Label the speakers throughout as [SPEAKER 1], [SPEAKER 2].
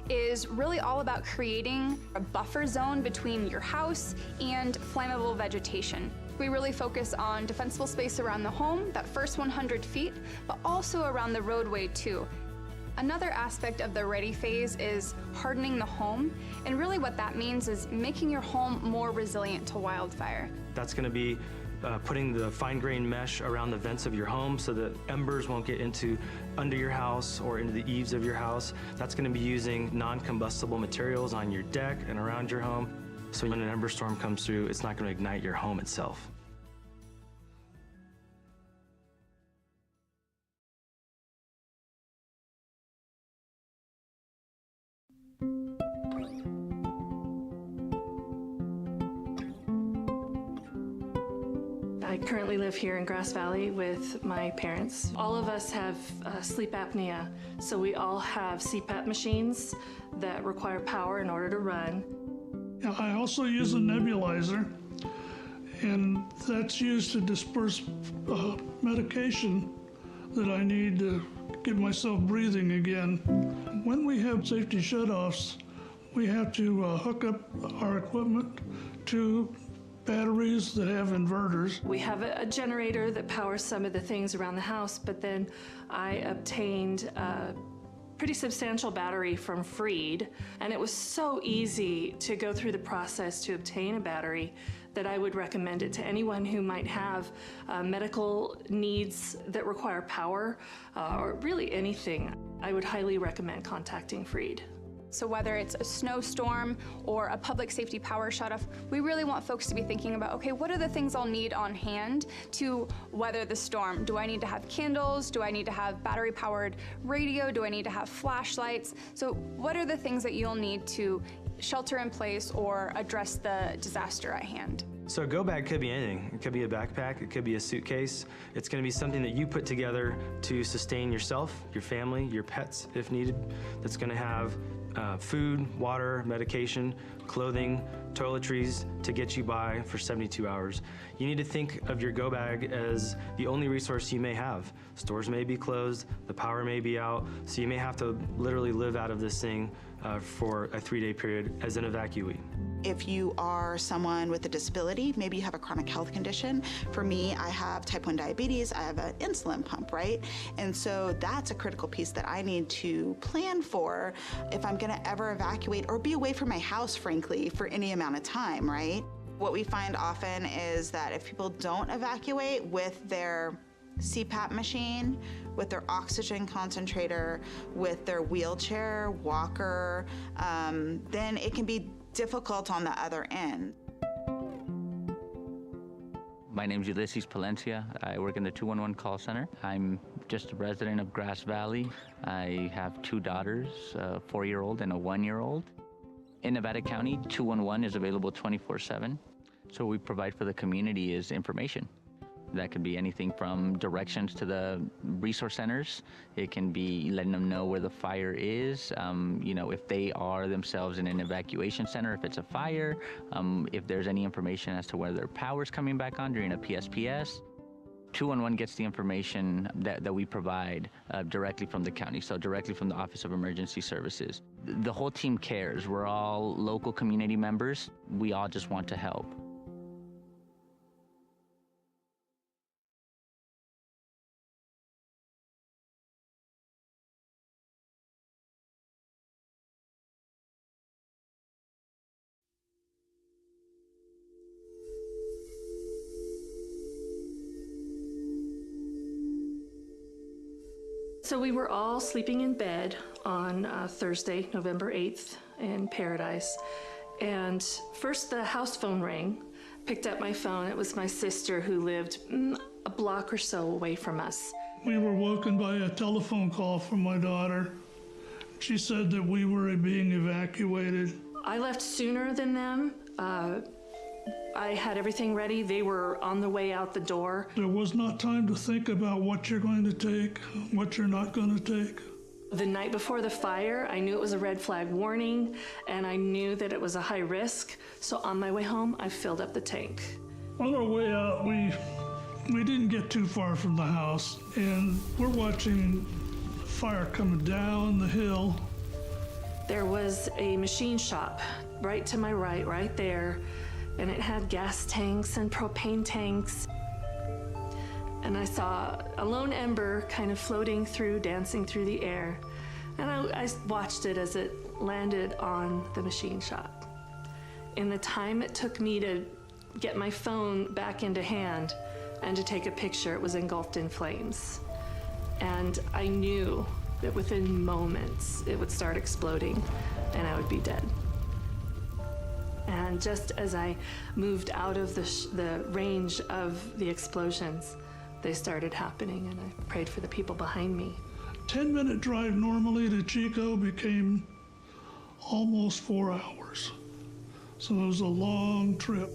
[SPEAKER 1] is really all about creating a buffer zone between your house and flammable vegetation. We really focus on defensible space around the home, that first 100 feet, but also around the roadway too. Another aspect of the ready phase is hardening the home, and really what that means is making your home more resilient to wildfire.
[SPEAKER 2] That's going to be putting the fine-grained mesh around the vents of your home so that embers won't get under your house or into the eaves of your house. That's going to be using non-combustible materials on your deck and around your home. So when an ember storm comes through, it's not going to ignite your home itself.
[SPEAKER 3] I currently live here in Grass Valley with my parents. All of us have sleep apnea, so we all have CPAP machines that require power in order to run.
[SPEAKER 4] I also use a nebulizer, and that's used to disperse medication that I need to get myself breathing again. When we have safety shutoffs, we have to hook up our equipment to batteries that have inverters.
[SPEAKER 3] We have a generator that powers some of the things around the house, but then I obtained a pretty substantial battery from Freed, and it was so easy to go through the process to obtain a battery that I would recommend it to anyone who might have medical needs that require power, or really anything. I would highly recommend contacting Freed.
[SPEAKER 1] So whether it's a snowstorm or a public safety power shutoff, we really want folks to be thinking about, okay, what are the things I'll need on hand to weather the storm? Do I need to have candles? Do I need to have battery-powered radio? Do I need to have flashlights? So what are the things that you'll need to shelter in place or address the disaster at hand?
[SPEAKER 2] So a go bag could be anything. It could be a backpack, it could be a suitcase. It's going to be something that you put together to sustain yourself, your family, your pets if needed. That's going to have food, water, medication, clothing, toiletries to get you by for 72 hours. You need to think of your go bag as the only resource you may have. Stores may be closed, the power may be out, so you may have to literally live out of this thing for a 3-day period as an evacuee.
[SPEAKER 5] If you are someone with a disability, maybe you have a chronic health condition. For me, I have type 1 diabetes, I have an insulin pump, right? And so that's a critical piece that I need to plan for if I'm gonna ever evacuate or be away from my house, frankly, for any amount of time, right? What we find often is that if people don't evacuate with their CPAP machine, with their oxygen concentrator, with their wheelchair, walker, then it can be difficult on the other end.
[SPEAKER 6] My name is Ulysses Palencia. I work in the 211 call center. I'm just a resident of Grass Valley. I have 2 daughters, a 4-year-old and a 1-year-old. In Nevada County, 211 is available 24/7. So what we provide for the community is information. That could be anything from directions to the resource centers. It can be letting them know where the fire is, you know, if they are themselves in an evacuation center, if it's a fire, if there's any information as to whether their power's coming back on during a PSPS. 211 gets the information that we provide directly from the county, so directly from the Office of Emergency Services. The whole team cares. We're all local community members. We all just want to help.
[SPEAKER 3] So we were all sleeping in bed on Thursday, November 8th in Paradise. And first the house phone rang. Picked up my phone. It was my sister who lived a block or so away from us.
[SPEAKER 4] We were woken by a telephone call from my daughter. She said that we were being evacuated.
[SPEAKER 3] I left sooner than them. I had everything ready. They were on the way out the door.
[SPEAKER 4] There was not time to think about what you're going to take, what you're not going to take.
[SPEAKER 3] The night before the fire, I knew it was a red flag warning, and I knew that it was a high risk. So on my way home, I filled up the tank.
[SPEAKER 4] On our way out, we didn't get too far from the house, and we're watching fire coming down the hill,
[SPEAKER 3] there was a machine shop right to my right there, and it had gas tanks and propane tanks. And I saw a lone ember kind of floating through, dancing through the air. And I watched it as it landed on the machine shop. In the time it took me to get my phone back into hand and to take a picture, it was engulfed in flames. And I knew that within moments it would start exploding and I would be dead. And just as I moved out of the range of the explosions, they started happening, and I prayed for the people behind me.
[SPEAKER 4] 10-minute drive normally to Chico became almost 4 hours. So it was a long trip.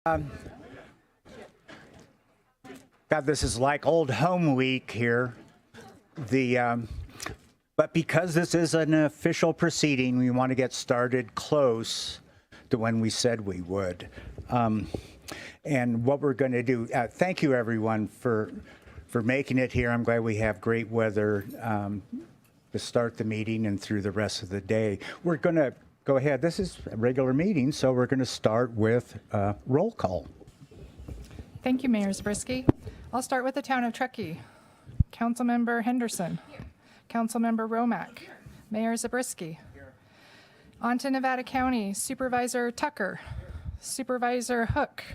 [SPEAKER 7] God, this is like old home week here. But because this is an official proceeding, we want to get started close to when we said we would. And what we're going to do, thank you everyone for making it here. I'm glad we have great weather to start the meeting and through the rest of the day. We're going to go ahead. This is a regular meeting, so we're going to start with roll call.
[SPEAKER 8] Thank you, Mayor Zabriskie. I'll start with the town of Truckee. Councilmember Henderson. Councilmember Romack. Mayor Zabriskie. On to Nevada County, Supervisor Tucker. Supervisor Hook.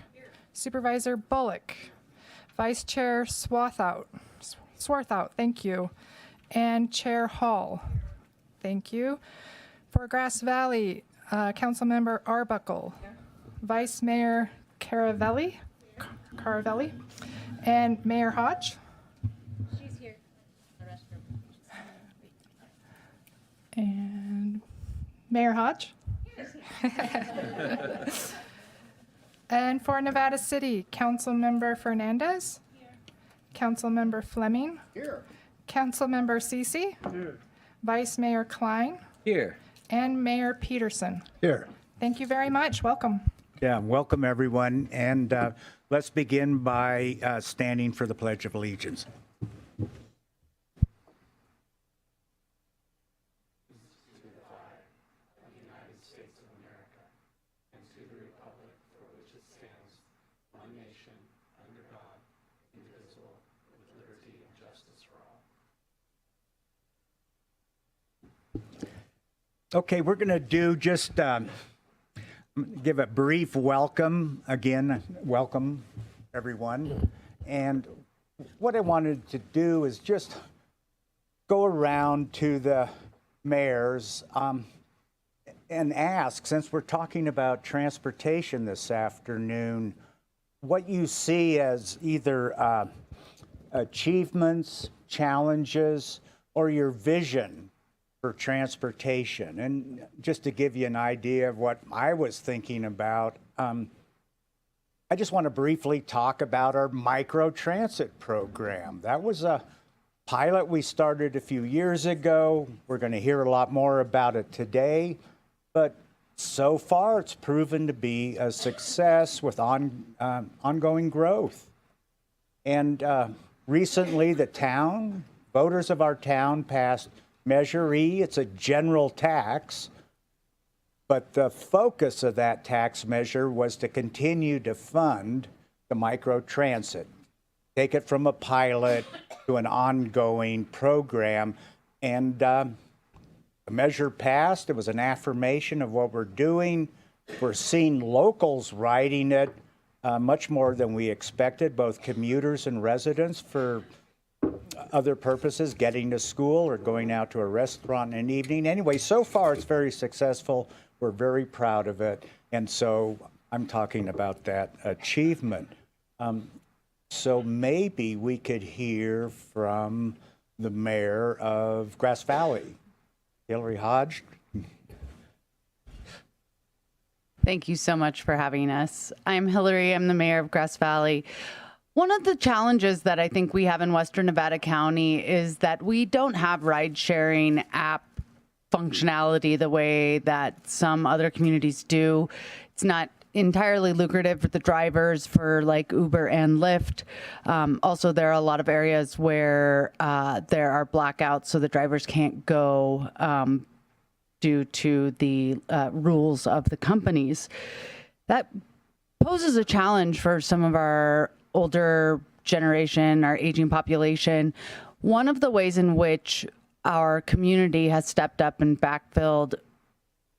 [SPEAKER 8] Supervisor Bullock. Vice Chair Swarthout, thank you. And Chair Hall, thank you. For Grass Valley, Councilmember Arbuckle. Vice Mayor Caravelli, and Mayor Hodge.
[SPEAKER 9] She's here. The restroom.
[SPEAKER 8] And Mayor Hodge. And for Nevada City, Councilmember Fernandez. Here. Councilmember Fleming.
[SPEAKER 10] Here.
[SPEAKER 8] Councilmember Cece.
[SPEAKER 10] Here.
[SPEAKER 8] Vice Mayor Klein.
[SPEAKER 10] Here.
[SPEAKER 8] And Mayor Peterson.
[SPEAKER 10] Here.
[SPEAKER 8] Thank you very much. Welcome.
[SPEAKER 7] Yeah, welcome everyone. And let's begin by standing for the Pledge of Allegiance. Okay, we're going to do just give a brief welcome. Again, welcome everyone. And what I wanted to do is just go around to the mayors and ask, since we're talking about transportation this afternoon, what you see as either achievements, challenges, or your vision for transportation. And just to give you an idea of what I was thinking about, I just want to briefly talk about our micro transit program. That was a pilot we started a few years ago. We're going to hear a lot more about it today, but so far it's proven to be a success with ongoing growth. And recently the town, voters of our town passed Measure E. It's a general tax, but the focus of that tax measure was to continue to fund the microtransit, take it from a pilot to an ongoing program. And the measure passed. It was an affirmation of what we're doing. We're seeing locals riding it much more than we expected, both commuters and residents for other purposes, getting to school or going out to a restaurant in an evening. Anyway, so far it's very successful. We're very proud of it. And so I'm talking about that achievement. So maybe we could hear from the mayor of Grass Valley, Hillary Hodge.
[SPEAKER 11] Thank you so much for having us. I'm Hillary. I'm the mayor of Grass Valley. One of the challenges that I think we have in Western Nevada County is that we don't have ride-sharing app functionality the way that some other communities do. It's not entirely lucrative for the drivers for like Uber and Lyft. Also, there are a lot of areas where there are blackouts, so the drivers can't go due to the rules of the companies. That poses a challenge for some of our older generation, our aging population. One of the ways in which our community has stepped up and backfilled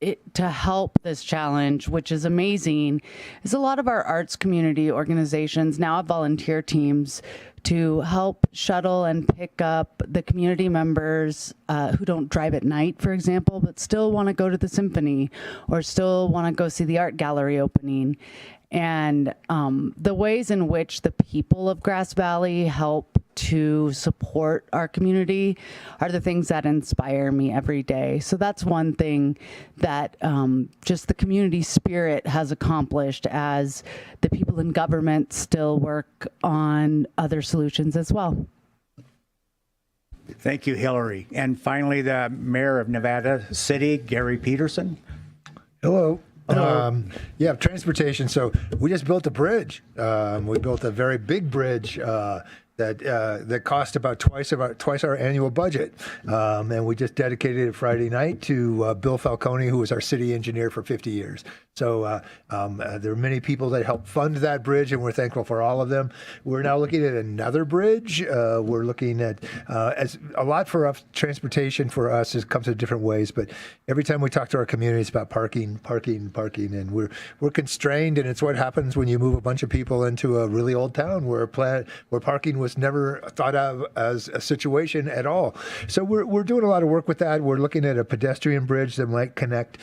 [SPEAKER 11] it to help this challenge, which is amazing, is a lot of our arts community organizations now have volunteer teams to help shuttle and pick up the community members who don't drive at night, for example, but still want to go to the symphony or still want to go see the art gallery opening. And the ways in which the people of Grass Valley help to support our community are the things that inspire me every day. So that's one thing that just the community spirit has accomplished, as the people in government still work on other solutions as well.
[SPEAKER 7] Thank you, Hillary. And finally, the mayor of Nevada City, Gary Peterson.
[SPEAKER 10] Hello. Yeah, transportation. So we just built a bridge. We built a very big bridge that cost about twice our annual budget. And we just dedicated it Friday night to Bill Falcone, who was our city engineer for 50 years. So there are many people that helped fund that bridge, and we're thankful for all of them. We're now looking at another bridge. We're looking at as a lot for us. Transportation for us comes in different ways, but every time we talk to our community, it's about parking, and we're constrained, and it's what happens when you move a bunch of people into a really old town where parking was never thought of as a situation at all. So we're doing a lot of work with that. We're looking at a pedestrian bridge that might connect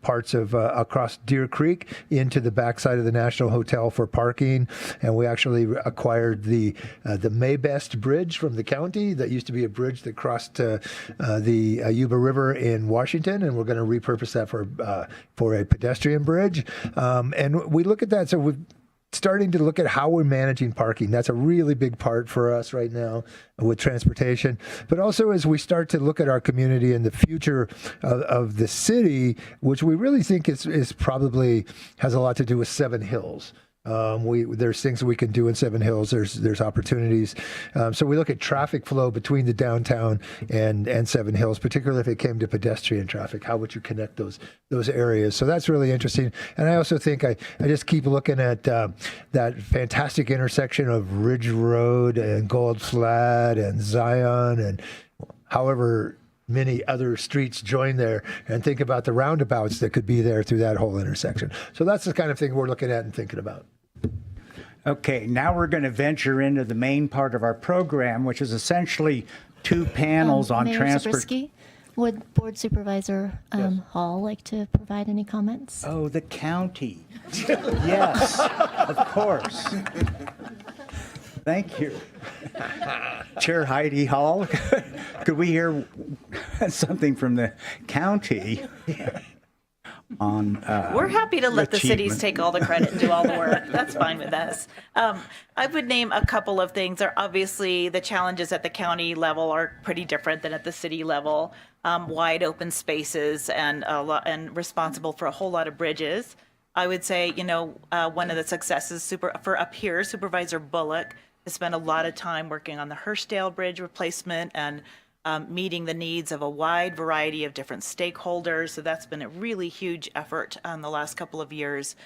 [SPEAKER 10] parts of across Deer Creek into the backside of the National Hotel for parking, and we actually acquired the Maybest Bridge from the county. That used to be a bridge that crossed the Yuba River in Washington, and we're going to repurpose that for a pedestrian bridge. And we look at that. So we're starting to look at how we're managing parking. That's a really big part for us right now with transportation. But also as we start to look at our community and the future of the city, which we really think is probably has a lot to do with Seven Hills. There's things we can do in Seven Hills. There's opportunities. So we look at traffic flow between the downtown and Seven Hills, particularly if it came to pedestrian traffic. How would you connect those areas? So that's really interesting. And I also think I just keep looking at that fantastic intersection of Ridge Road and Gold Flat and Zion and however many other streets join there, and think about the roundabouts that could be there through that whole intersection. So that's the kind of thing we're looking at and thinking about.
[SPEAKER 7] Okay, now we're going to venture into the main part of our program, which is essentially two panels on
[SPEAKER 9] Mayor
[SPEAKER 7] transport.
[SPEAKER 9] Zabriskie, would Board Supervisor Hall like to provide any comments?
[SPEAKER 7] Oh, the county. Yes, of course. Thank you. Chair Heidi Hall, could we hear something from the county on
[SPEAKER 12] We're happy to let the cities
[SPEAKER 7] achievement?
[SPEAKER 12] take all the credit and do all the work. That's fine with us. I would name a couple of things. Obviously, the challenges at the county level are pretty different than at the city level. Wide open spaces and responsible for a whole lot of bridges. I would say, one of the successes for up here, Supervisor Bullock has spent a lot of time working on the Hurstdale Bridge replacement and meeting the needs of a wide variety of different stakeholders. So that's been a really huge effort the last couple of years.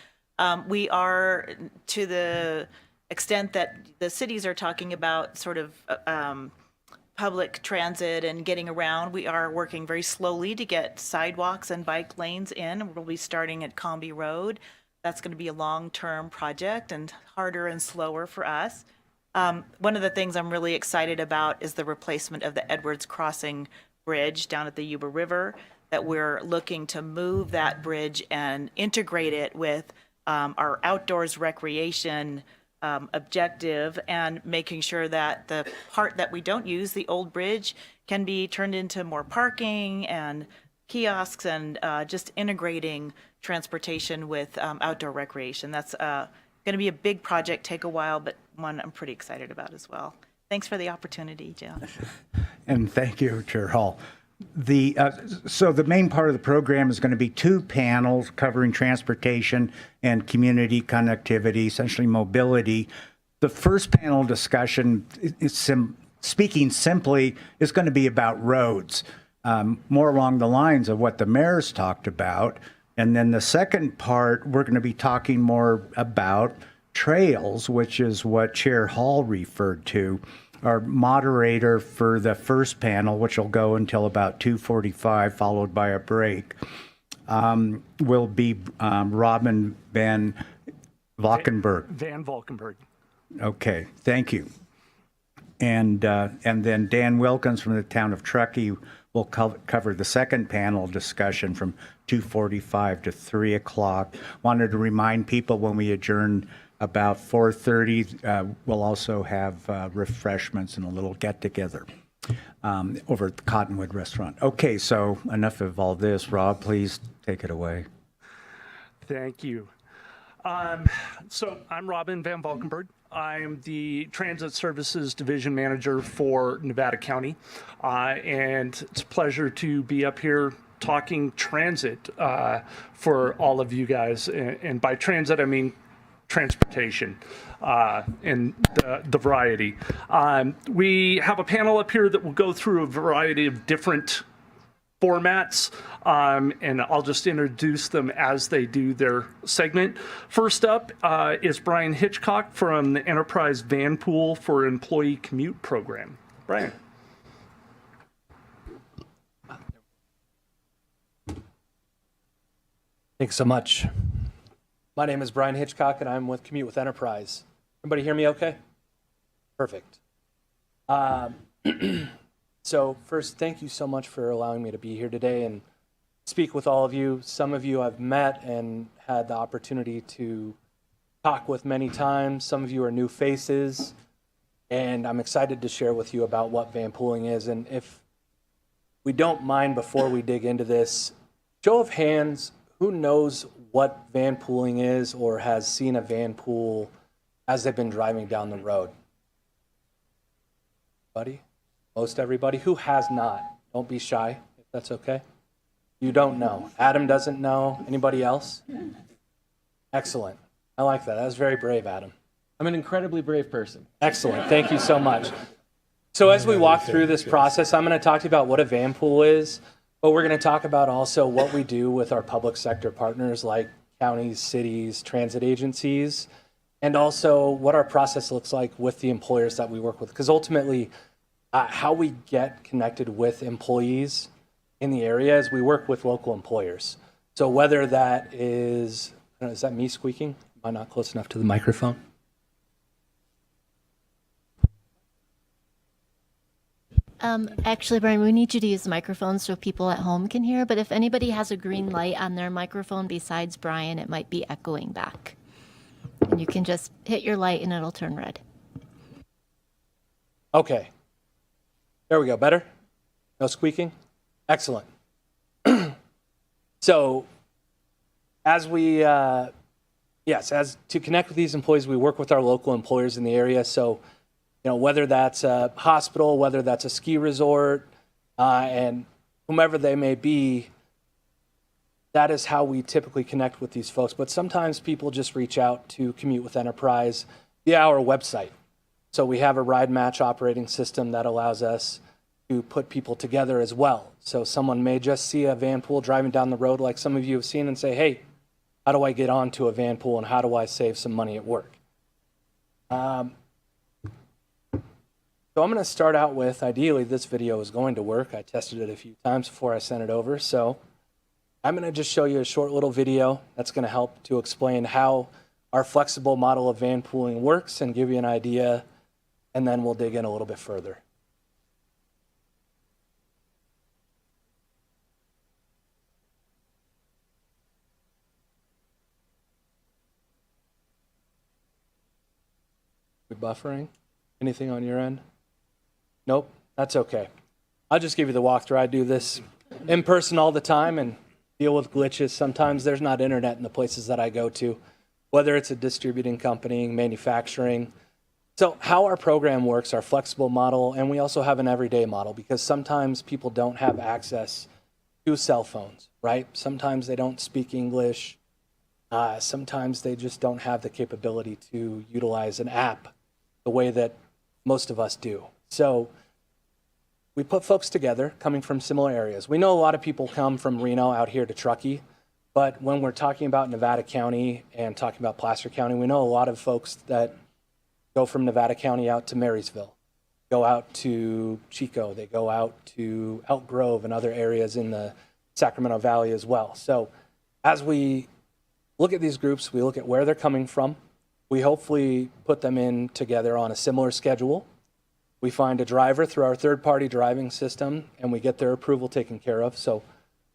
[SPEAKER 12] We are, to the extent that the cities are talking about sort of public transit and getting around, we are working very slowly to get sidewalks and bike lanes in. We'll be starting at Combi Road. That's going to be a long-term project and harder and slower for us. One of the things I'm really excited about is the replacement of the Edwards Crossing Bridge down at the Yuba River, that we're looking to move that bridge and integrate it with our outdoors recreation objective, and making sure that the part that we don't use, the old bridge, can be turned into more parking and kiosks and just integrating transportation with outdoor recreation. That's going to be a big project, take a while, but one I'm pretty excited about as well. Thanks for the opportunity, Joe.
[SPEAKER 7] And thank you, Chair Hall. So the main part of the program is going to be two panels covering transportation and community connectivity, essentially mobility. The first panel discussion, speaking simply, is going to be about roads, more along the lines of what the mayor's talked about. And then the second part, we're going to be talking more about trails, which is what Chair Hall referred to. Our moderator for the first panel, which will go until about 2:45, followed by a break, will be Robin Van Valkenburg.
[SPEAKER 13] Van Valkenburg.
[SPEAKER 7] Okay, thank you. And then Dan Wilkins from the town of Truckee will cover the second panel discussion from 2:45 to 3 o'clock. Wanted to remind people when we adjourn about 4:30, we'll also have refreshments and a little get-together over at the Cottonwood Restaurant. Okay, so enough of all this. Rob, please take it away.
[SPEAKER 13] Thank you. So I'm Robin Van Valkenburg. I'm the Transit Services Division Manager for Nevada County, and it's a pleasure to be up here talking transit for all of you guys. And by transit, I mean transportation and the variety. We have a panel up here that will go through a variety of different formats, and I'll just introduce them as they do their segment. First up is Brian Hitchcock from the Enterprise Van Pool for Employee Commute Program. Brian.
[SPEAKER 14] Thanks so much. My name is Brian Hitchcock, and I'm with Commute with Enterprise. Everybody hear me okay? Perfect. So first, thank you so much for allowing me to be here today and speak with all of you. Some of you I've met and had the opportunity to talk with many times. Some of you are new faces, and I'm excited to share with you about what van pooling is. And if we don't mind, before we dig into this, show of hands, who knows what van pooling is or has seen a van pool as they've been driving down the road? Buddy? Most everybody. Who has not? Don't be shy, if that's okay. You don't know. Adam doesn't know. Anybody else? Excellent. I like that. That was very brave, Adam.
[SPEAKER 15] I'm an incredibly brave person.
[SPEAKER 14] Excellent. Thank you so much. So as we walk through this process, I'm going to talk to you about what a van pool is, but we're going to talk about also what we do with our public sector partners like counties, cities, transit agencies, and also what our process looks like with the employers that we work with. Because ultimately, how we get connected with employees in the area is we work with local employers. So whether that is that me squeaking? Am I not close enough to the microphone?
[SPEAKER 9] Actually, Brian, we need you to use the microphone so people at home can hear, but if anybody has a green light on their microphone besides Brian, it might be echoing back. And you can just hit your light and it'll turn red.
[SPEAKER 14] Okay. There we go. Better? No squeaking? Excellent. So as we, as to connect with these employees, we work with our local employers in the area. So, you know, whether that's a hospital, whether that's a ski resort, and whomever they may be, that is how we typically connect with these folks. But sometimes people just reach out to Commute with Enterprise via our website. So we have a ride match operating system that allows us to put people together as well. So someone may just see a van pool driving down the road like some of you have seen and say, hey, how do I get onto a van pool and how do I save some money at work? So I'm going to start out with, ideally this video is going to work. I tested it a few times before I sent it over. So I'm going to just show you a short little video that's going to help to explain how our flexible model of van pooling works and give you an idea, and then we'll dig in a little bit further. We buffering? Anything on your end? Nope, that's okay. I'll just give you the walkthrough. I do this in person all the time and deal with glitches. Sometimes there's not internet in the places that I go to, whether it's a distributing company, manufacturing. So how our program works, our flexible model, and we also have an everyday model because sometimes people don't have access to cell phones, right? Sometimes they don't speak English. Sometimes they just don't have the capability to utilize an app the way that most of us do. So we put folks together coming from similar areas. We know a lot of people come from Reno out here to Truckee, but when we're talking about Nevada County and talking about Placer County, we know a lot of folks that go from Nevada County out to Marysville, go out to Chico, they go out to Elk Grove and other areas in the Sacramento Valley as well. So as we look at these groups, we look at where they're coming from. We hopefully put them in together on a similar schedule. We find a driver through our third-party driving system, and we get their approval taken care of. So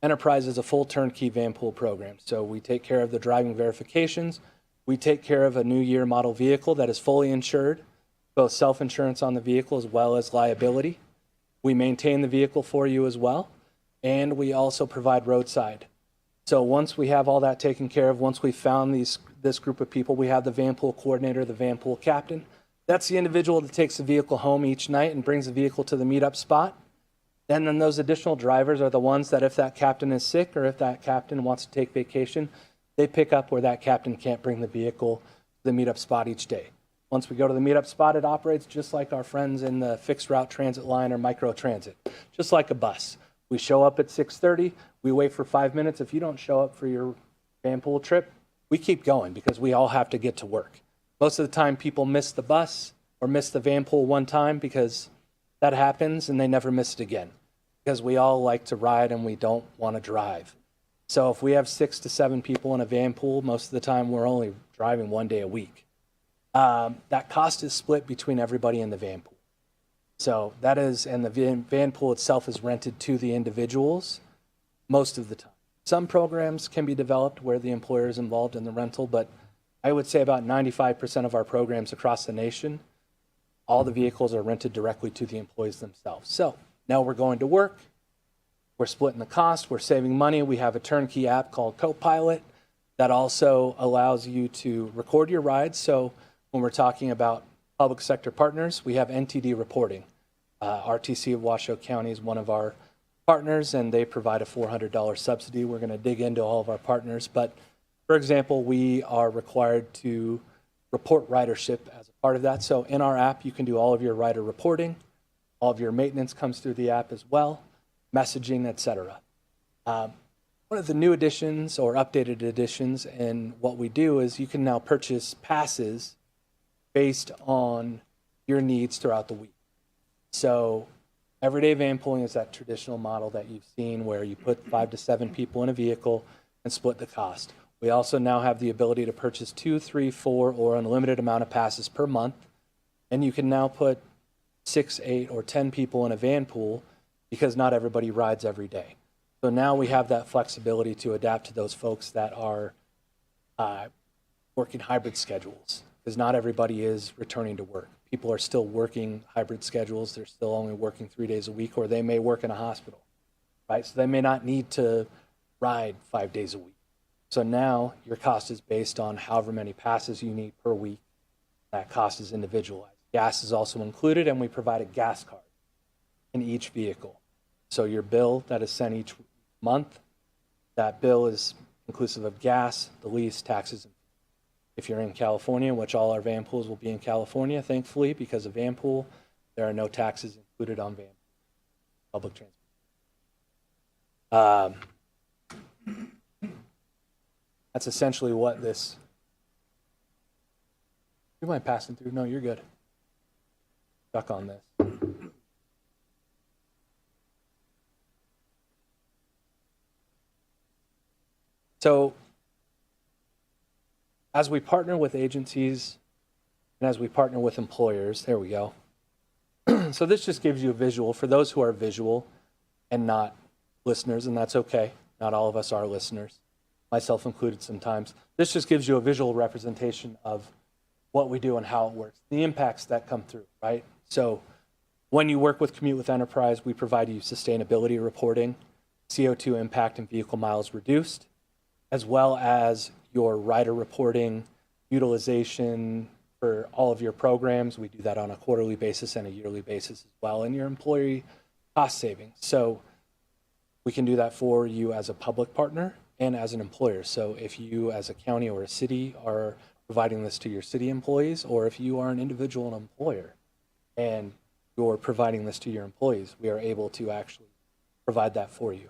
[SPEAKER 14] Enterprise is a full turnkey van pool program. So we take care of the driving verifications. We take care of a new year model vehicle that is fully insured, both self-insurance on the vehicle as well as liability. We maintain the vehicle for you as well, and we also provide roadside. So once we have all that taken care of, once we've found this group of people, we have the van pool coordinator, the van pool captain. That's the individual that takes the vehicle home each night and brings the vehicle to the meetup spot. And then those additional drivers are the ones that if that captain is sick or if that captain wants to take vacation, they pick up where that captain can't bring the vehicle the meetup spot each day. Once we go to the meetup spot, it operates just like our friends in the fixed route transit line or micro transit, just like a bus. We show up at 6:30, we wait for 5 minutes. If you don't show up for your Vanpool trip, we keep going because we all have to get to work. Most of the time people miss the bus or miss the Vanpool one time because that happens and they never miss it again because we all like to ride and we don't want to drive. So if we have 6 to 7 people in a Vanpool, most of the time we're only driving 1 day a week. That cost is split between everybody in the Vanpool. So that is, and the Vanpool itself is rented to the individuals most of the time. Some programs can be developed where the employer is involved in the rental, but I would say about 95% of our programs across the nation, all the vehicles are rented directly to the employees themselves. So now we're going to work, we're splitting the cost, we're saving money. We have a turnkey app called Copilot that also allows you to record your rides. So when we're talking about public sector partners, we have NTD reporting. RTC of Washoe County is one of our partners, and they provide a $400 subsidy. We're going to dig into all of our partners. But for example, we are required to report ridership as a part of that. So in our app, you can do all of your rider reporting. All of your maintenance comes through the app as well, messaging, etc. One of the new additions or updated additions in what we do is you can now purchase passes based on your needs throughout the week. So everyday van pooling is that traditional model that you've seen where you put 5 to 7 people in a vehicle and split the cost. We also now have the ability to purchase 2, 3, 4, or unlimited amount of passes per month. And you can now put 6, 8, or 10 people in a van pool because not everybody rides every day. So now we have that flexibility to adapt to those folks that are working hybrid schedules because not everybody is returning to work. People are still working hybrid schedules. They're still only working 3 days a week, or they may work in a hospital, right? So they may not need to ride 5 days a week. So now your cost is based on however many passes you need per week. That cost is individualized. Gas is also included, and we provide a gas card in each vehicle. So your bill that is sent each month, that bill is inclusive of gas, the lease, taxes. If you're in California, which all our van pools will be in California, thankfully, because of Vanpool, there are no taxes included on van public transport. That's essentially what this. You mind passing through? No, you're good. Stuck on this. So as we partner with agencies and as we partner with employers, there we go. So this just gives you a visual for those who are visual and not listeners, and that's okay. Not all of us are listeners, myself included sometimes. This just gives you a visual representation of what we do and how it works, the impacts that come through, right? So when you work with Commute with Enterprise, we provide you sustainability reporting, CO2 impact and vehicle miles reduced, as well as your rider reporting, utilization for all of your programs. We do that on a quarterly basis and a yearly basis as well, and your employee cost savings. So we can do that for you as a public partner and as an employer. So if you as a county or a city are providing this to your city employees, or if you are an individual and employer and you're providing this to your employees, we are able to actually provide that for you.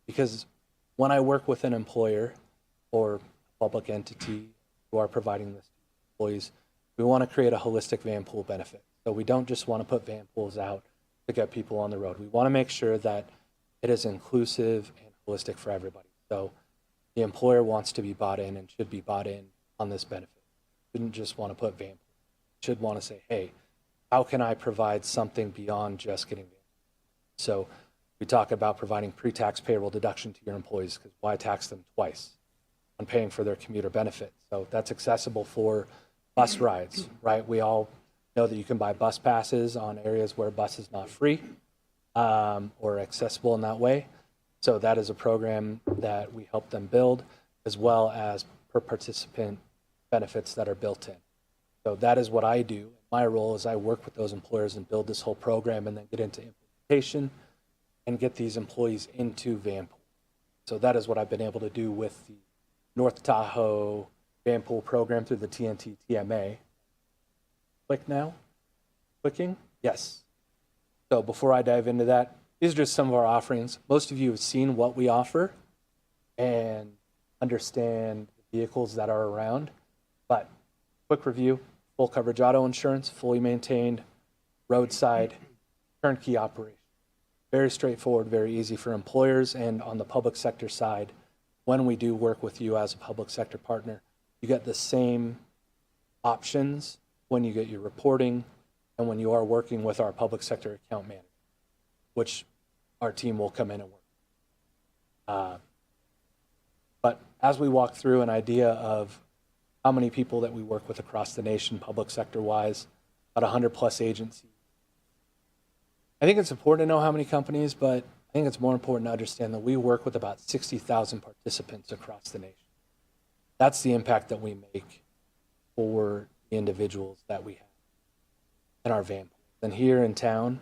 [SPEAKER 14] Because when I work with an employer or public entity who are providing this to employees, we want to create a holistic van pool benefit. So we don't just want to put van pools out to get people on the road. We want to make sure that it is inclusive and holistic for everybody. So the employer wants to be bought in and should be bought in on this benefit. Shouldn't just want to put van pools. Should want to say, hey, how can I provide something beyond just getting van pools? So we talk about providing pre-tax payroll deduction to your employees, because why tax them twice on paying for their commuter benefit? So that's accessible for bus rides, right? We all know that you can buy bus passes on areas where bus is not free or accessible in that way. So that is a program that we help them build, as well as per participant benefits that are built in. So that is what I do. My role is I work with those employers and build this whole program and then get into implementation and get these employees into Vanpool. So that is what I've been able to do with the North Tahoe, van pool program through the TNT TMA. Click now. Clicking? Yes. So before I dive into that, these are just some of our offerings. Most of you have seen what we offer and understand the vehicles that are around. But quick review, full coverage auto insurance, fully maintained, roadside, turnkey operation. Very straightforward, very easy for employers. And on the public sector side, when we do work with you as a public sector partner, you get the same options when you get your reporting and when you are working with our public sector account manager, which our team will come in and work. But as we walk through an idea of how many people that we work with across the nation, public sector wise, about 100 plus agencies. I think it's important to know how many companies, but I think it's more important to understand that we work with about 60,000 participants across the nation. That's the impact that we make for the individuals that we have in our van pool. And here in town,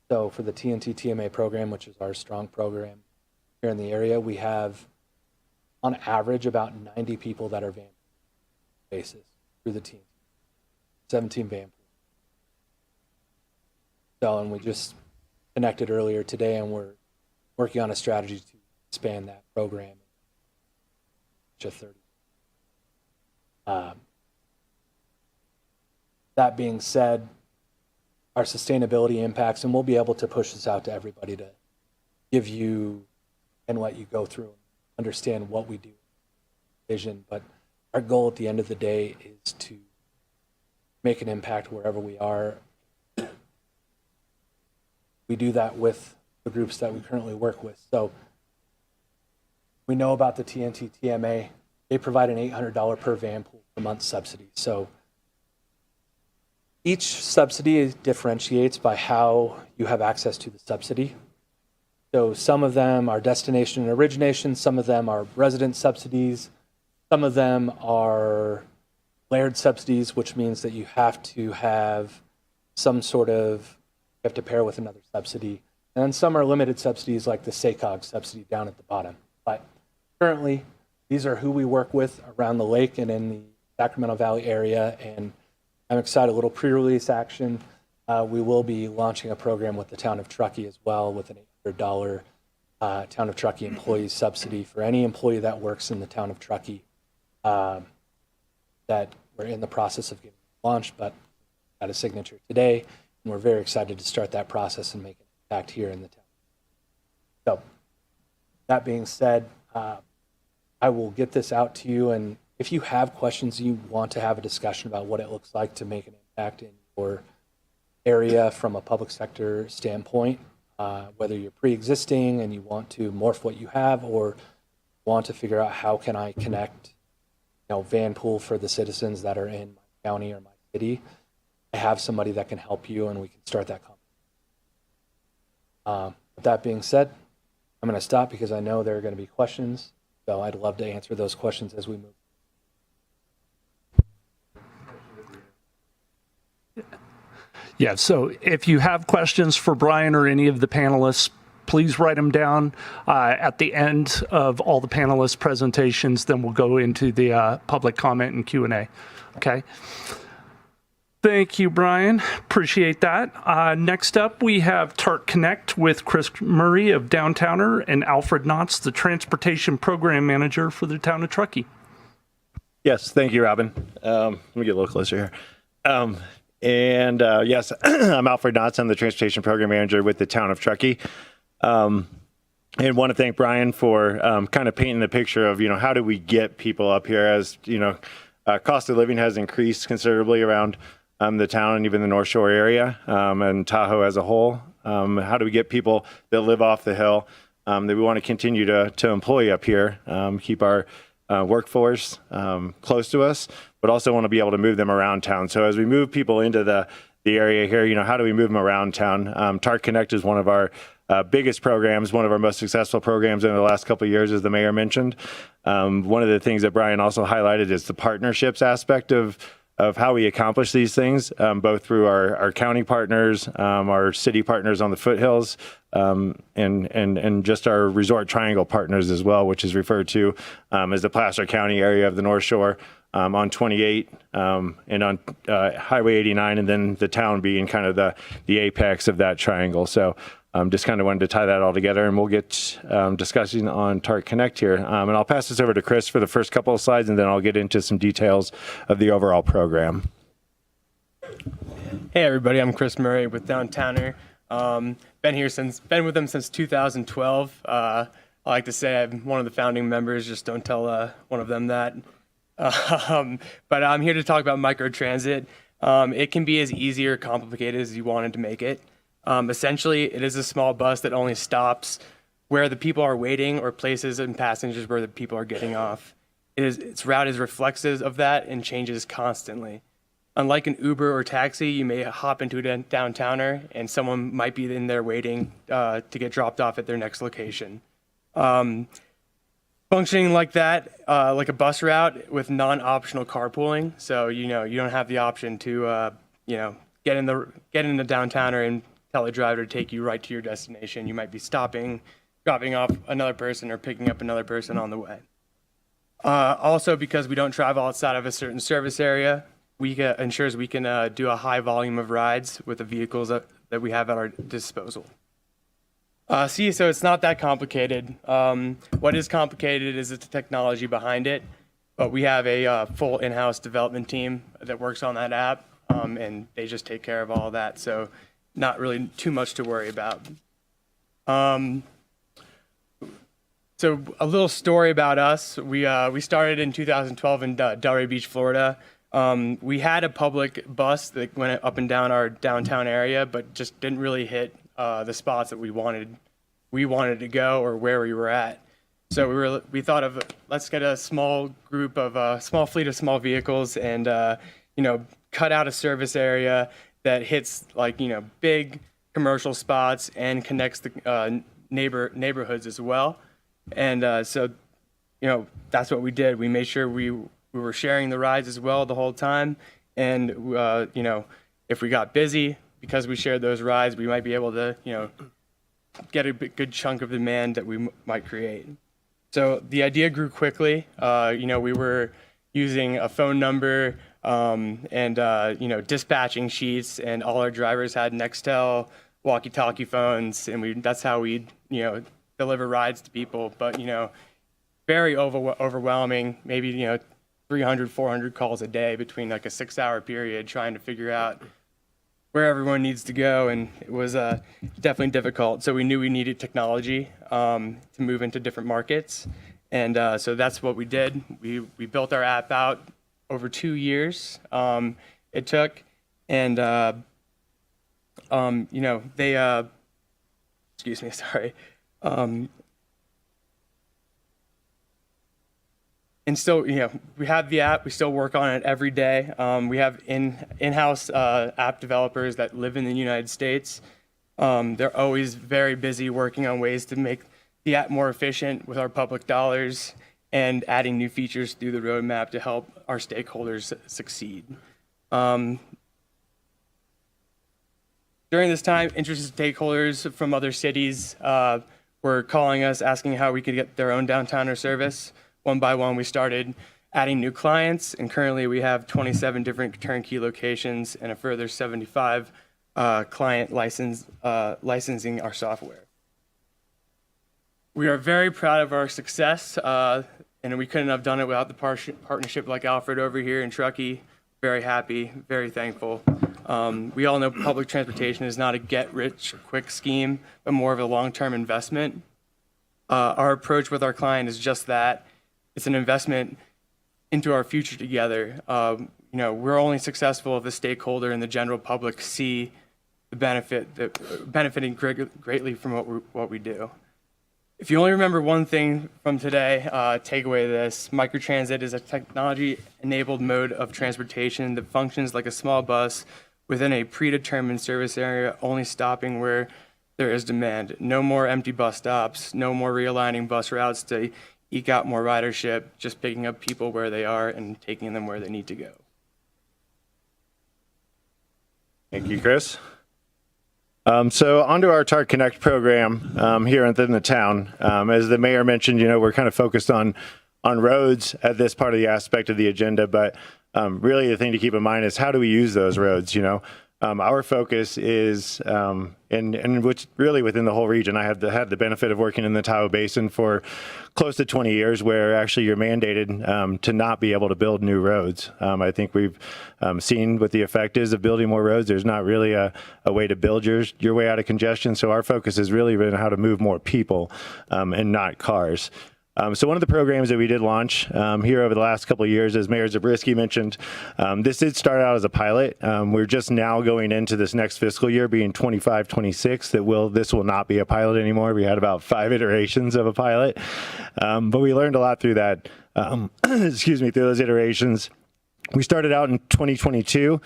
[SPEAKER 14] so for the TNT TMA program, which is our strong program here in the area, we have on average about 90 people that are van basis through the team, 17 van pools. So, and we just connected earlier today, and we're working on a strategy to expand that program to 30. That being said, our sustainability impacts, and we'll be able to push this out to everybody to give you and let you go through and understand what we do, vision. But our goal at the end of the day is to make an impact wherever we are. We do that with the groups that we currently work with. So we know about the TNT TMA. They provide an $800 per van pool per month subsidy. So each subsidy differentiates by how you have access to the subsidy. So some of them are destination and origination, some of them are resident subsidies, some of them are layered subsidies, which means that you have to have some sort of, you have to pair with another subsidy. And then some are limited subsidies like the SACOG subsidy down at the bottom. But currently, these are who we work with around the lake and in the Sacramento Valley area. And I'm excited, a little pre-release action. We will be launching a program with the town of Truckee as well with an $800 town of Truckee employee subsidy for any employee that works in the town of Truckee that we're in the process of getting launched, but got a signature today. And we're very excited to start that process and make an impact here in the town. So that being said, I will get this out to you. And if you have questions, you want to have a discussion about what it looks like to make an impact in your area from a public sector standpoint, whether you're pre-existing and you want to morph what you have or want to figure out how can I connect, van pool for the citizens that are in my county or my city, I have somebody that can help you and we can start that conversation. With that being said, I'm going to stop because I know there are going to be questions. So I'd love to answer those questions as we move.
[SPEAKER 13] Yeah, so if you have questions for Brian or any of the panelists, please write them down at the end of all the panelists' presentations. Then we'll go into the public comment and Q&A. Okay. Thank you, Brian. Appreciate that. Next up, we have TART Connect with Chris Murray of Downtowner and Alfred Knotts, the Transportation Program Manager for the town of Truckee.
[SPEAKER 16] Yes, thank you, Robin. Let me get a little closer here. Yes, I'm Alfred Knotts. I'm the Transportation Program Manager with the town of Truckee. And want to thank Brian for kind of painting the picture of, how do we get people up here as, cost of living has increased considerably around the town and even the North Shore area and Tahoe as a whole. How do we get people that live off the hill that we want to continue to employ up here, keep our workforce close to us, but also want to be able to move them around town. So as we move people into the area here, how do we move them around town? TART Connect is one of our biggest programs, one of our most successful programs in the last couple of years, as the mayor mentioned. One of the things that Brian also highlighted is the partnerships aspect of of how we accomplish these things, both through our county partners, our city partners on the foothills, and just our resort triangle partners as well, which is referred to as the Placer County area of the North Shore, on 28 and on Highway 89, and then the town being kind of the apex of that triangle. So just kind of wanted to tie that all together, and we'll get discussing on TARC Connect here. And I'll pass this over to Chris for the first couple of slides, and then I'll get into some details of the overall program.
[SPEAKER 15] Hey everybody, I'm Chris Murray with Downtowner. Been with them since 2012. I like to say I'm one of the founding members. Just don't tell one of them that. But I'm here to talk about microtransit. It can be as easy or complicated as you wanted to make it. Essentially, it is a small bus that only stops where the people are waiting or places and passengers where the people are getting off. Its route is reflexive of that and changes constantly. Unlike an Uber or taxi, you may hop into a downtowner and someone might be in there waiting to get dropped off at their next location. Functioning like that, like a bus route with non-optional carpooling. So, you don't have the option to, get in the downtowner and tell a driver to take you right to your destination. You might be stopping, dropping off another person or picking up another person on the way. Also, because we don't travel outside of a certain service area, ensures we can do a high volume of rides with the vehicles that we have at our disposal. So it's not that complicated. What is complicated is the technology behind it, but we have a full in-house development team that works on that app, and they just take care of all of that, so not really too much to worry about. So a little story about us. We started in 2012 in Delray Beach, Florida. We had a public bus that went up and down our downtown area, but just didn't really hit the spots that we wanted to go or where we were at. So we thought of, let's get a small group of small fleet of small vehicles and cut out a service area that hits big commercial spots and connects the neighborhoods as well. And so that's what we did. We made sure we were sharing the rides as well the whole time. And if we got busy, because we shared those rides, we might be able to get a good chunk of demand that we might create. So the idea grew quickly. We were using a phone number and dispatching sheets, and all our drivers had Nextel walkie-talkie phones, and that's how we deliver rides to people. But very overwhelming. Maybe 300, 400 calls a day between like a 6-hour period trying to figure out where everyone needs to go, and it was definitely difficult. So we knew we needed technology to move into different markets, and so that's what we did. We built our app out over 2 years. It took, and they excuse me, sorry. And still, we have the app. We still work on it every day. We have in-house app developers that live in the United States. They're always very busy working on ways to make the app more efficient with our public dollars and adding new features through the roadmap to help our stakeholders succeed. During this time, interested stakeholders from other cities were calling us, asking how we could get their own downtowner service. One by one, we started adding new clients, and currently we have 27 different turnkey locations and a further 75 client licensing our software. We are very proud of our success, and we couldn't have done it without the partnership like Alfred over here in Truckee. Very happy, very thankful. We all know public transportation is not a get-rich-quick scheme, but more of a long-term investment. Our approach with our client is just that. It's an investment into our future together. We're only successful if the stakeholder and the general public see the benefiting greatly from what we do. If you only remember one thing from today, take away this: microtransit is a technology-enabled mode of transportation that functions like a small bus within a predetermined service area, only stopping where there is demand. No more empty bus stops, no more realigning bus routes to eke out more ridership, just picking up people where they are and taking them where they need to go.
[SPEAKER 16] Thank you, Chris. So onto our TARC Connect program here within the town. As the mayor mentioned, we're kind of focused on roads at this part of the aspect of the agenda, but really the thing to keep in mind is how do we use those roads, Our focus is, and which really within the whole region, I have had the benefit of working in the Tahoe Basin for close to 20 years, where actually you're mandated to not be able to build new roads. I think we've seen what the effect is of building more roads. There's not really a way to build your way out of congestion. So our focus has really been how to move more people and not cars. So one of the programs that we did launch here over the last couple of years, as Mayor Zabriskie mentioned, this did start out as a pilot. We're just now going into this next fiscal year, being 25-26, this will not be a pilot anymore. We had about 5 iterations of a pilot, but we learned a lot through that, through those iterations. We started out in 2022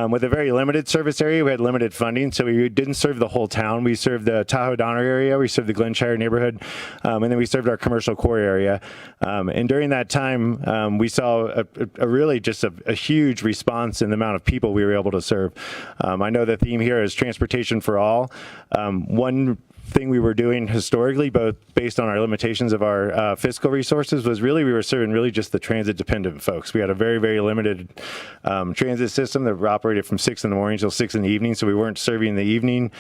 [SPEAKER 16] with a very limited service area. We had limited funding, so we didn't serve the whole town. We served the Tahoe-Donner area, we served the Glenshire neighborhood, and then we served our commercial core area. And during that time, we saw a really just a huge response in the amount of people we were able to serve. I know the theme here is transportation for all. One thing we were doing historically, both based on our limitations of our fiscal resources, was really we were serving really just the transit dependent folks. We had a very, very limited transit system that operated from 6 in the morning till 6 in the evening, so we weren't serving the evening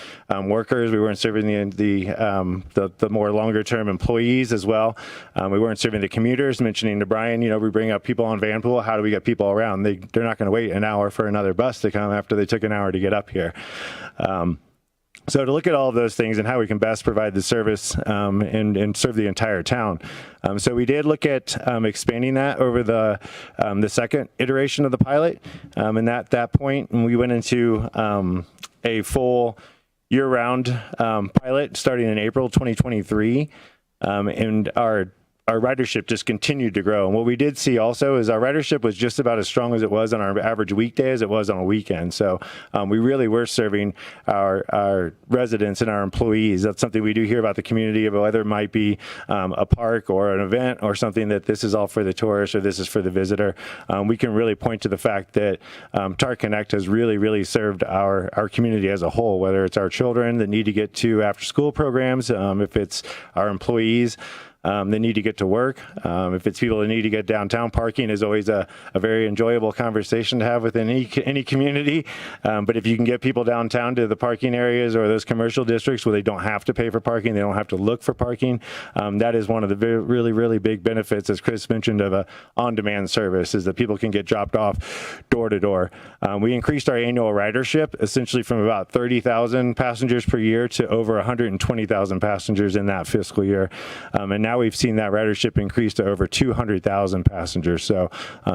[SPEAKER 16] workers. We weren't serving the more longer term employees as well. We weren't serving the commuters. Mentioning to Brian, we bring up people on Vanpool. How do we get people around? They're not going to wait an hour for another bus to come after they took an hour to get up here. So to look at all of those things and how we can best provide the service and serve the entire town. So we did look at expanding that over the second iteration of the pilot. And at that point, we went into a full year-round pilot starting in April 2023. And our ridership just continued to grow. And what we did see also is our ridership was just about as strong as it was on our average weekday as it was on a weekend. So we really were serving our residents and our employees. That's something we do hear about the community, about whether it might be a park or an event or something that this is all for the tourist or this is for the visitor. We can really point to the fact that TARC Connect has really, really served our community as a whole, whether it's our children that need to get to after school programs, if it's our employees that need to get to work. If it's people that need to get downtown, parking is always a very enjoyable conversation to have within any community. But if you can get people downtown to the parking areas or those commercial districts where they don't have to pay for parking, they don't have to look for parking, that is one of the really, really big benefits, as Chris mentioned, of a on-demand service, is that people can get dropped off door to door. We increased our annual ridership essentially from about 30,000 passengers per year to over 120,000 passengers in that fiscal year. And now we've seen that ridership increase to over 200,000 passengers. So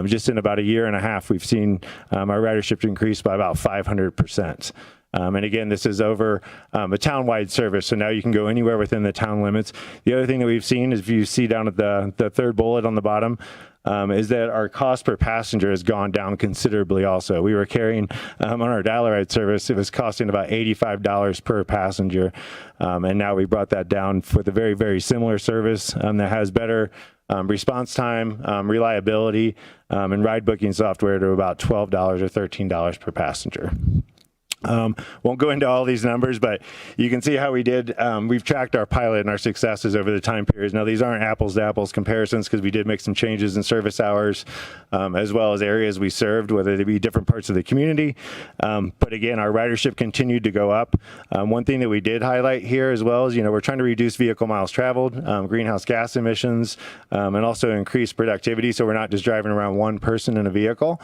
[SPEAKER 16] just in about a year and a half, we've seen our ridership increase by about 500%. And again, this is over a town-wide service, so now you can go anywhere within the town limits. The other thing that we've seen is, if you see down at the third bullet on the bottom, is that our cost per passenger has gone down considerably also. We were carrying, on our Dial-A-Ride service, it was costing about $85 per passenger. And now we brought that down with a very, very similar service that has better response time, reliability, and ride booking software to about $12 or $13 per passenger. Won't go into all these numbers, but you can see how we did. We've tracked our pilot and our successes over the time periods. Now, these aren't apples to apples comparisons because we did make some changes in service hours, as well as areas we served, whether they be different parts of the community. But again, our ridership continued to go up. One thing that we did highlight here as well is, we're trying to reduce vehicle miles traveled, greenhouse gas emissions, and also increase productivity. So we're not just driving around one person in a vehicle.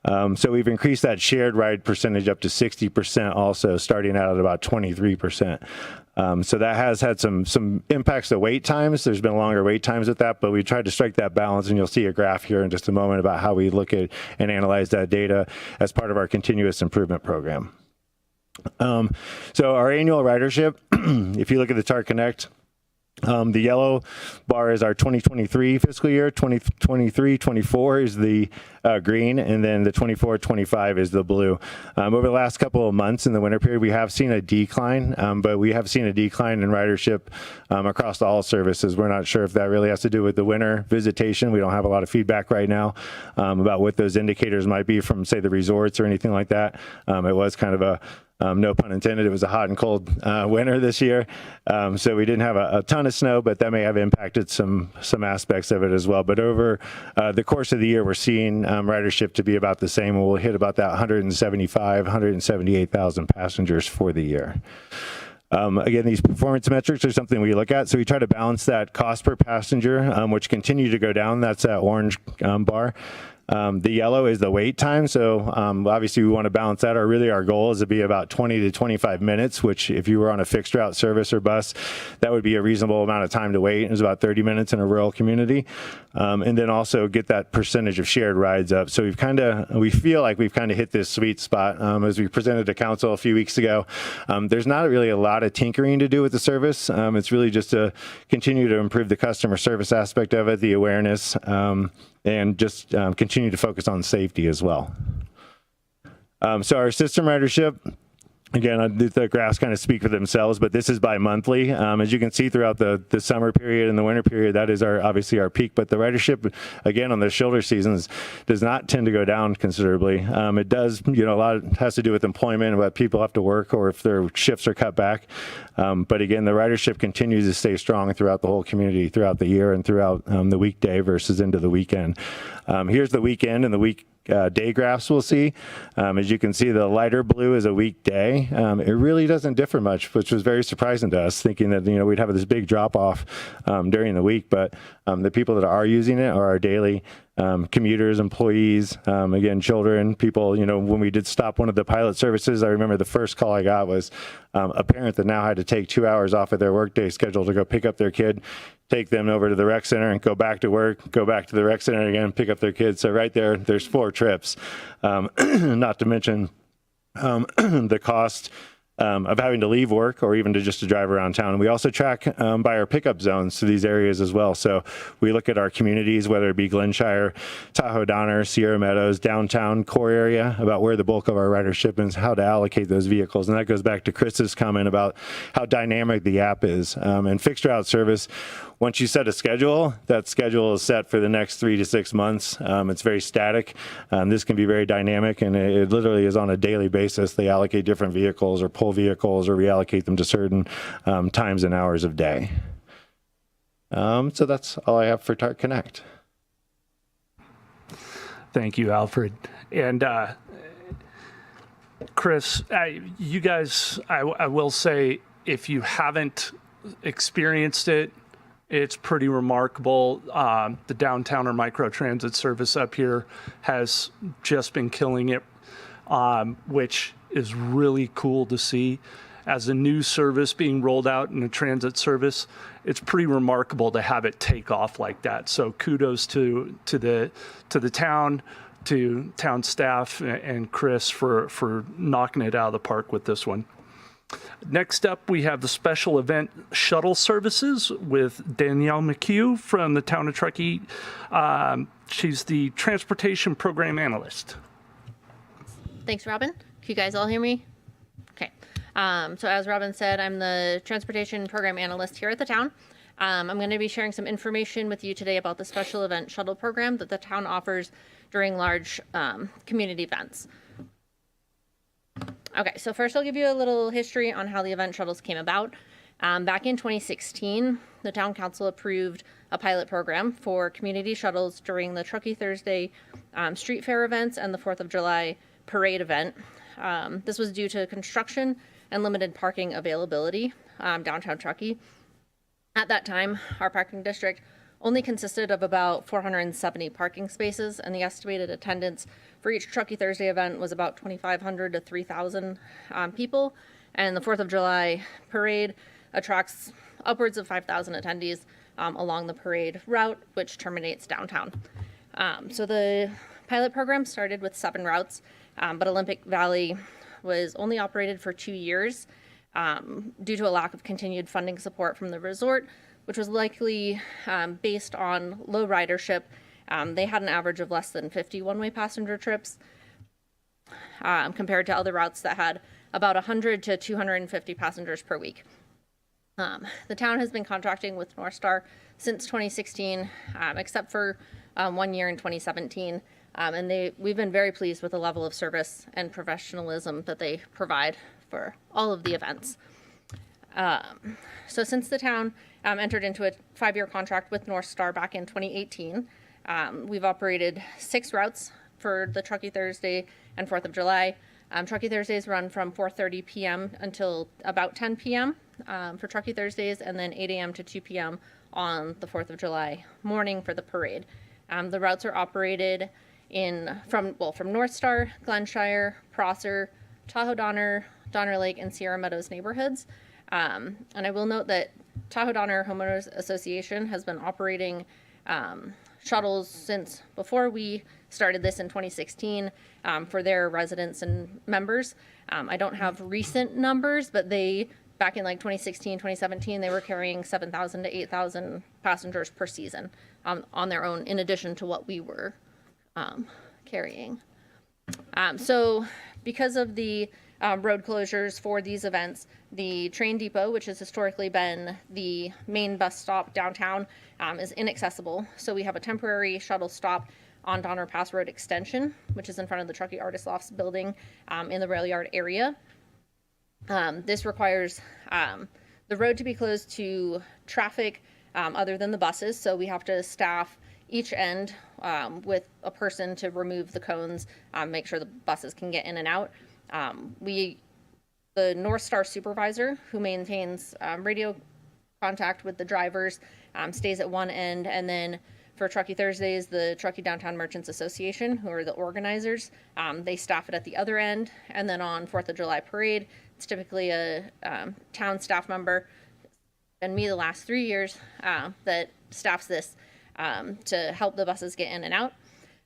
[SPEAKER 16] So we've increased that shared ride percentage up to 60% also, starting out at about 23%. So that has had some impacts to wait times. There's been longer wait times with that, but we tried to strike that balance, and you'll see a graph here in just a moment about how we look at and analyze that data as part of our continuous improvement program. So our annual ridership, if you look at the TARC Connect, The yellow bar is our 2023 fiscal year, 2023-24 is the green, and then the 24-25 is the blue. Over the last couple of months in the winter period, we have seen a decline, but we have seen a decline in ridership across all services. We're not sure if that really has to do with the winter visitation. We don't have a lot of feedback right now about what those indicators might be from, say, the resorts or anything like that. It was kind of a no pun intended, it was a hot and cold winter this year. So we didn't have a ton of snow, but that may have impacted some aspects of it as well. But over the course of the year, we're seeing ridership to be about the same. We'll hit about that 178,000 passengers for the year. Again, these performance metrics are something we look at. So we try to balance that cost per passenger, which continue to go down. That's that orange bar. The yellow is the wait time. So obviously we want to balance that. Our goal is to be about 20 to 25 minutes, which if you were on a fixed route service or bus, that would be a reasonable amount of time to wait. It was about 30 minutes in a rural community. And then also get that percentage of shared rides up. So we feel like we've kind of hit this sweet spot. As we presented to council a few weeks ago, there's not really a lot of tinkering to do with the service. It's really just to continue to improve the customer service aspect of it, the awareness, and just continue to focus on safety as well. So our system ridership, again, the graphs kind of speak for themselves, but this is bi-monthly. As you can see throughout the summer period and the winter period, that is obviously our peak, but the ridership, again, on the shoulder seasons does not tend to go down considerably. It does, a lot has to do with employment, what people have to work or if their shifts are cut back. But again, the ridership continues to stay strong throughout the whole community, throughout the year and throughout the weekday versus into the weekend. Here's the weekend and the week day graphs we'll see. As you can see, the lighter blue is a weekday. It really doesn't differ much, which was very surprising to us, thinking that we'd have this big drop off during the week. But the people that are using it are our daily commuters, employees, again, children, people. When we did stop one of the pilot services, I remember the first call I got was a parent that now had to take 2 hours off of their workday schedule to go pick up their kid, take them over to the rec center and go back to work, go back to the rec center again, pick up their kids. So right there's 4 trips, not to mention the cost of having to leave work or even just to drive around town. And we also track by our pickup zones to these areas as well. So we look at our communities, whether it be Glenshire, Tahoe Donner, Sierra Meadows, downtown core area, about where the bulk of our ridership is, how to allocate those vehicles. And that goes back to Chris's comment about how dynamic the app is. And fixed route service, once you set a schedule, that schedule is set for the next 3 to 6 months. It's very static. This can be very dynamic, and it literally is on a daily basis. They allocate different vehicles or pull vehicles or reallocate them to certain times and hours of day. So that's all I have for TART Connect.
[SPEAKER 13] Thank you, Alfred. And Chris, you guys, I will say, if you haven't experienced it, it's pretty remarkable. The downtown or micro transit service up here has just been killing it, which is really cool to see. As a new service being rolled out in a transit service, it's pretty remarkable to have it take off like that. So kudos to the town, to town staff, and Chris for knocking it out of the park with this one. Next up, we have the special event shuttle services with Danielle McHugh from the town of Truckee. She's the transportation program analyst.
[SPEAKER 17] Thanks, Robin. Can you guys all hear me? Okay. So as Robin said, I'm the transportation program analyst here at the town. I'm going to be sharing some information with you today about the special event shuttle program that the town offers during large community events. Okay, so first I'll give you a little history on how the event shuttles came about. Back in 2016, the town council approved a pilot program for community shuttles during the Truckee Thursday street fair events and the 4th of July parade event. This was due to construction and limited parking availability downtown Truckee. At that time, our parking district only consisted of about 470 parking spaces, and the estimated attendance for each Truckee Thursday event was about 2,500 to 3,000 people. And the 4th of July parade attracts upwards of 5,000 attendees along the parade route, which terminates downtown. So the pilot program started with 7 routes, but Olympic Valley was only operated for 2 years due to a lack of continued funding support from the resort. which was likely based on low ridership. They had an average of less than 50 one-way passenger trips compared to other routes that had about 100 to 250 passengers per week. The town has been contracting with North Star since 2016, except for 1 year in 2017. And we've been very pleased with the level of service and professionalism that they provide for all of the events. So since the town entered into a 5-year contract with North Star back in 2018, we've operated 6 routes for the Truckee Thursday and 4th of July. Truckee Thursdays run from 4:30 p.m. until about 10 p.m. For Truckee Thursdays, and then 8 a.m. to 2 p.m. on the 4th of July morning for the parade. The routes are operated from North Star, Glenshire, Prosser, Tahoe Donner, Donner Lake, and Sierra Meadows neighborhoods. And I will note that Tahoe Donner Homeowners Association has been operating shuttles since before we started this in 2016 for their residents and members. I don't have recent numbers, but back in like 2016, 2017, they were carrying 7,000 to 8,000 passengers per season on their own, in addition to what we were carrying. So because of the road closures for these events, the train depot, which has historically been the main bus stop downtown, is inaccessible. So we have a temporary shuttle stop on Donner Pass Road Extension, which is in front of the Truckee Artist Lofts building in the rail yard area. This requires the road to be closed to traffic other than the buses, so we have to staff each end with a person to remove the cones, make sure the buses can get in and out. The North Star supervisor, who maintains radio contact with the drivers, stays at one end, and then for Truckee Thursdays, the Truckee Downtown Merchants Association, who are the organizers, they staff it at the other end. And then on 4th of July parade, it's typically a town staff member, and me the last 3 years, that staffs this to help the buses get in and out.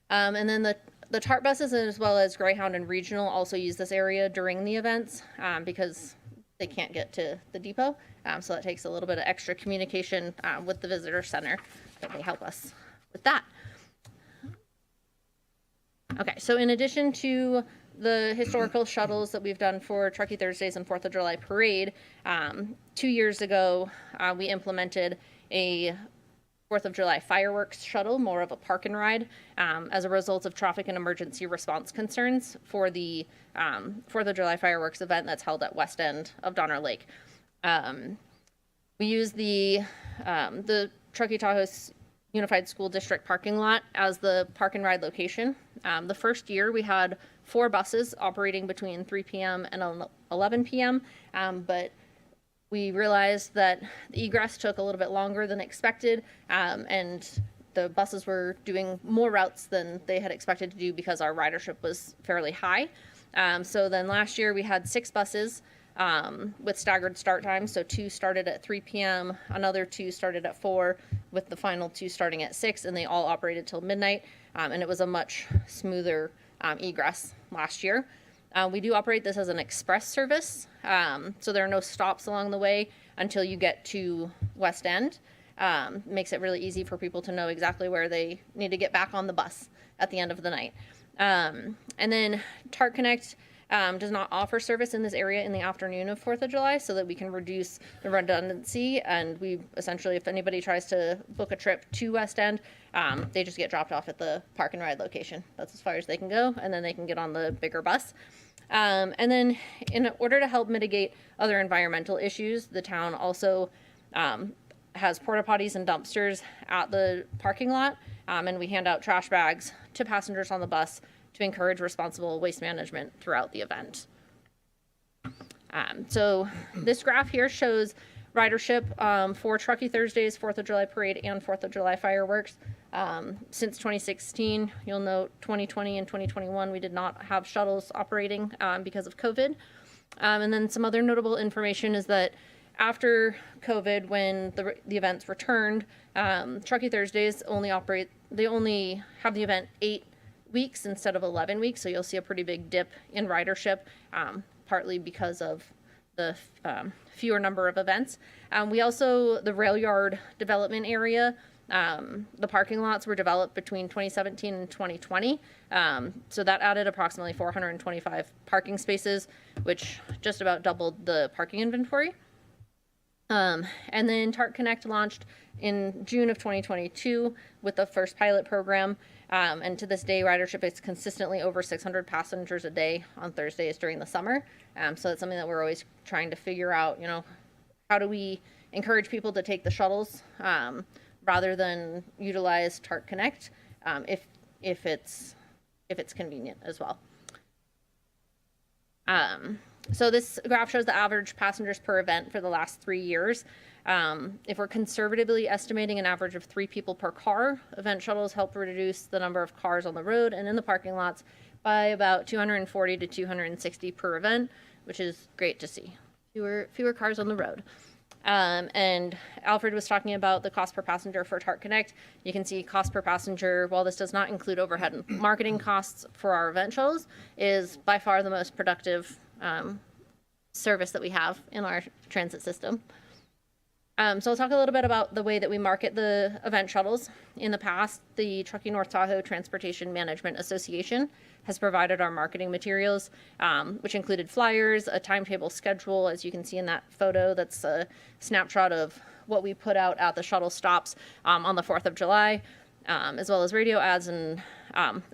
[SPEAKER 17] And then the TART buses, as well as Greyhound and Regional, also use this area during the events because they can't get to the depot. So that takes a little bit of extra communication with the visitor center, but they help us with that. Okay, so in addition to the historical shuttles that we've done for Truckee Thursdays and 4th of July parade, 2 years ago, we implemented a 4th of July fireworks shuttle, more of a park and ride, as a result of traffic and emergency response concerns for the 4th of July fireworks event that's held at west end of Donner Lake. We use the Truckee Tahoe Unified School District parking lot as the park and ride location. The first year we had 4 buses operating between 3 p.m. and 11 p.m., but we realized that the egress took a little bit longer than expected, and the buses were doing more routes than they had expected to do because our ridership was fairly high. So then last year we had 6 buses with staggered start times. So 2 started at 3 p.m., another 2 started at 4, with the final 2 starting at 6, and they all operated till midnight. And it was a much smoother egress last year. We do operate this as an express service, so there are no stops along the way until you get to West End. Makes it really easy for people to know exactly where they need to get back on the bus at the end of the night. And then TART Connect does not offer service in this area in the afternoon of 4th of July, so that we can reduce the redundancy. And we essentially, if anybody tries to book a trip to West End, they just get dropped off at the park and ride location. That's as far as they can go, and then they can get on the bigger bus. And then in order to help mitigate other environmental issues, the town also has porta potties and dumpsters at the parking lot, and we hand out trash bags to passengers on the bus to encourage responsible waste management throughout the event. So this graph here shows ridership for Truckee Thursdays, 4th of July parade, and 4th of July fireworks. Since 2016, you'll note 2020 and 2021, we did not have shuttles operating because of COVID. And then some other notable information is that after COVID, when the events returned, Truckee Thursdays only have the event 8 weeks instead of 11 weeks. So you'll see a pretty big dip in ridership, partly because of the fewer number of events. We also, the rail yard development area, the parking lots were developed between 2017 and 2020. So that added approximately 425 parking spaces, which just about doubled the parking inventory. And then TART Connect launched in June of 2022 with the first pilot program. And to this day, ridership is consistently over 600 passengers a day on Thursdays during the summer. So it's something that we're always trying to figure out, how do we encourage people to take the shuttles rather than utilize TART Connect if it's convenient as well. So this graph shows the average passengers per event for the last 3 years. If we're conservatively estimating an average of 3 people per car, event shuttles help reduce the number of cars on the road and in the parking lots by about 240 to 260 per event, which is great to see. Fewer cars on the road. And Alfred was talking about the cost per passenger for TART Connect. You can see cost per passenger, while this does not include overhead and marketing costs for our event shuttles, is by far the most productive service that we have in our transit system. So I'll talk a little bit about the way that we market the event shuttles. In the past, the Truckee North Tahoe Transportation Management Association has provided our marketing materials, which included flyers, a timetable schedule, as you can see in that photo. That's a snapshot of what we put out at the shuttle stops on the 4th of July, as well as radio ads and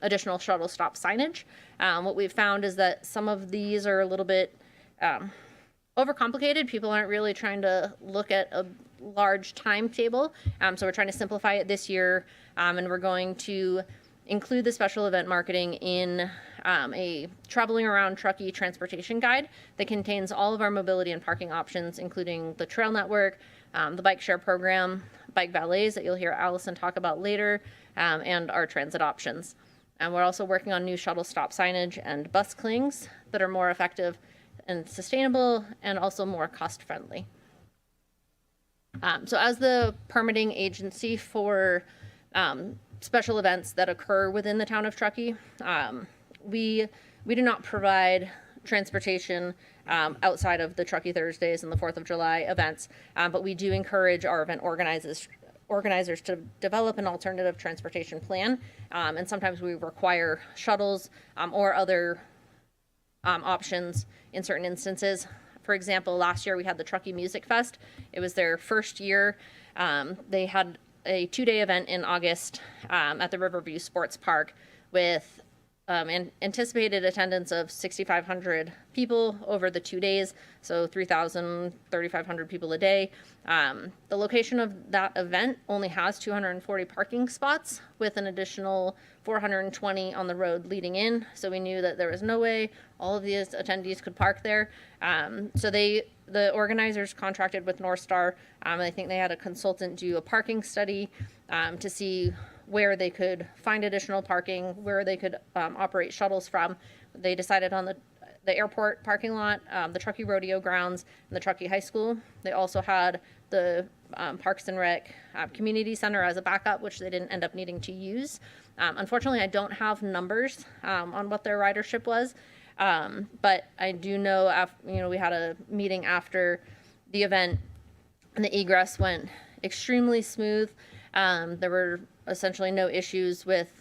[SPEAKER 17] additional shuttle stop signage. What we've found is that some of these are a little bit overcomplicated. People aren't really trying to look at a large timetable. So we're trying to simplify it this year, and we're going to include the special event marketing in a traveling around Truckee transportation guide that contains all of our mobility and parking options, including the trail network, the bike share program, bike valets that you'll hear Allison talk about later, and our transit options. And we're also working on new shuttle stop signage and bus clings that are more effective and sustainable and also more cost friendly. So as the permitting agency for special events that occur within the town of Truckee, we do not provide transportation outside of the Truckee Thursdays and the 4th of July events, but we do encourage our event organizers to develop an alternative transportation plan, and sometimes we require shuttles or other options in certain instances. For example, last year we had the Truckee Music Fest. It was their first year. They had a 2-day event in August at the Riverview Sports Park with an anticipated attendance of 6,500 people over the 2 days, so 3,000, 3,500 people a day. The location of that event only has 240 parking spots with an additional 420 on the road leading in, so we knew that there was no way all of these attendees could park there. So the organizers contracted with North Star. I think they had a consultant do a parking study to see where they could find additional parking, where they could operate shuttles from. They decided on the airport parking lot, the Truckee Rodeo grounds, and the Truckee High School. They also had the Parks and Rec Community Center as a backup, which they didn't end up needing to use. Unfortunately, I don't have numbers on what their ridership was, but I do know, we had a meeting after the event, and the egress went extremely smooth. There were essentially no issues with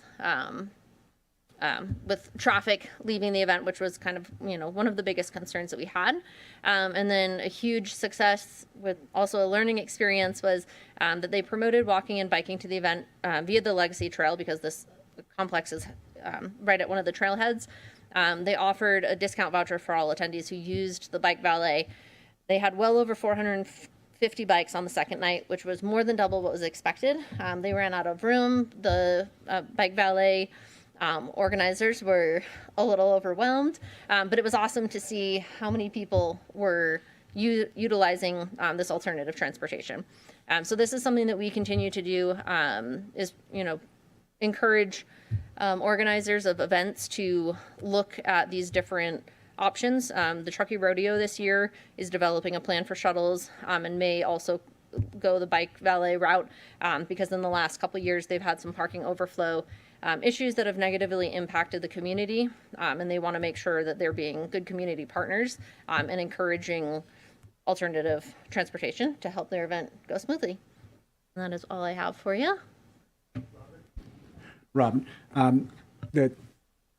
[SPEAKER 17] traffic leaving the event, which was kind of, one of the biggest concerns that we had. And then a huge success with also a learning experience was that they promoted walking and biking to the event via the Legacy Trail, because this complex is right at one of the trailheads. They offered a discount voucher for all attendees who used the bike valet. They had well over 450 bikes on the second night, which was more than double what was expected. They ran out of room. The bike valet organizers were a little overwhelmed, but it was awesome to see how many people were utilizing this alternative transportation. So this is something that we continue to do, is encourage organizers of events to look at these different options. The Truckee Rodeo this year is developing a plan for shuttles and may also go the bike valet route, because in the last couple of years they've had some parking overflow issues that have negatively impacted the community, and they want to make sure that they're being good community partners and encouraging alternative transportation to help their event go smoothly. And that is all I have for you.
[SPEAKER 7] Robin,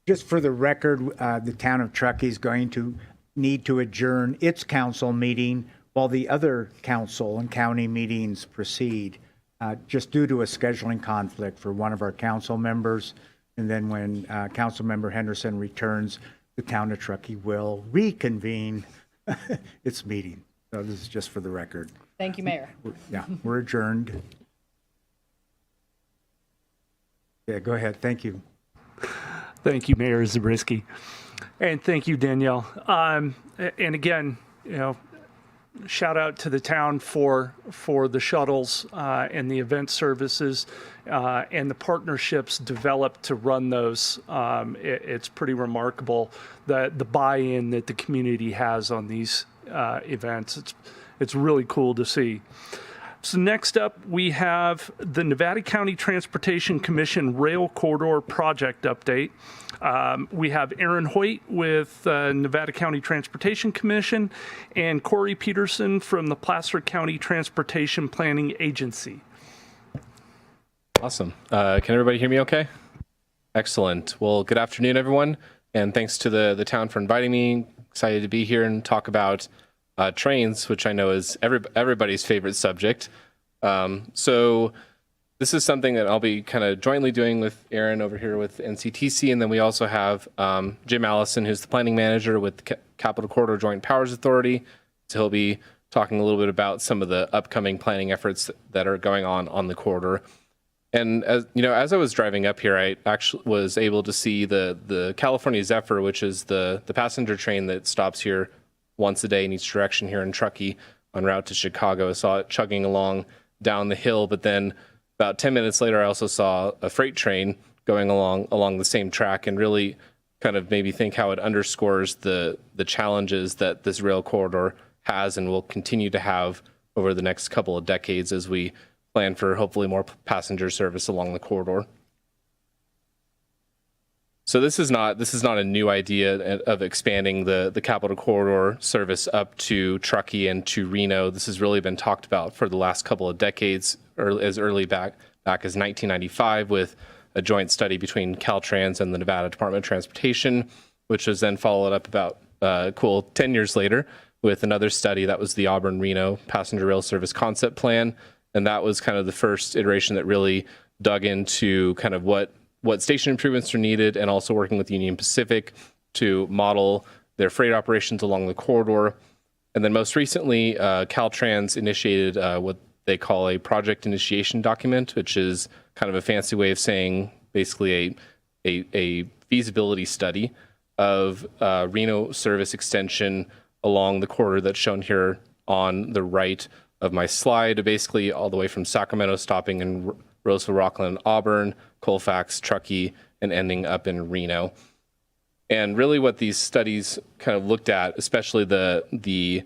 [SPEAKER 7] just for the record, the town of Truckee is going to need to adjourn its council meeting while the other council and county meetings proceed, just due to a scheduling conflict for one of our council members. And then when Council Member Henderson returns, the town of Truckee will reconvene its meeting. So this is just for the record.
[SPEAKER 8] Thank you, Mayor.
[SPEAKER 7] We're adjourned. Yeah, go ahead. Thank you.
[SPEAKER 13] Thank you, Mayor Zabriskie. And thank you, Danielle. And again, shout out to the town for the shuttles and the event services and the partnerships developed to run those. It's pretty remarkable the buy-in that the community has on these events. It's really cool to see. So next up, we have the Nevada County Transportation Commission Rail Corridor Project Update. We have Aaron Hoyt with Nevada County Transportation Commission and Corey Peterson from the Placer County Transportation Planning Agency.
[SPEAKER 18] Awesome. Can everybody hear me okay? Excellent. Well, good afternoon, everyone. And thanks to the town for inviting me. Excited to be here and talk about trains, which I know is everybody's favorite subject. So this is something that I'll be kind of jointly doing with Aaron over here with NCTC. And then we also have Jim Allison, who's the planning manager with the Capital Corridor Joint Powers Authority. So he'll be talking a little bit about some of the upcoming planning efforts that are going on the corridor. And as I was driving up here, I actually was able to see the California Zephyr, which is the passenger train that stops here once a day in each direction here in Truckee en route to Chicago. I saw it chugging along down the hill, but then about 10 minutes later, I also saw a freight train going along the same track, and really kind of made me think how it underscores the challenges that this rail corridor has and will continue to have over the next couple of decades as we plan for hopefully more passenger service along the corridor. So this is not a new idea of expanding the Capital Corridor service up to Truckee and to Reno. This has really been talked about for the last couple of decades, or as early back as 1995, with a joint study between Caltrans and the Nevada Department of Transportation, which was then followed up about 10 years later with another study that was the Auburn-Reno Passenger Rail Service Concept Plan. And that was kind of the first iteration that really dug into kind of what station improvements are needed, and also working with Union Pacific to model their freight operations along the corridor. And then most recently, Caltrans initiated what they call a project initiation document, which is kind of a fancy way of saying basically a feasibility study of Reno service extension along the corridor that's shown here on the right of my slide, basically all the way from Sacramento, stopping in Roseville, Rockland, Auburn, Colfax, Truckee, and ending up in Reno. And really what these studies kind of looked at, especially the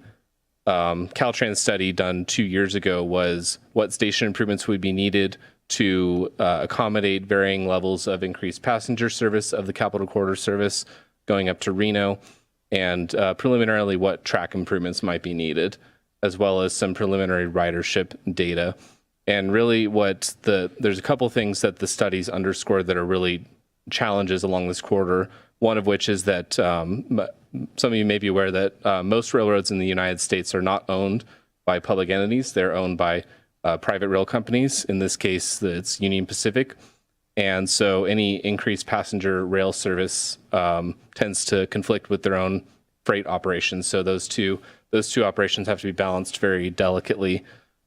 [SPEAKER 18] Caltrans study done 2 years ago, was what station improvements would be needed to accommodate varying levels of increased passenger service of the Capital Corridor service going up to Reno, and preliminarily what track improvements might be needed, as well as some preliminary ridership data. And really there's a couple things that the studies underscore that are really challenges along this corridor. One of which is that some of you may be aware that most railroads in the United States are not owned by public entities. They're owned by private rail companies. In this case, it's Union Pacific. And so any increased passenger rail service tends to conflict with their own freight operations. So those two operations have to be balanced very delicately.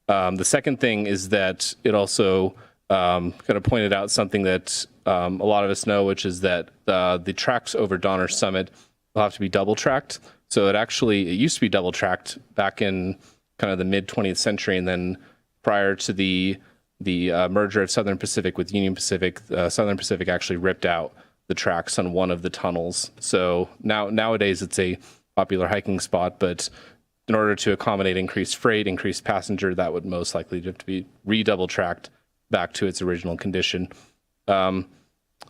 [SPEAKER 18] The second thing is that it also kind of pointed out something that a lot of us know, which is that the tracks over Donner Summit will have to be double tracked. So it used to be double tracked back in kind of the mid 20th century, and then prior to the merger of Southern Pacific with Union Pacific, Southern Pacific actually ripped out the tracks on one of the tunnels. So nowadays it's a popular hiking spot, but in order to accommodate increased freight, increased passenger, that would most likely have to be redouble tracked back to its original condition.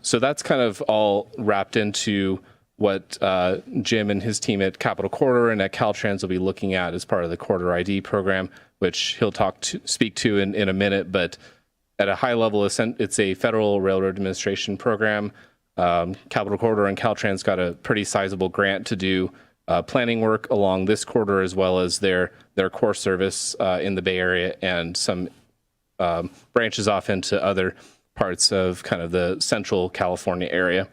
[SPEAKER 18] So that's kind of all wrapped into what Jim and his team at Capital Corridor and at Caltrans will be looking at as part of the Corridor ID program, which he'll speak to in a minute. But at a high level, it's a Federal Railroad Administration program. Capital Corridor and Caltrans got a pretty sizable grant to do planning work along this corridor, as well as their core service in the Bay Area and some branches off into other parts of kind of the central California area.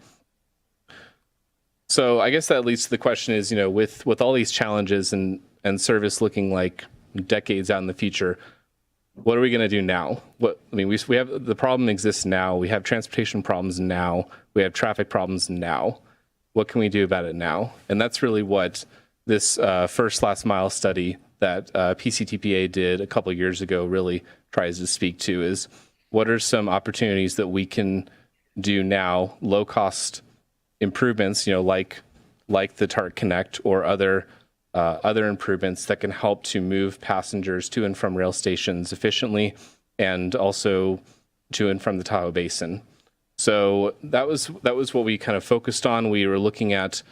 [SPEAKER 18] So I guess that leads to the question is, with all these challenges and service looking like decades out in the future, what are we going to do now? We have the problem exists now. We have transportation problems now. We have traffic problems now. What can we do about it now? And that's really what this first last mile study that PCTPA did a couple of years ago really tries to speak to is what are some opportunities that we can do now, low cost improvements, like the TART Connect or other improvements that can help to move passengers to and from rail stations efficiently and also to and from the Tahoe Basin. So that was what we kind of focused on. We were looking at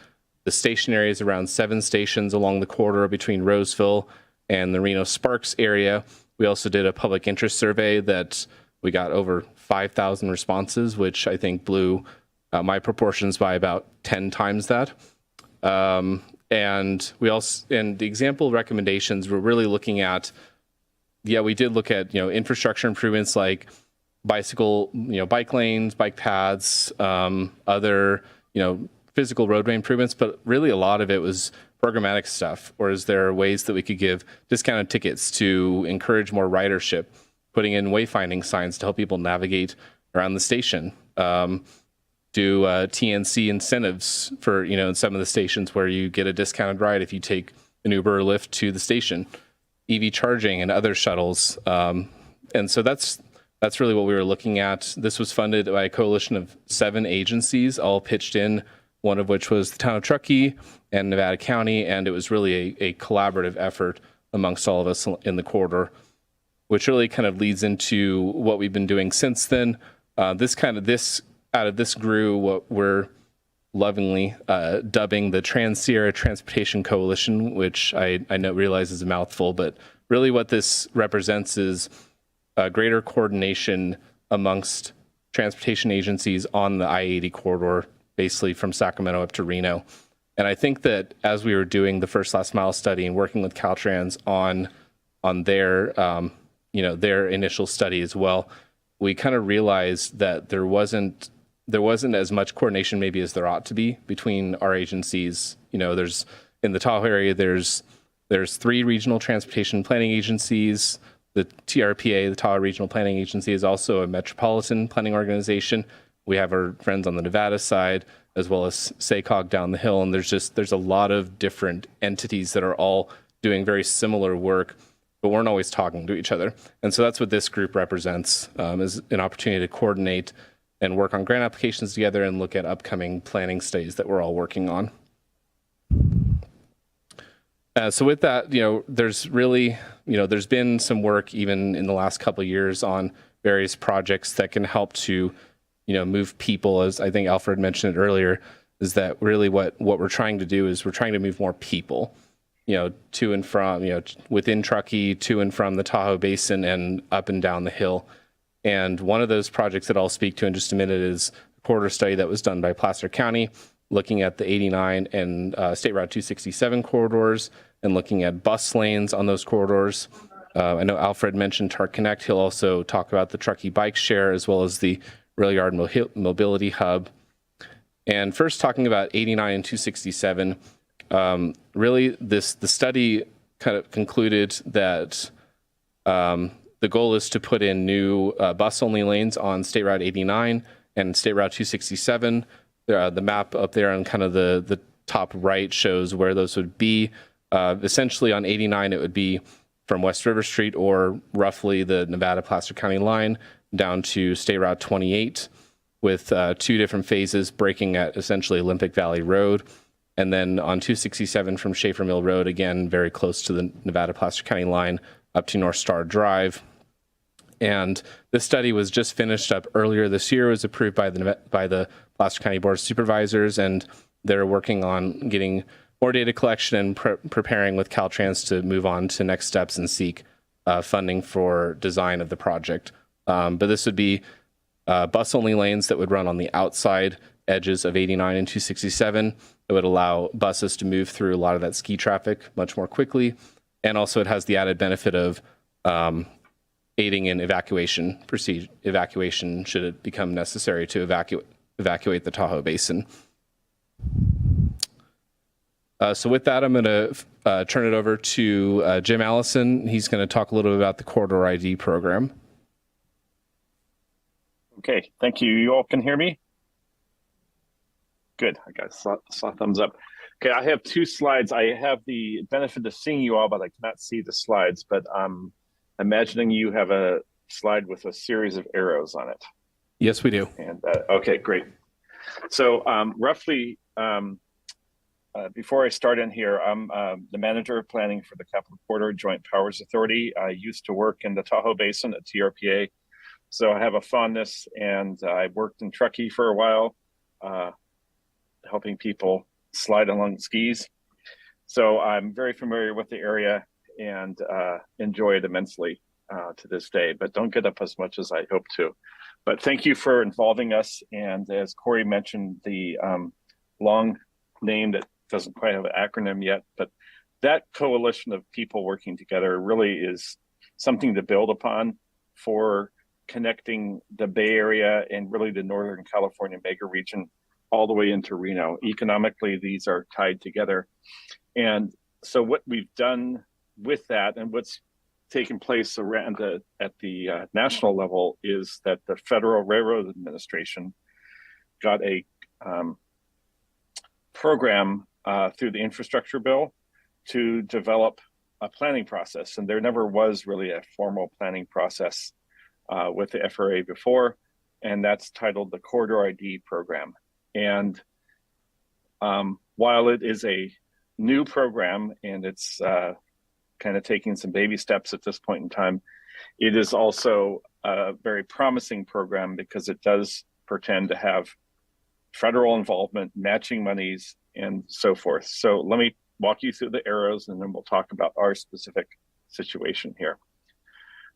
[SPEAKER 18] the station areas, around 7 stations along the corridor between Roseville and the Reno Sparks area. We also did a public interest survey that we got over 5,000 responses, which I think blew my proportions by about 10 times that. And the example recommendations, we're really looking at, we did look at, infrastructure improvements like bike lanes, bike paths, other, physical roadway improvements, but really a lot of it was programmatic stuff. Or is there ways that we could give discounted tickets to encourage more ridership, putting in wayfinding signs to help people navigate around the station? Do TNC incentives for, in some of the stations where you get a discounted ride if you take an Uber or Lyft to the station, EV charging and other shuttles. And so that's really what we were looking at. This was funded by a coalition of 7 agencies, all pitched in, one of which was the town of Truckee and Nevada County. And it was really a collaborative effort amongst all of us in the corridor, which really kind of leads into what we've been doing since then. Out of this grew what we're lovingly dubbing the Trans-Sierra Transportation Coalition, which I realize is a mouthful, but really what this represents is greater coordination amongst transportation agencies on the I-80 corridor, basically from Sacramento up to Reno. And I think that as we were doing the first last mile study and working with Caltrans on their their initial study as well, we kind of realized that there wasn't as much coordination maybe as there ought to be between our agencies. There's in the Tahoe area, there's 3 regional transportation planning agencies. The TRPA, the Tahoe Regional Planning Agency, is also a metropolitan planning organization. We have our friends on the Nevada side, as well as SACOG down the hill. And there's a lot of different entities that are all doing very similar work, but weren't always talking to each other. And so that's what this group represents, is an opportunity to coordinate and work on grant applications together and look at upcoming planning studies that we're all working on. So with that, there's really, there's been some work even in the last couple of years on various projects that can help to, move people, as I think Alfred mentioned it earlier, is that really what we're trying to do is we're trying to move more people, to and from, within Truckee, to and from the Tahoe Basin and up and down the hill. And one of those projects that I'll speak to in just a minute is a corridor study that was done by Placer County, looking at the 89 and State Route 267 corridors and looking at bus lanes on those corridors. I know Alfred mentioned TART Connect. He'll also talk about the Truckee Bike Share as well as the Rail Yard Mobility Hub. And first talking about 89 and 267, really the study kind of concluded that the goal is to put in new bus-only lanes on State Route 89 and State Route 267. The map up there on kind of the top right shows where those would be. Essentially on 89, it would be from West River Street or roughly the Nevada-Placer County line down to State Route 28 with 2 different phases breaking at essentially Olympic Valley Road. And then on 267 from Schaefer Mill Road, again, very close to the Nevada-Placer County line up to North Star Drive. And this study was just finished up earlier this year. It was approved by the Placer County Board of Supervisors, and they're working on getting more data collection and preparing with Caltrans to move on to next steps and seek funding for design of the project. But this would be bus-only lanes that would run on the outside edges of 89 and 267. It would allow buses to move through a lot of that ski traffic much more quickly. And also it has the added benefit of aiding in evacuation should it become necessary to evacuate the Tahoe Basin. So with that, I'm going to turn it over to Jim Allison. He's going to talk a little bit about the Corridor ID program.
[SPEAKER 19] Okay, thank you. You all can hear me? Good, I got saw thumbs up. Okay, I have 2 slides. I have the benefit of seeing you all, but I cannot see the slides. But I'm imagining you have a slide with a series of arrows on it.
[SPEAKER 18] Yes, we do.
[SPEAKER 19] And okay, great. So roughly, before I start in here, I'm the manager of planning for the Capital Corridor Joint Powers Authority. I used to work in the Tahoe Basin at TRPA, so I have a fondness, and I worked in Truckee for a while, helping people slide along skis. So I'm very familiar with the area and enjoy it immensely to this day, but don't get up as much as I hope to. But thank you for involving us. And as Corey mentioned, the long name that doesn't quite have an acronym yet, but that coalition of people working together really is something to build upon for connecting the Bay Area and really the Northern California mega region all the way into Reno. Economically, these are tied together. And so what we've done with that and what's taken place around at the national level is that the Federal Railroad Administration got a program through the infrastructure bill to develop a planning process. And there never was really a formal planning process with the FRA before, and that's titled the Corridor ID program. And while it is a new program and it's kind of taking some baby steps at this point in time, it is also a very promising program because it does pretend to have federal involvement, matching monies, and so forth. So let me walk you through the arrows and then we'll talk about our specific situation here.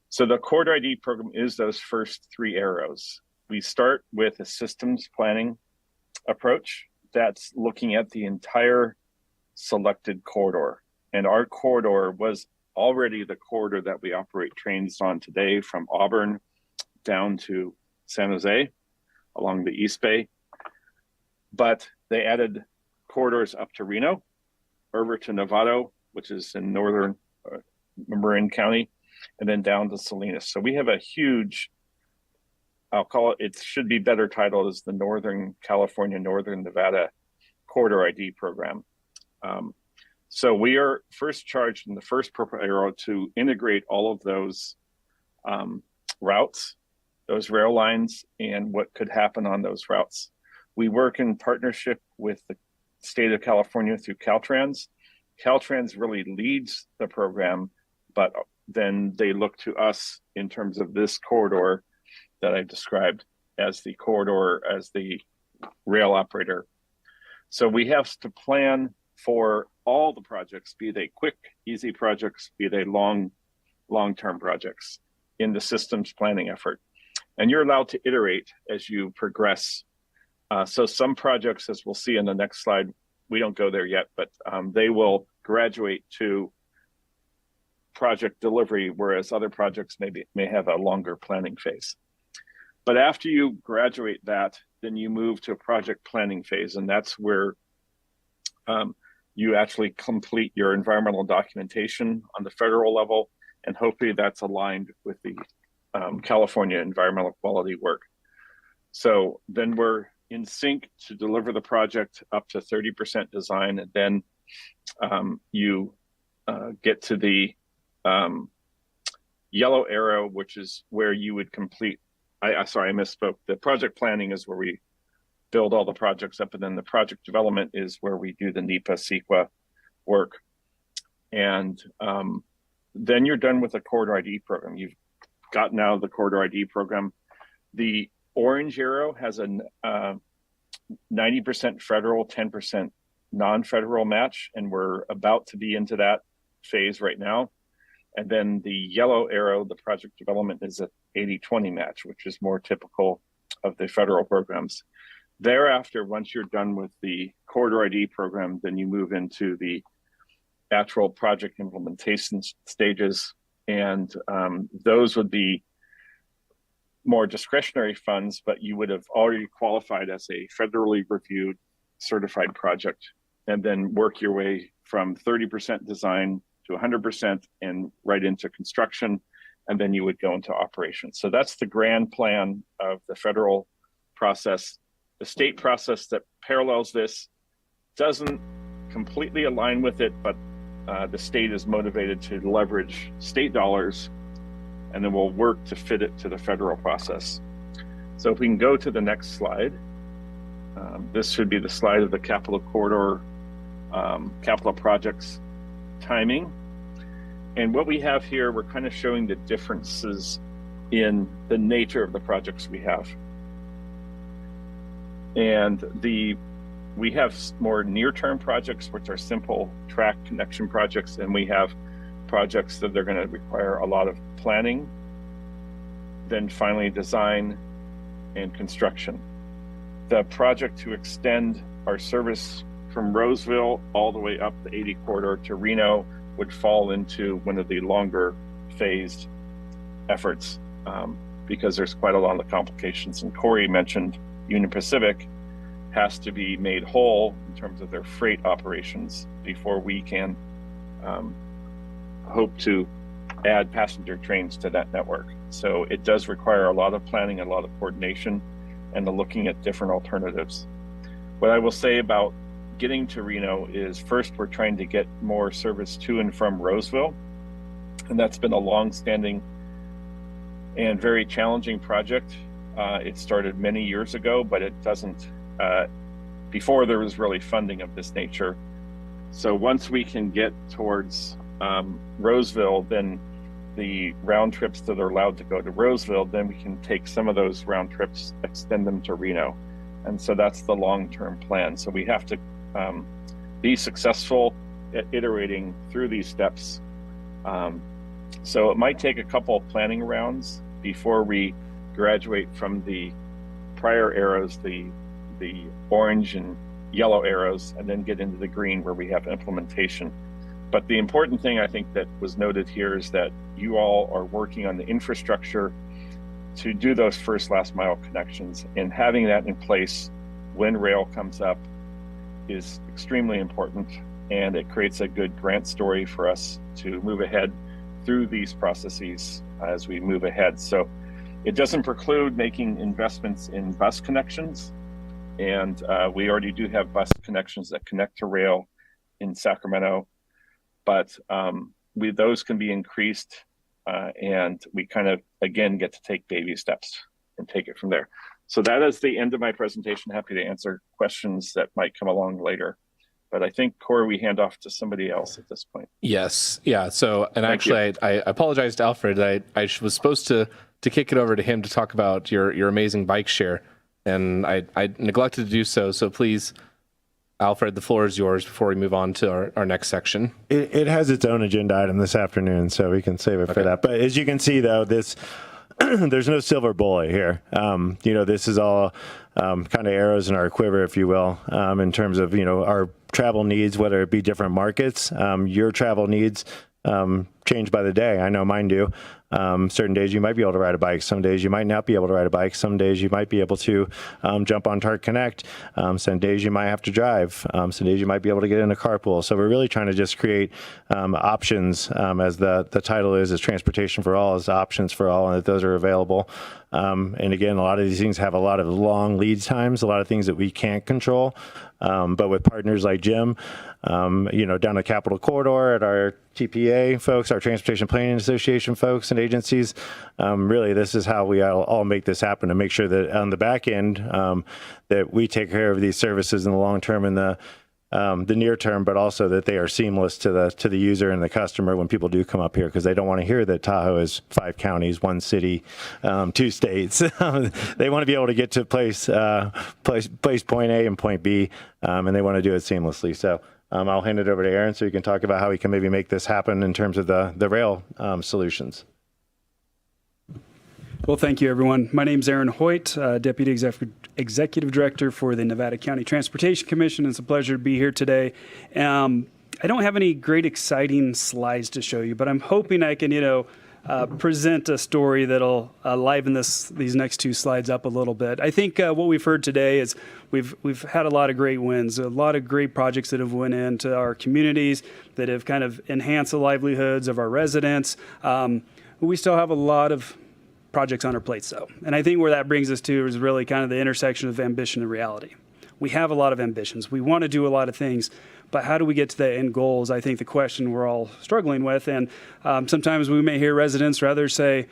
[SPEAKER 19] So the Corridor ID program is those first 3 arrows. We start with a systems planning approach that's looking at the entire selected corridor. And our corridor was already the corridor that we operate trains on today from Auburn down to San Jose along the East Bay. But they added corridors up to Reno, over to Novato, which is in northern Marin County, and then down to Salinas. So we have a huge, I'll call it should be better titled as the Northern California, Northern Nevada Corridor ID program. So we are first charged in the first purple arrow to integrate all of those routes, those rail lines, and what could happen on those routes. We work in partnership with the state of California through Caltrans. Caltrans really leads the program, but then they look to us in terms of this corridor that I described as the corridor, as the rail operator. So we have to plan for all the projects, be they quick, easy projects, be they long-term projects in the systems planning effort. And you're allowed to iterate as you progress. So some projects, as we'll see in the next slide, we don't go there yet, but they will graduate to project delivery, whereas other projects may have a longer planning phase. But after you graduate that, then you move to a project planning phase, and that's where you actually complete your environmental documentation on the federal level, and hopefully that's aligned with the California environmental quality work. So then we're in sync to deliver the project up to 30% design, and then you get to the yellow arrow, which is where you would complete. Sorry, I misspoke. The project planning is where we build all the projects up, and then the project development is where we do the NEPA CEQA work. And then you're done with the Corridor ID program. You've gotten out of the corridor ID program. The orange arrow has a 90% federal, 10% non-federal match, and we're about to be into that phase right now. And then the yellow arrow, the project development, is a 80-20 match, which is more typical of the federal programs. Thereafter, once you're done with the corridor ID program, then you move into the actual project implementation stages, and those would be more discretionary funds, but you would have already qualified as a federally reviewed certified project, and then work your way from 30% design to 100% and right into construction, and then you would go into operation. So that's the grand plan of the federal process. The state process that parallels this doesn't completely align with it, but the state is motivated to leverage state dollars, and then we'll work to fit it to the federal process. So if we can go to the next slide. This should be the slide of the capital corridor capital projects timing. And what we have here, we're kind of showing the differences in the nature of the projects we have. And we have more near-term projects, which are simple track connection projects, and we have projects that they're going to require a lot of planning, then finally design and construction. The project to extend our service from Roseville all the way up the 80 corridor to Reno would fall into one of the longer phased efforts because there's quite a lot of complications. And Corey mentioned Union Pacific has to be made whole in terms of their freight operations before we can hope to add passenger trains to that network. So it does require a lot of planning, a lot of coordination, and looking at different alternatives. What I will say about getting to Reno is, first, we're trying to get more service to and from Roseville. And that's been a long-standing and very challenging project. It started many years ago, but it doesn't, before there was really funding of this nature. So once we can get towards Roseville, then the round trips that are allowed to go to Roseville, then we can take some of those round trips, extend them to Reno. And so that's the long-term plan. So we have to be successful at iterating through these steps. So it might take a couple of planning rounds before we graduate from the prior arrows, the orange and yellow arrows, and then get into the green where we have implementation. But the important thing I think that was noted here is that you all are working on the infrastructure to do those first last mile connections, and having that in place when rail comes up is extremely important, and it creates a good grant story for us to move ahead through these processes as we move ahead. So it doesn't preclude making investments in bus connections, and we already do have bus connections that connect to rail in Sacramento, but those can be increased, and we kind of, again, get to take baby steps and take it from there. So that is the end of my presentation. Happy to answer questions that might come along later. But I think, Corey, we hand off to somebody else at this point.
[SPEAKER 18] Yes. Yeah. So, and actually, I apologize to Alfred. I was supposed to kick it over to him to talk about your amazing bike share, and I neglected to do so. So please, Alfred, the floor is yours before we move on to our next section.
[SPEAKER 16] It has its own agenda item this afternoon, so we can save it for that. But as you can see, though, this there's no silver bullet here. This is all kind of arrows in our quiver, if you will, in terms of, our travel needs, whether it be different markets. Your travel needs change by the day. I know mine do. Certain days you might be able to ride a bike. Some days you might not be able to ride a bike. Some days you might be able to jump on TARC Connect. Some days you might have to drive. Some days you might be able to get in a carpool. So we're really trying to just create options, as the title is transportation for all, is options for all, and that those are available. And again, a lot of these things have a lot of long lead times, a lot of things that we can't control. But with partners like Jim, down the Capital Corridor, at our TPA folks, our Transportation Planning Association folks and agencies, really this is how we all make this happen, to make sure that on the back end, that we take care of these services in the long term, and the the near term, but also that they are seamless to the user and the customer when people do come up here, because they don't want to hear that Tahoe is 5 counties, 1 city, 2 states. They want to be able to get to place point A and point B, and they want to do it seamlessly. So I'll hand it over to Aaron so you can talk about how we can maybe make this happen in terms of the rail solutions.
[SPEAKER 20] Well, thank you, everyone. My name is Aaron Hoyt, Deputy Executive Director for the Nevada County Transportation Commission. It's a pleasure to be here today. I don't have any great exciting slides to show you, but I'm hoping I can, present a story that'll liven these next 2 slides up a little bit. I think what we've heard today is we've had a lot of great wins, a lot of great projects that have went into our communities that have kind of enhanced the livelihoods of our residents. We still have a lot of projects on our plates, though. And I think where that brings us to is really kind of the intersection of ambition and reality. We have a lot of ambitions. We want to do a lot of things, but how do we get to the end goals? I think the question we're all struggling with. And sometimes we may hear residents rather say,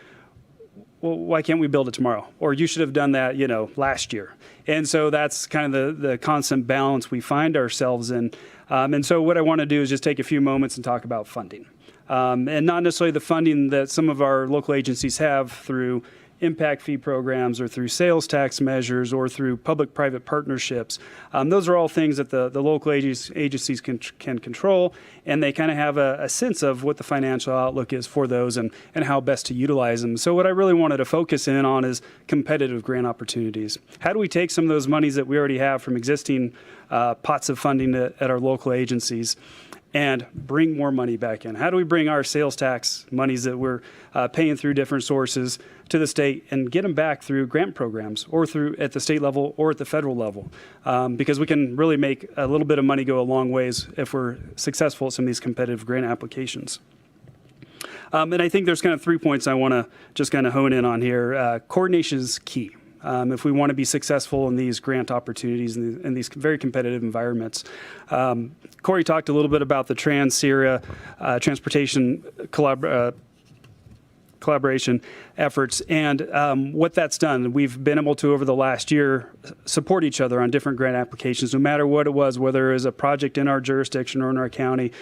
[SPEAKER 20] well, why can't we build it tomorrow? Or you should have done that, last year. And so that's kind of the constant balance we find ourselves in. And so what I want to do is just take a few moments and talk about funding. And not necessarily the funding that some of our local agencies have through impact fee programs or through sales tax measures or through public-private partnerships. Those are all things that the local agencies can control, and they kind of have a sense of what the financial outlook is for those and how best to utilize them. So what I really wanted to focus in on is competitive grant opportunities. How do we take some of those monies that we already have from existing pots of funding at our local agencies and bring more money back in? How do we bring our sales tax monies that we're paying through different sources to the state and get them back through grant programs or through at the state level or at the federal level? Because we can really make a little bit of money go a long ways if we're successful at some of these competitive grant applications. And I think there's kind of 3 points I want to just kind of hone in on here. Coordination is key. If we want to be successful in these grant opportunities in these very competitive environments. Corey talked a little bit about the Trans-Sierra transportation collaboration efforts and what that's done. We've been able to, over the last year, support each other on different grant applications, no matter what it was, whether it was a project in our jurisdiction or in our county,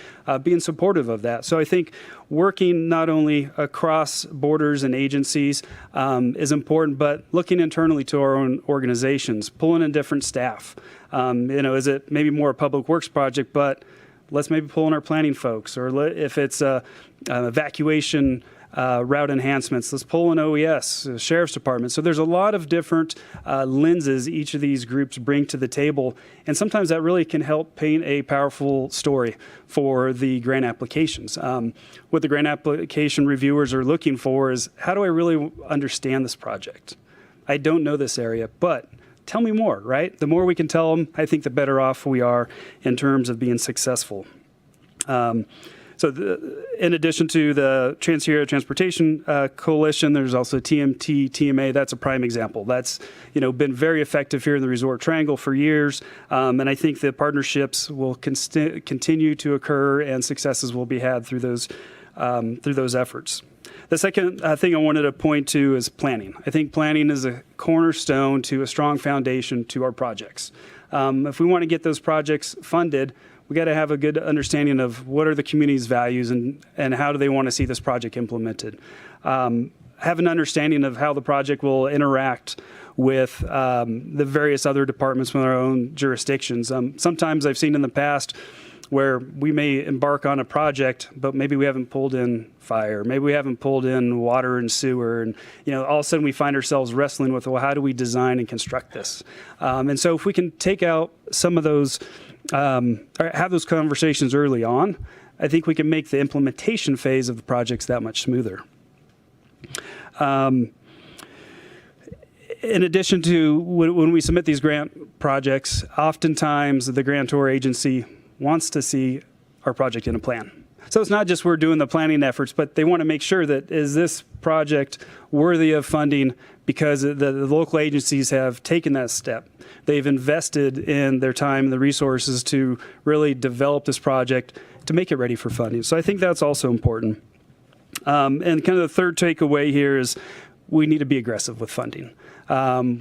[SPEAKER 20] being supportive of that. So I think working not only across borders and agencies is important, but looking internally to our own organizations, pulling in different staff. Is it maybe more a public works project, but let's maybe pull in our planning folks, or if it's a evacuation route enhancements, let's pull in OES, Sheriff's Department. So there's a lot of different lenses each of these groups bring to the table, and sometimes that really can help paint a powerful story for the grant applications. What the grant application reviewers are looking for is, how do I really understand this project? I don't know this area, but tell me more, right? The more we can tell them, I think the better off we are in terms of being successful. In addition to the Trans-Sierra Transportation Coalition, there's also TMT, TMA. That's a prime example. That's been very effective here in the Resort Triangle for years, and I think the partnerships will continue to occur and successes will be had through those efforts. The second thing I wanted to point to is planning. I think planning is a cornerstone to a strong foundation to our projects. If we want to get those projects funded, we got to have a good understanding of what are the community's values and how do they want to see this project implemented. Have an understanding of how the project will interact with the various other departments from our own jurisdictions. Sometimes I've seen in the past where we may embark on a project, but maybe we haven't pulled in fire, maybe we haven't pulled in water and sewer, and all of a sudden we find ourselves wrestling with, well, how do we design and construct this? And so if we can take out some of those, or have those conversations early on, I think we can make the implementation phase of the projects that much smoother. In addition to when we submit these grant projects, oftentimes the grantor agency wants to see our project in a plan. So it's not just we're doing the planning efforts, but they want to make sure that is this project worthy of funding because the local agencies have taken that step. They've invested in their time and the resources to really develop this project to make it ready for funding. So I think that's also important. And kind of the third takeaway here is we need to be aggressive with funding.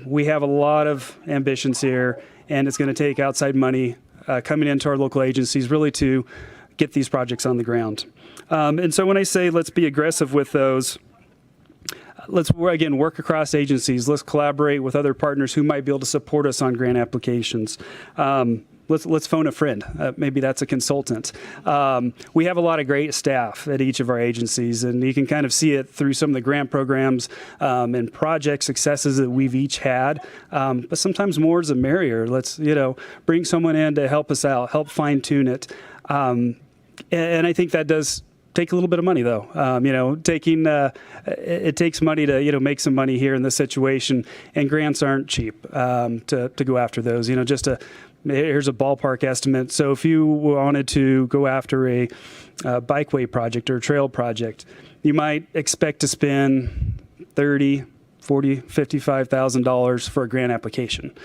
[SPEAKER 20] We have a lot of ambitions here, and it's going to take outside money coming into our local agencies really to get these projects on the ground. And so when I say let's be aggressive with those, let's, again, work across agencies. Let's collaborate with other partners who might be able to support us on grant applications. Let's phone a friend. Maybe that's a consultant. We have a lot of great staff at each of our agencies, and you can kind of see it through some of the grant programs and project successes that we've each had. But sometimes more is a merrier. Let's, bring someone in to help us out, help fine tune it. And I think that does take a little bit of money, though. It takes money to make some money here in this situation, and grants aren't cheap to go after those. Here's a ballpark estimate. So if you wanted to go after a bikeway project or a trail project, you might expect to spend $30,000, $40,000, $55,000 for a grant application,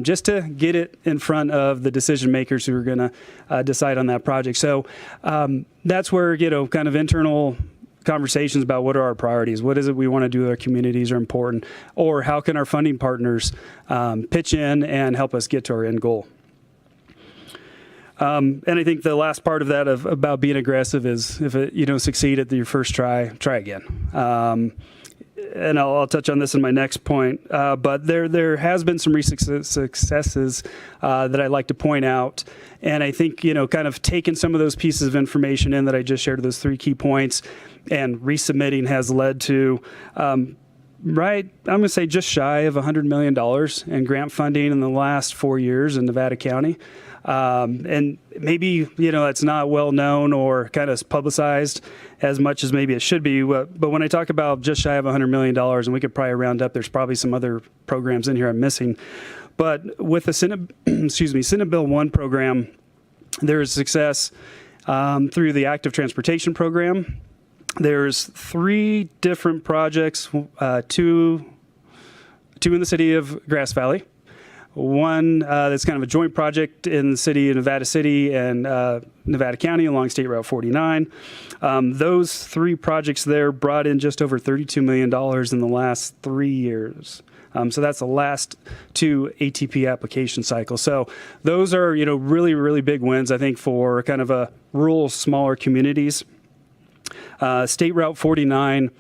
[SPEAKER 20] just to get it in front of the decision makers who are going to decide on that project. So that's where, kind of internal conversations about what are our priorities, what is it we want to do with our communities are important, or how can our funding partners pitch in and help us get to our end goal. And I think the last part of that about being aggressive is if you don't succeed at your first try again. And I'll touch on this in my next point. But there has been some recent successes that I'd like to point out. And I think, kind of taking some of those pieces of information in that I just shared, those 3 key points, and resubmitting has led to, I'm going to say just shy of $100 million in grant funding in the last 4 years in Nevada County. And maybe, it's not well known or kind of publicized as much as maybe it should be. But when I talk about just shy of $100 million, and we could probably round up, there's probably some other programs in here I'm missing. But with the Senate Bill 1 program, there is success through the Active Transportation Program. There's 3 different projects, 2 in the city of Grass Valley. One that's kind of a joint project in the city of Nevada City and Nevada County along State Route 49. Those 3 projects there brought in just over $32 million in the last 3 years. So that's the last 2 ATP application cycles. So those are, really, really big wins, I think, for kind of a rural, smaller communities. State Route 49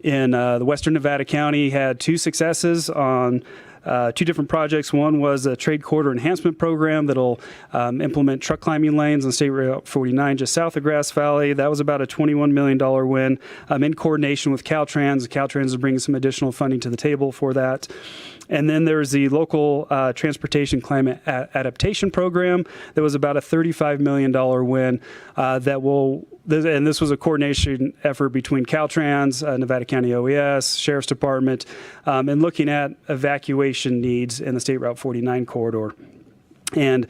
[SPEAKER 20] in the Western Nevada County had 2 successes on 2 different projects. One was a trade corridor enhancement program that'll implement truck climbing lanes on State Route 49 just south of Grass Valley. That was about a $21 million win in coordination with Caltrans. Caltrans is bringing some additional funding to the table for that. And then there's the local transportation climate adaptation program that was about a $35 million win and this was a coordination effort between Caltrans, Nevada County OES, Sheriff's Department, and looking at evacuation needs in the State Route 49 corridor. And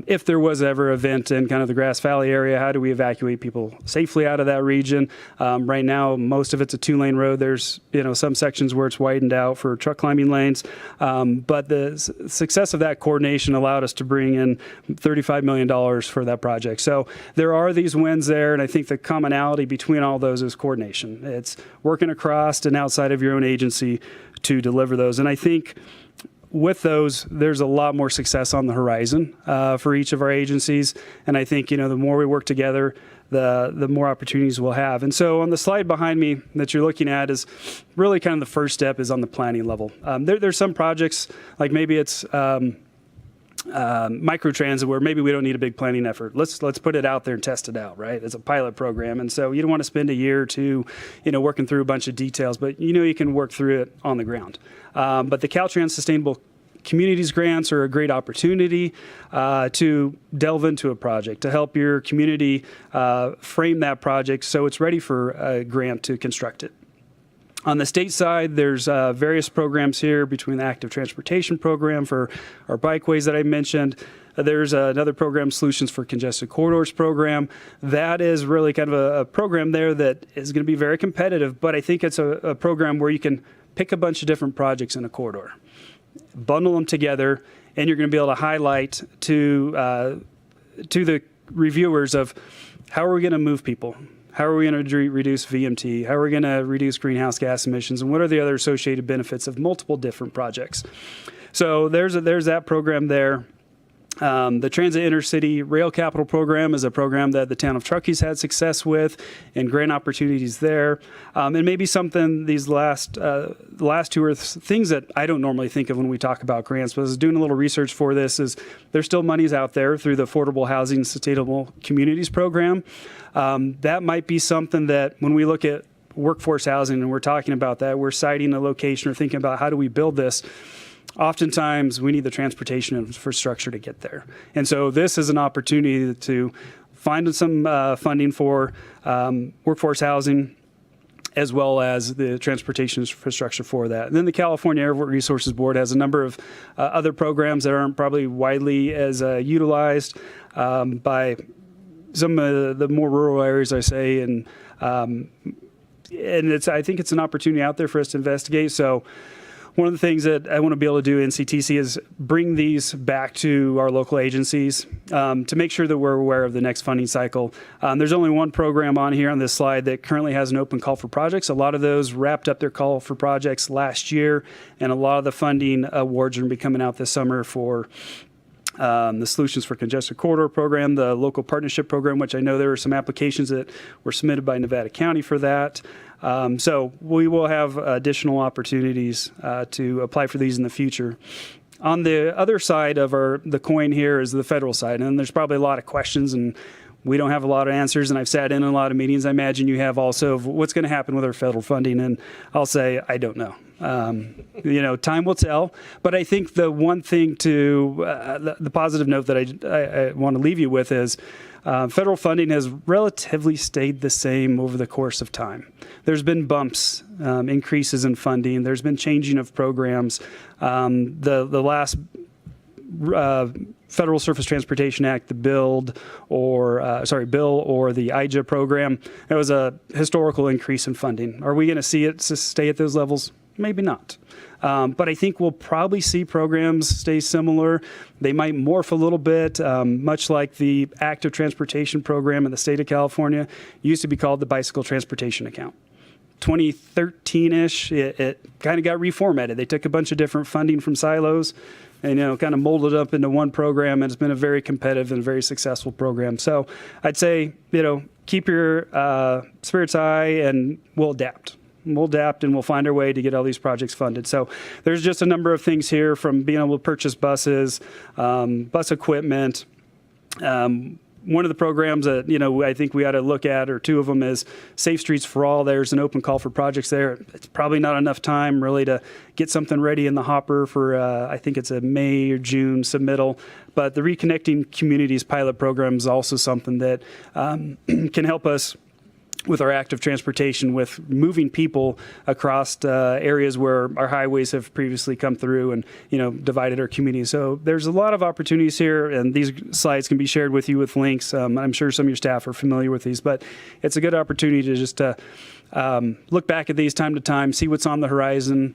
[SPEAKER 20] if there was ever an event in kind of the Grass Valley area, how do we evacuate people safely out of that region? Right now, most of it's a 2-lane road. There's, some sections where it's widened out for truck climbing lanes. But the success of that coordination allowed us to bring in $35 million for that project. So there are these wins there, and I think the commonality between all those is coordination. It's working across and outside of your own agency to deliver those. And I think with those, there's a lot more success on the horizon for each of our agencies. And I think, the more we work together, the more opportunities we'll have. And so on the slide behind me that you're looking at is really kind of the first step is on the planning level. There's some projects, like maybe it's microtransit where maybe we don't need a big planning effort. Let's put it out there and test it out, right? It's a pilot program. And so you don't want to spend a year or 2, working through a bunch of details, but you can work through it on the ground. But the Caltrans Sustainable Communities grants are a great opportunity to delve into a project, to help your community frame that project so it's ready for a grant to construct it. On the state side, there's various programs here between the Active Transportation Program for our bikeways that I mentioned. There's another program, Solutions for Congested Corridors program. That is really kind of a program there that is going to be very competitive, but I think it's a program where you can pick a bunch of different projects in a corridor, bundle them together, and you're going to be able to highlight to the reviewers of how are we going to move people? How are we going to reduce VMT? How are we going to reduce greenhouse gas emissions? And what are the other associated benefits of multiple different projects? So there's that program there. The Transit Intercity Rail Capital Program is a program that the town of Truckey's had success with, and grant opportunities there. And maybe something these last two are things that I don't normally think of when we talk about grants, but I was doing a little research for this, is there's still monies out there through the Affordable Housing Sustainable Communities Program. That might be something that when we look at workforce housing and we're talking about that, we're citing a location or thinking about how do we build this. Oftentimes, we need the transportation infrastructure to get there. And so this is an opportunity to find some funding for workforce housing, as well as the transportation infrastructure for that. And then the California Airport Resources Board has a number of other programs that aren't probably widely as utilized by some of the more rural areas, I say, and I think it's an opportunity out there for us to investigate. So one of the things that I want to be able to do in CTC is bring these back to our local agencies to make sure that we're aware of the next funding cycle. There's only one program on here on this slide that currently has an open call for projects. A lot of those wrapped up their call for projects last year, and a lot of the funding awards are going to be coming out this summer for the Solutions for Congested Corridor program, the Local Partnership program, which I know there are some applications that were submitted by Nevada County for that. So we will have additional opportunities to apply for these in the future. On the other side of the coin here is the federal side, and there's probably a lot of questions, and we don't have a lot of answers, and I've sat in a lot of meetings. I imagine you have also of what's going to happen with our federal funding, and I'll say I don't know. Time will tell. But I think the one thing the positive note that I want to leave you with is federal funding has relatively stayed the same over the course of time. There's been bumps, increases in funding. There's been changing of programs. The last Federal Surface Transportation Act, the bill or the IJA program, it was a historical increase in funding. Are we going to see it stay at those levels? Maybe not. But I think we'll probably see programs stay similar. They might morph a little bit, much like the active transportation program in the state of California used to be called the Bicycle Transportation Account. 2013-ish, it kind of got reformatted. They took a bunch of different funding from silos and kind of molded up into one program, and it's been a very competitive and very successful program. So I'd say, keep your spirits high, and we'll adapt. We'll adapt and we'll find our way to get all these projects funded. So there's just a number of things here, from being able to purchase buses, bus equipment. One of the programs that, I think we ought to look at, or two of them, is Safe Streets for All. There's an open call for projects there. It's probably not enough time really to get something ready in the hopper for, I think it's a May or June submittal. But the Reconnecting Communities pilot program is also something that can help us with our active transportation, with moving people across areas where our highways have previously come through and, divided our community. So there's a lot of opportunities here, and these slides can be shared with you with links. I'm sure some of your staff are familiar with these, but it's a good opportunity to just look back at these time to time, see what's on the horizon,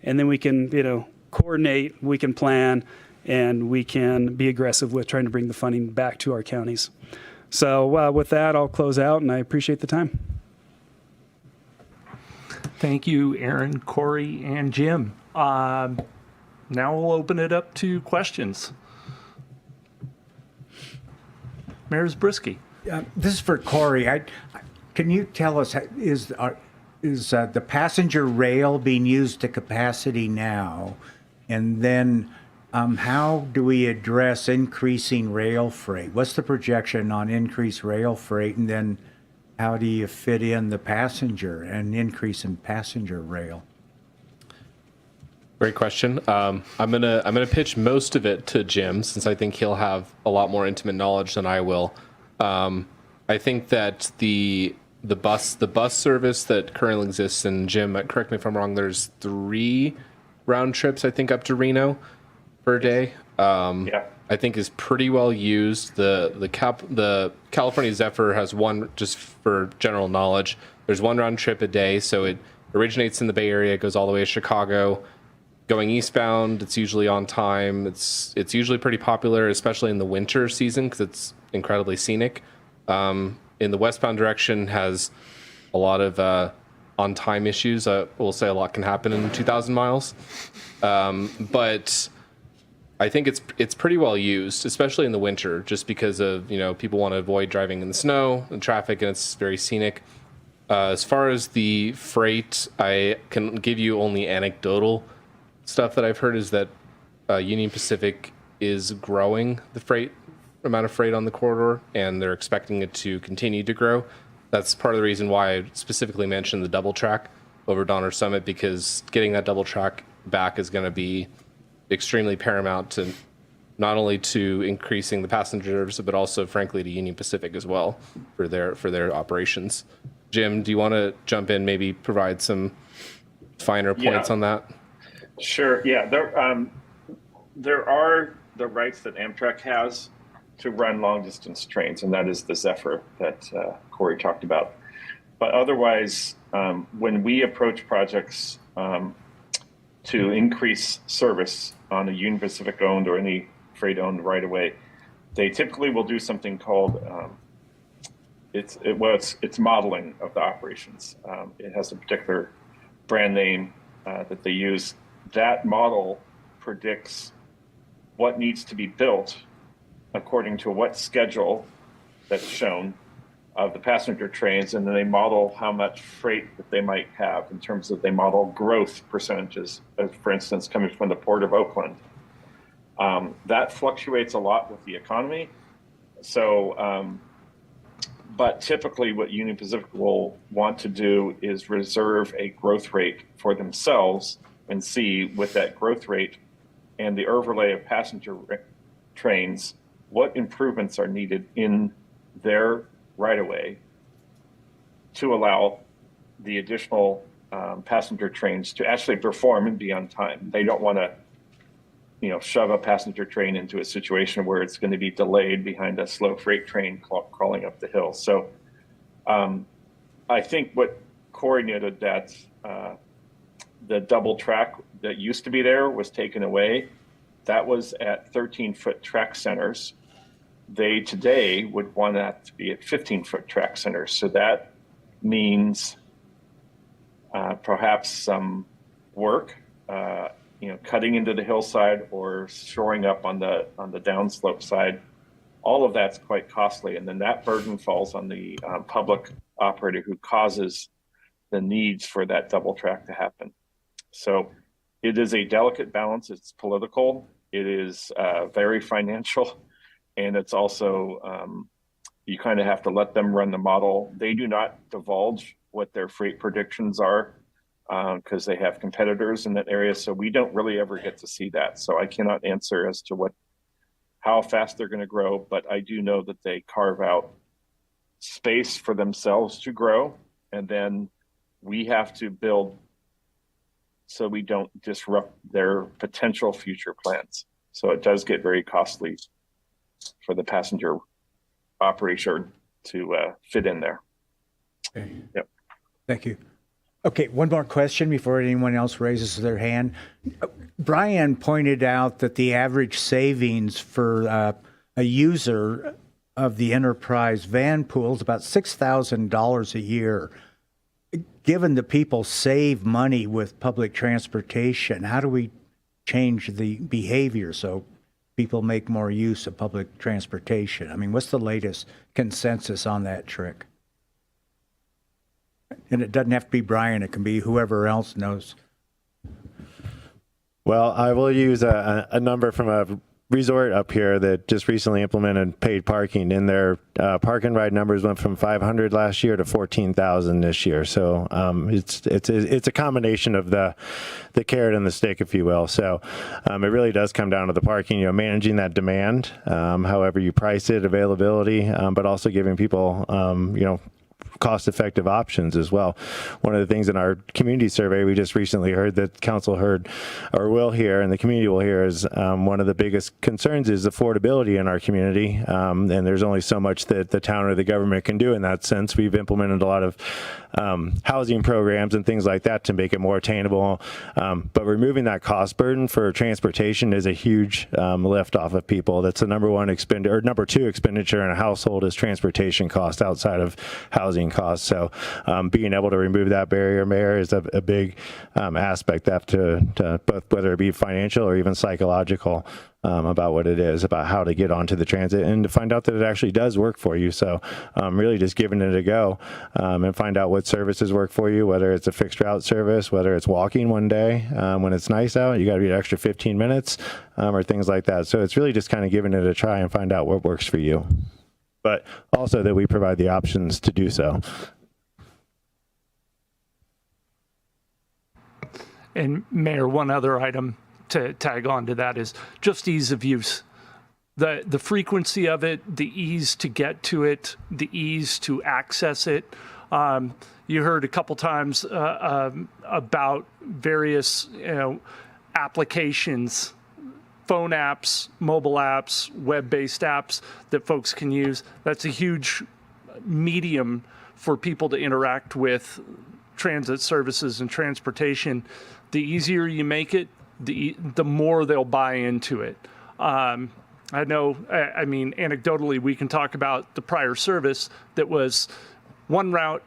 [SPEAKER 20] and then we can, coordinate, we can plan, and we can be aggressive with trying to bring the funding back to our counties. So with that, I'll close out, and I appreciate the time.
[SPEAKER 13] Thank you, Aaron, Corey, and Jim. Now we'll open it up to questions. Mayor Zabriskie.
[SPEAKER 7] This is for Corey. Can you tell us, is the passenger rail being used to capacity now? And then how do we address increasing rail freight? What's the projection on increased rail freight? And then how do you fit in the passenger and increase in passenger rail?
[SPEAKER 18] Great question. I'm gonna pitch most of it to Jim, since I think he'll have a lot more intimate knowledge than I will. I think that the bus service that currently exists, and Jim, correct me if I'm wrong, there's 3 round trips, I think, up to Reno per day. I think is pretty well used. The California Zephyr has one, just for general knowledge, there's 1 round trip a day, so it originates in the Bay Area, goes all the way to Chicago. Going eastbound, it's usually on time. It's usually pretty popular, especially in the winter season, because it's incredibly scenic. In the westbound direction, has a lot of on-time issues. We'll say a lot can happen in 2,000 miles. But I think it's pretty well used, especially in the winter, just because of, people want to avoid driving in the snow and traffic, and it's very scenic. As far as the freight, I can give you only anecdotal stuff that I've heard is that Union Pacific is growing the amount of freight on the corridor, and they're expecting it to continue to grow. That's part of the reason why I specifically mentioned the double track over Donner Summit, because getting that double track back is going to be extremely paramount to not only to increasing the passenger service, but also, frankly, to Union Pacific as well for their operations. Jim, do you want to jump in, maybe provide some finer points on that?
[SPEAKER 19] Sure. Yeah, there are the rights that Amtrak has to run long distance trains, and that is the Zephyr that Corey talked about. But otherwise, when we approach projects to increase service on a Union Pacific owned or any freight owned right away, they typically will do something called it's modeling of the operations. It has a particular brand name that they use. That model predicts what needs to be built according to what schedule that's shown of the passenger trains, and then they model how much freight that they might have in terms of, they model growth percentages, for instance, coming from the Port of Oakland. That fluctuates a lot with the economy. So, but typically what Union Pacific will want to do is reserve a growth rate for themselves and see with that growth rate and the overlay of passenger trains, what improvements are needed in their right away to allow the additional passenger trains to actually perform and be on time. They don't want to, shove a passenger train into a situation where it's going to be delayed behind a slow freight train crawling up the hill. So I think what Corey noted, that the double track that used to be there was taken away. That was at 13-foot track centers. They today would want that to be at 15-foot track centers. So that means perhaps some work, cutting into the hillside or shoring up on the downslope side. All of that's quite costly, and then that burden falls on the public operator who causes the needs for that double track to happen. So it is a delicate balance. It's political. It is very financial. And it's also, you kind of have to let them run the model. They do not divulge what their freight predictions are because they have competitors in that area. So we don't really ever get to see that. So I cannot answer as to how fast they're going to grow, but I do know that they carve out space for themselves to grow. And then we have to build so we don't disrupt their potential future plans. So it does get very costly for the passenger operator to fit in there.
[SPEAKER 7] Okay.
[SPEAKER 19] Yep.
[SPEAKER 7] Thank you. Okay, one more question before anyone else raises their hand. Brian pointed out that the average savings for a user of the enterprise van pool is about $6,000 a year. Given that people save money with public transportation, how do we change the behavior so people make more use of public transportation? I mean, what's the latest consensus on that trick? And it doesn't have to be Brian, it can be whoever else knows.
[SPEAKER 16] Well, I will use a number from a resort up here that just recently implemented paid parking, and their park and ride numbers went from 500 last year to 14,000 this year. So it's a combination of the carrot and the stick, if you will. So it really does come down to the parking, managing that demand, however you price it, availability, but also giving people, cost-effective options as well. One of the things in our community survey we just recently heard that council heard or will hear and the community will hear is one of the biggest concerns is affordability in our community. And there's only so much that the town or the government can do in that sense. We've implemented a lot of housing programs and things like that to make it more attainable. But removing that cost burden for transportation is a huge lift off of people. That's the number two expenditure in a household is transportation cost outside of housing housing costs. So being able to remove that barrier, Mayor, is a big aspect that to both, whether it be financial or even psychological, about what it is, about how to get onto the transit and to find out that it actually does work for you. So really just giving it a go and find out what services work for you, whether it's a fixed route service, whether it's walking one day when it's nice out, you got to be an extra 15 minutes or things like that. So it's really just kind of giving it a try and find out what works for you, but also that we provide the options to do so.
[SPEAKER 13] And Mayor, one other item to tag on to that is just ease of use. The frequency of it, the ease to get to it, the ease to access it. You heard a couple times about various applications, phone apps, mobile apps, web-based apps that folks can use. That's a huge medium for people to interact with transit services and transportation. The easier you make it, the more they'll buy into it. I know, I mean, anecdotally, we can talk about the prior service that was one route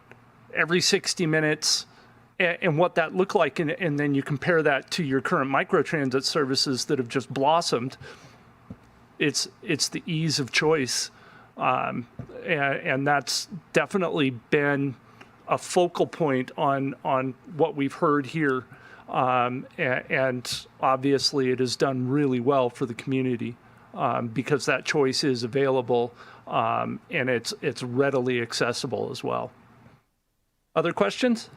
[SPEAKER 13] every 60 minutes and what that looked like. And then you compare that to your current microtransit services that have just blossomed. It's the ease of choice. And that's definitely been a focal point on what we've heard here. And obviously it has done really well for the community because that choice is available and it's readily accessible as well. Other questions?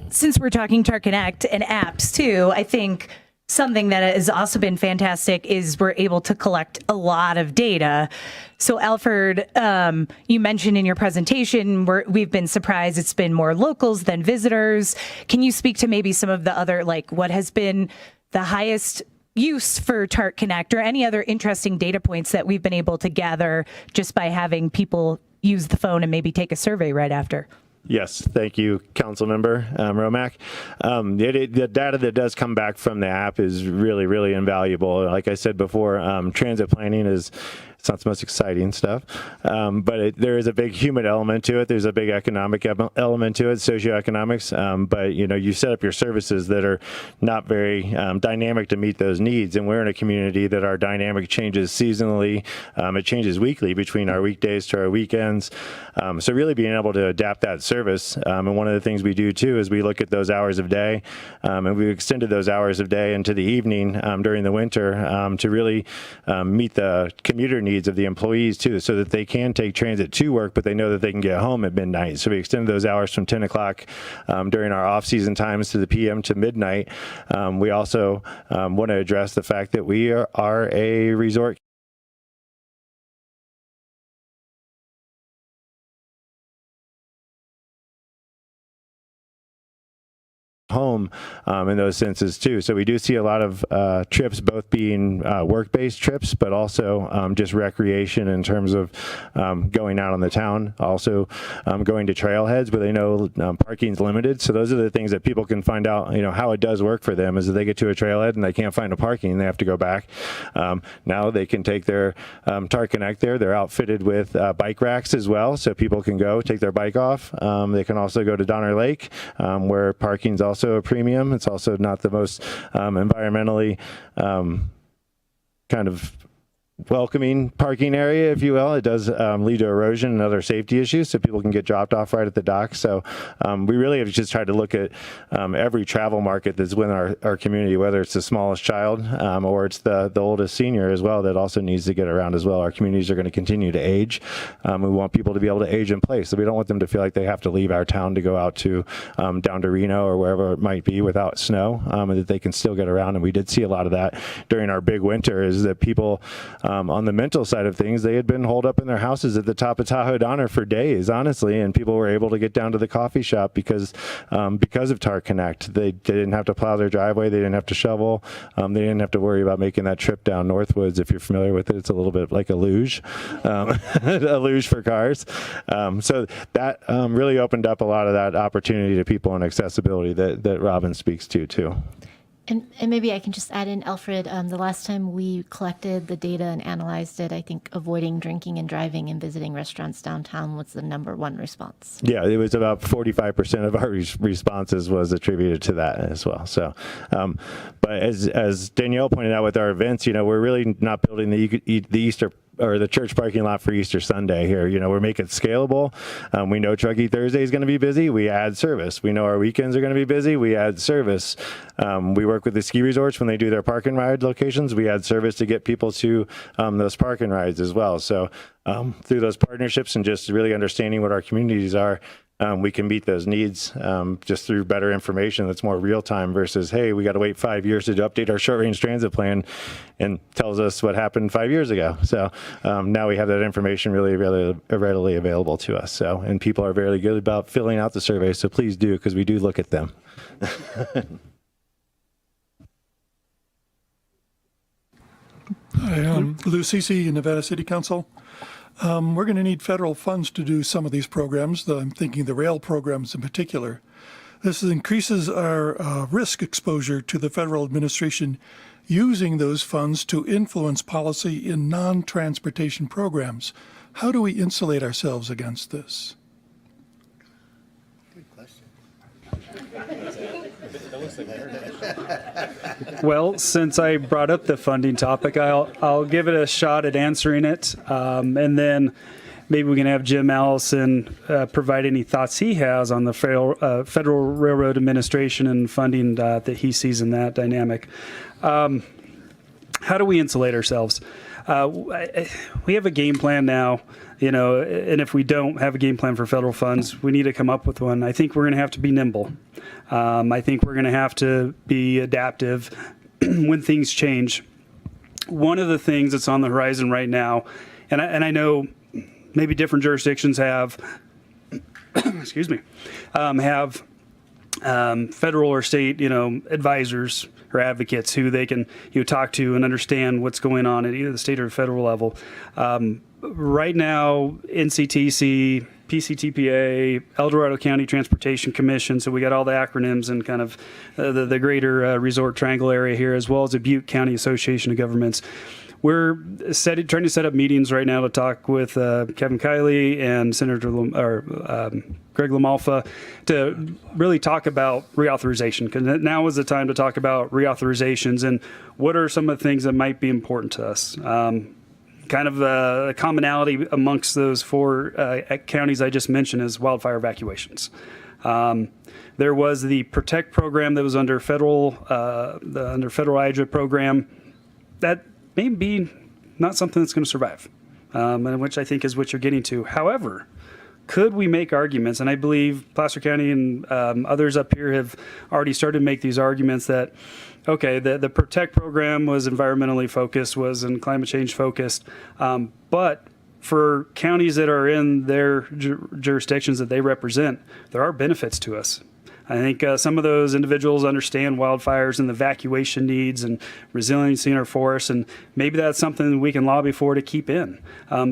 [SPEAKER 2] Since we're talking TART Connect and apps too, I think something that has also been fantastic is we're able to collect a lot of data. So Alfred, you mentioned in your presentation, we've been surprised it's been more locals than visitors. Can you speak to maybe some of the other, like what has been the highest use for TART Connect or any other interesting data points that we've been able to gather just by having people use the phone and maybe take a survey right after?
[SPEAKER 16] Yes, thank you, Councilmember Romack. The data that does come back from the app is really, really invaluable. Like I said before, transit planning is it's not the most exciting stuff, but there is a big human element to it. There's a big economic element to it, socioeconomics. But you set up your services that are not very dynamic to meet those needs. And we're in a community that our dynamic changes seasonally. It changes weekly between our weekdays to our weekends. So really being able to adapt that service. And one of the things we do too is we look at those hours of day, and we've extended those hours of day into the evening during the winter to really meet the commuter needs of the employees too, so that they can take transit to work, but they know that they can get home at midnight. So we extended those hours from 10 o'clock during our off-season times to the PM to midnight. We also want to address the fact that we are a resort home in those senses too. So we do see a lot of trips, both being work-based trips, but also just recreation in terms of going out on the town, also going to trailheads where they know parking's limited. So those are the things that people can find out, how it does work for them is that they get to a trailhead and they can't find a parking, they have to go back. Now they can take their TART Connect there. They're outfitted with bike racks as well, so people can go take their bike off. They can also go to Donner Lake, where parking's also a premium. It's also not the most environmentally kind of welcoming parking area, if you will. It does lead to erosion and other safety issues, so people can get dropped off right at the dock. So we really have just tried to look at every travel market that's within our community, whether it's the smallest child or it's the oldest senior as well, that also needs to get around as well. Our communities are going to continue to age. We want people to be able to age in place, so we don't want them to feel like they have to leave our town to go out to down to Reno or wherever it might be without snow, and that they can still get around. And we did see a lot of that during our big winter, is that people on the mental side of things, they had been holed up in their houses at the top of Tahoe Donner for days, honestly, and people were able to get down to the coffee shop because of TART Connect. They didn't have to plow their driveway, they didn't have to shovel, they didn't have to worry about making that trip down Northwoods. If you're familiar with it, it's a little bit like a luge, a luge for cars. So that really opened up a lot of that opportunity to people and accessibility that Robin speaks to too.
[SPEAKER 9] And maybe I can just add in, Alfred, the last time we collected the data and analyzed it, I think avoiding drinking and driving and visiting restaurants downtown was the #1 response.
[SPEAKER 16] Yeah, it was about 45% of our responses was attributed to that as well. So, but as Danielle pointed out with our events, we're really not building the Easter or the church parking lot for Easter Sunday here. We're making it scalable. We know Truckee Thursday is going to be busy. We add service. We know our weekends are going to be busy. We add service. We work with the ski resorts when they do their park and ride locations. We add service to get people to those park and rides as well. So through those partnerships and just really understanding what our communities are, we can meet those needs just through better information that's more real time versus, hey, we got to wait 5 years to update our short range transit plan and tells us what happened 5 years ago. So now we have that information really readily available to us. So, and people are very good about filling out the survey. So please do, because we do look at them.
[SPEAKER 21] Hi, Lou Cece, Nevada City Council. We're going to need federal funds to do some of these programs. I'm thinking the rail programs in particular. This increases our risk exposure to the federal administration using those funds to influence policy in non-transportation programs. How do we insulate ourselves against this? Good question.
[SPEAKER 20] Well, since I brought up the funding topic, I'll give it a shot at answering it, and then maybe we can have Jim Allison provide any thoughts he has on the Federal Railroad Administration and funding that he sees in that dynamic. How do we insulate ourselves? We have a game plan now, and if we don't have a game plan for federal funds, we need to come up with one. I think we're going to have to be nimble. I think we're going to have to be adaptive when things change. One of the things that's on the horizon right now, and I know maybe different jurisdictions have, excuse me, have federal or state, advisors or advocates who they can talk to and understand what's going on at either the state or federal level. Right now, NCTC, PCTPA, El Dorado County Transportation Commission, so we got all the acronyms and kind of the greater resort triangle area here, as well as the Butte County Association of Governments. We're trying to set up meetings right now to talk with Kevin Kiley and Senator Greg LaMalfa to really talk about reauthorization, because now is the time to talk about reauthorizations and what are some of the things that might be important to us. Kind of a commonality amongst those 4 counties I just mentioned is wildfire evacuations. There was the PROTECT program that was under federal IDRA program. That may be not something that's going to survive, and which I think is what you're getting to. However, could we make arguments, and I believe Placer County and others up here have already started to make these arguments that, okay, the PROTECT program was environmentally focused, was in climate change focused, but for counties that are in their jurisdictions that they represent, there are benefits to us. I think some of those individuals understand wildfires and the evacuation needs and resiliency in our forests, and maybe that's something we can lobby for to keep in.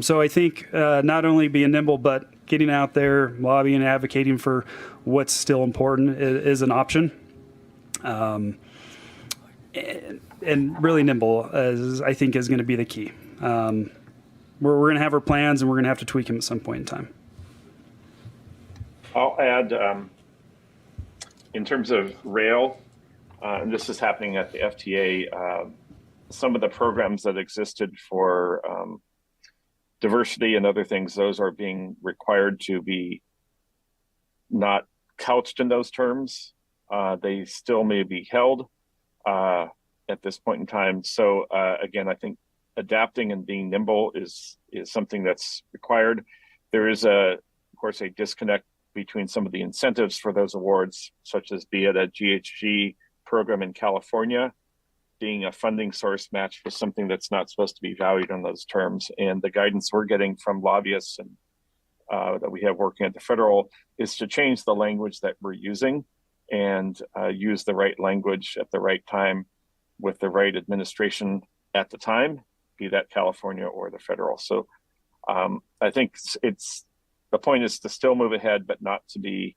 [SPEAKER 20] So I think not only being nimble, but getting out there, lobbying and advocating for what's still important is an option. And really nimble, I think, is going to be the key. We're going to have our plans, and we're going to have to tweak them at some point in time.
[SPEAKER 19] I'll add, in terms of rail, and this is happening at the FTA, some of the programs that existed for diversity and other things, those are being required to be not couched in those terms. They still may be held at this point in time. So again, I think adapting and being nimble is something that's required. There is of course, a disconnect between some of the incentives for those awards, such as be it a GHG program in California, being a funding source matched with something that's not supposed to be valued on those terms. And the guidance we're getting from lobbyists and that we have working at the federal is to change the language that we're using and use the right language at the right time with the right administration at the time, be that California or the federal. So I think the point is to still move ahead, but not to be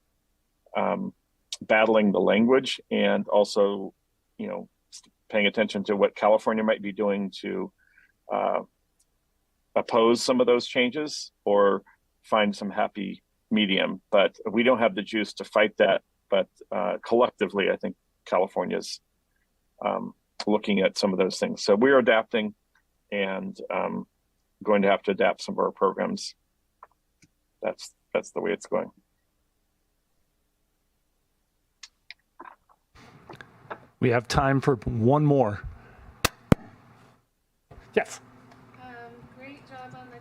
[SPEAKER 19] battling the language, and also paying attention to what California might be doing to oppose some of those changes or find some happy medium. But we don't have the juice to fight that. But collectively, I think California's looking at some of those things. So we're adapting and going to have to adapt some of our programs. That's the way it's going.
[SPEAKER 13] We have time for one more. Yes.
[SPEAKER 8] Great job on the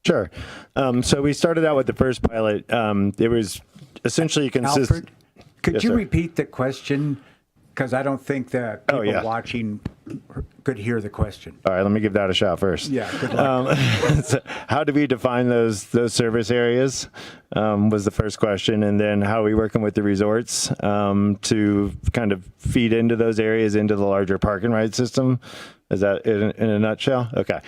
[SPEAKER 16] Sure. So we started out with the first pilot. It was essentially
[SPEAKER 7] Alfred, could
[SPEAKER 16] Yes,
[SPEAKER 7] you
[SPEAKER 16] sir.
[SPEAKER 7] repeat the question? Because I don't think that people
[SPEAKER 16] yeah.
[SPEAKER 7] watching could hear the question.
[SPEAKER 16] All right, let me give that a shot first.
[SPEAKER 7] Yeah, good luck.
[SPEAKER 16] So how do we define those service areas was the first question, and then how are we working with the resorts to kind of feed into those areas into the larger park and ride system? Is that in a nutshell? Okay.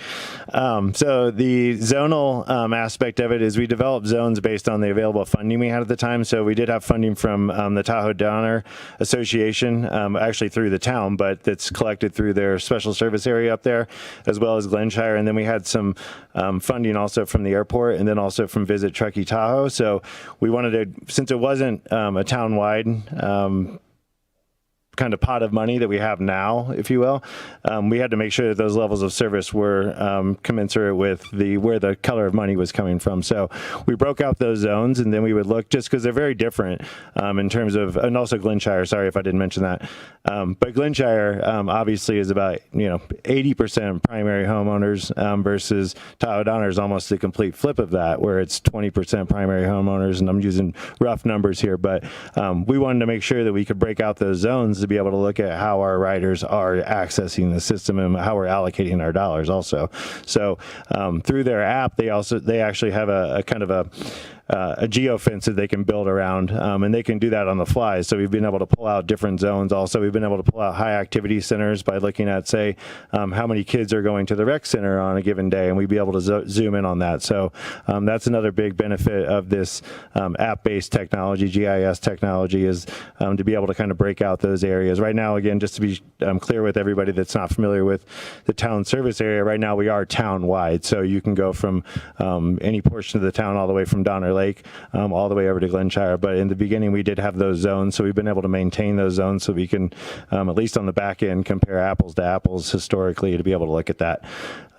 [SPEAKER 16] So the zonal aspect of it is we developed zones based on the available funding we had at the time. So we did have funding from the Tahoe Donner Association, actually through the town, but that's collected through their special service area up there, as well as Glenshire. And then we had some funding also from the airport and then also from Visit Truckee Tahoe. So we wanted to, since it wasn't a town-wide kind of pot of money that we have now, if you will, we had to make sure that those levels of service were commensurate with where the color of money was coming from. So we broke out those zones, and then we would look, just because they're very different in terms of, and also Glenshire, sorry if I didn't mention that, but Glenshire obviously is about 80% primary homeowners versus Tahoe Donner is almost the complete flip of that, where it's 20% primary homeowners, and I'm using rough numbers here, but we wanted to make sure that we could break out those zones to be able to look at how our riders are accessing the system and how we're allocating our dollars also. So through their app, they actually have a kind of a geofence that they can build around, and they can do that on the fly. So we've been able to pull out different zones. Also, we've been able to pull out high activity centers by looking at, say, how many kids are going to the rec center on a given day, and we'd be able to zoom in on that. So that's another big benefit of this app-based technology, GIS technology, is to be able to kind of break out those areas. Right now, again, just to be clear with everybody that's not familiar with the town service area, right now we are town-wide. So you can go from any portion of the town all the way from Donner Lake all the way over to Glenshire. But in the beginning, we did have those zones, so we've been able to maintain those zones so we can, at least on the back end, compare apples to apples historically to be able to look at that.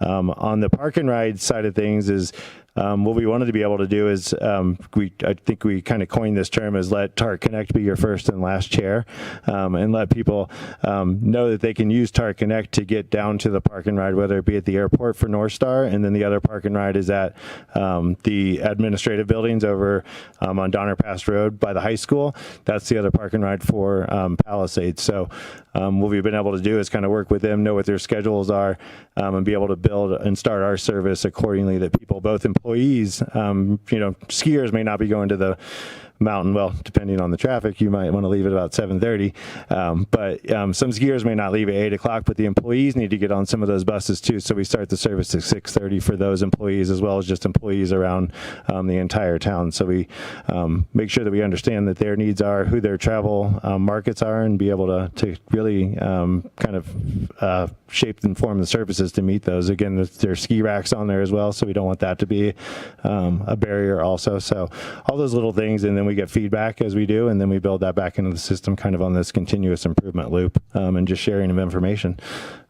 [SPEAKER 16] On the park and ride side of things is what we wanted to be able to do is I think we kind of coined this term as let TARC Connect be your first and last chair, and let people know that they can use TARC Connect to get down to the park and ride, whether it be at the airport for North Star, and then the other park and ride is at the administrative buildings over on Donner Pass Road by the high school. That's the other park and ride for Palisades. So what we've been able to do is kind of work with them, know what their schedules are, and be able to build and start our service accordingly, that people, both employees, skiers may not be going to the mountain. Well, depending on the traffic, you might want to leave at about 7:30. But some skiers may not leave at 8 o'clock, but the employees need to get on some of those buses too. So we start the service at 6:30 for those employees, as well as just employees around the entire town. So we make sure that we understand that their needs are, who their travel markets are, and be able to really kind of shape and form the services to meet those. Again, there's ski racks on there as well, so we don't want that to be a barrier also. So all those little things, and then we get feedback as we do, and then we build that back into the system kind of on this continuous improvement loop, and just sharing of information.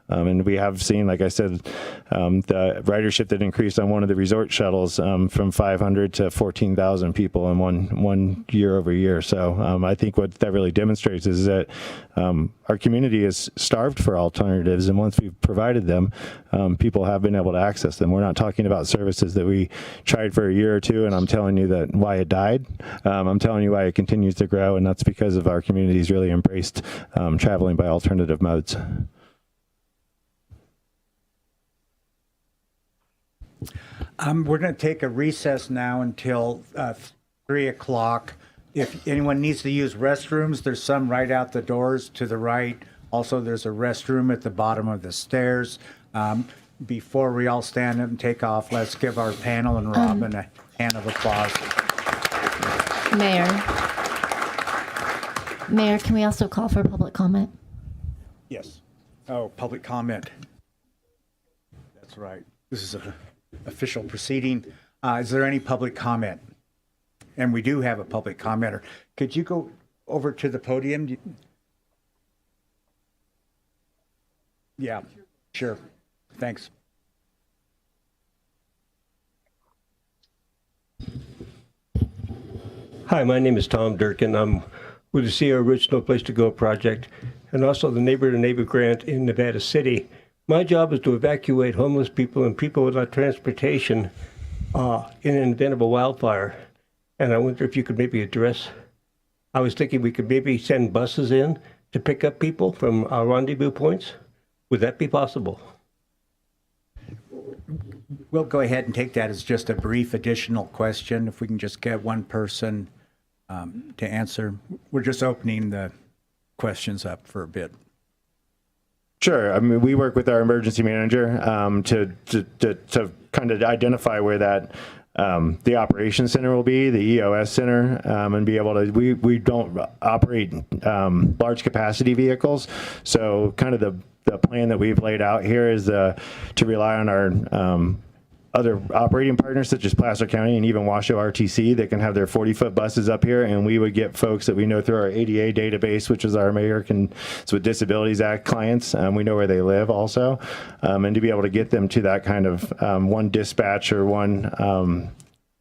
[SPEAKER 16] And we have seen, like I said, the ridership that increased on one of the resort shuttles from 500 to 14,000 people in one year over year. So I think what that really demonstrates is that our community is starved for alternatives, and once we've provided them, people have been able to access them. We're not talking about services that we tried for a year or two, and I'm telling you that why it died. I'm telling you why it continues to grow, and that's because of our community's really embraced traveling by alternative modes.
[SPEAKER 7] We're going to take a recess now until 3 o'clock. If anyone needs to use restrooms, there's some right out the doors to the right. Also, there's a restroom at the bottom of the stairs. Before we all stand up and take off, let's give our panel and Robin a hand of applause.
[SPEAKER 9] Mayor, can we also call for public comment?
[SPEAKER 7] Yes. Oh, public comment. That's right. This is an official proceeding. Is there any public comment? And we do have a public commenter. Could you go over to the podium? Yeah, sure. Thanks.
[SPEAKER 1] Hi, my name is Tom Durkin. I'm with the Sierra Roots No Place to Go project and also the Neighbor to Neighbor grant in Nevada City. My job is to evacuate homeless people and people without transportation in an event of a wildfire. And I wonder if you could maybe address, I was thinking we could maybe send buses in to pick up people from our rendezvous points. Would that be possible?
[SPEAKER 7] We'll go ahead and take that as just a brief additional question. If we can just get one person to answer. We're just opening the questions up for a bit.
[SPEAKER 16] Sure. I mean, we work with our emergency manager to kind of identify where that the operations center will be, the EOS center, and be able to. We don't operate large capacity vehicles, so kind of the plan that we've laid out here is to rely on our other operating partners such as Placer County and even Washoe RTC that can have their 40-foot buses up here, and we would get folks that we know through our ADA database, which is our Americans with Disabilities Act clients. We know where they live also, and to be able to get them to that kind of one dispatch or one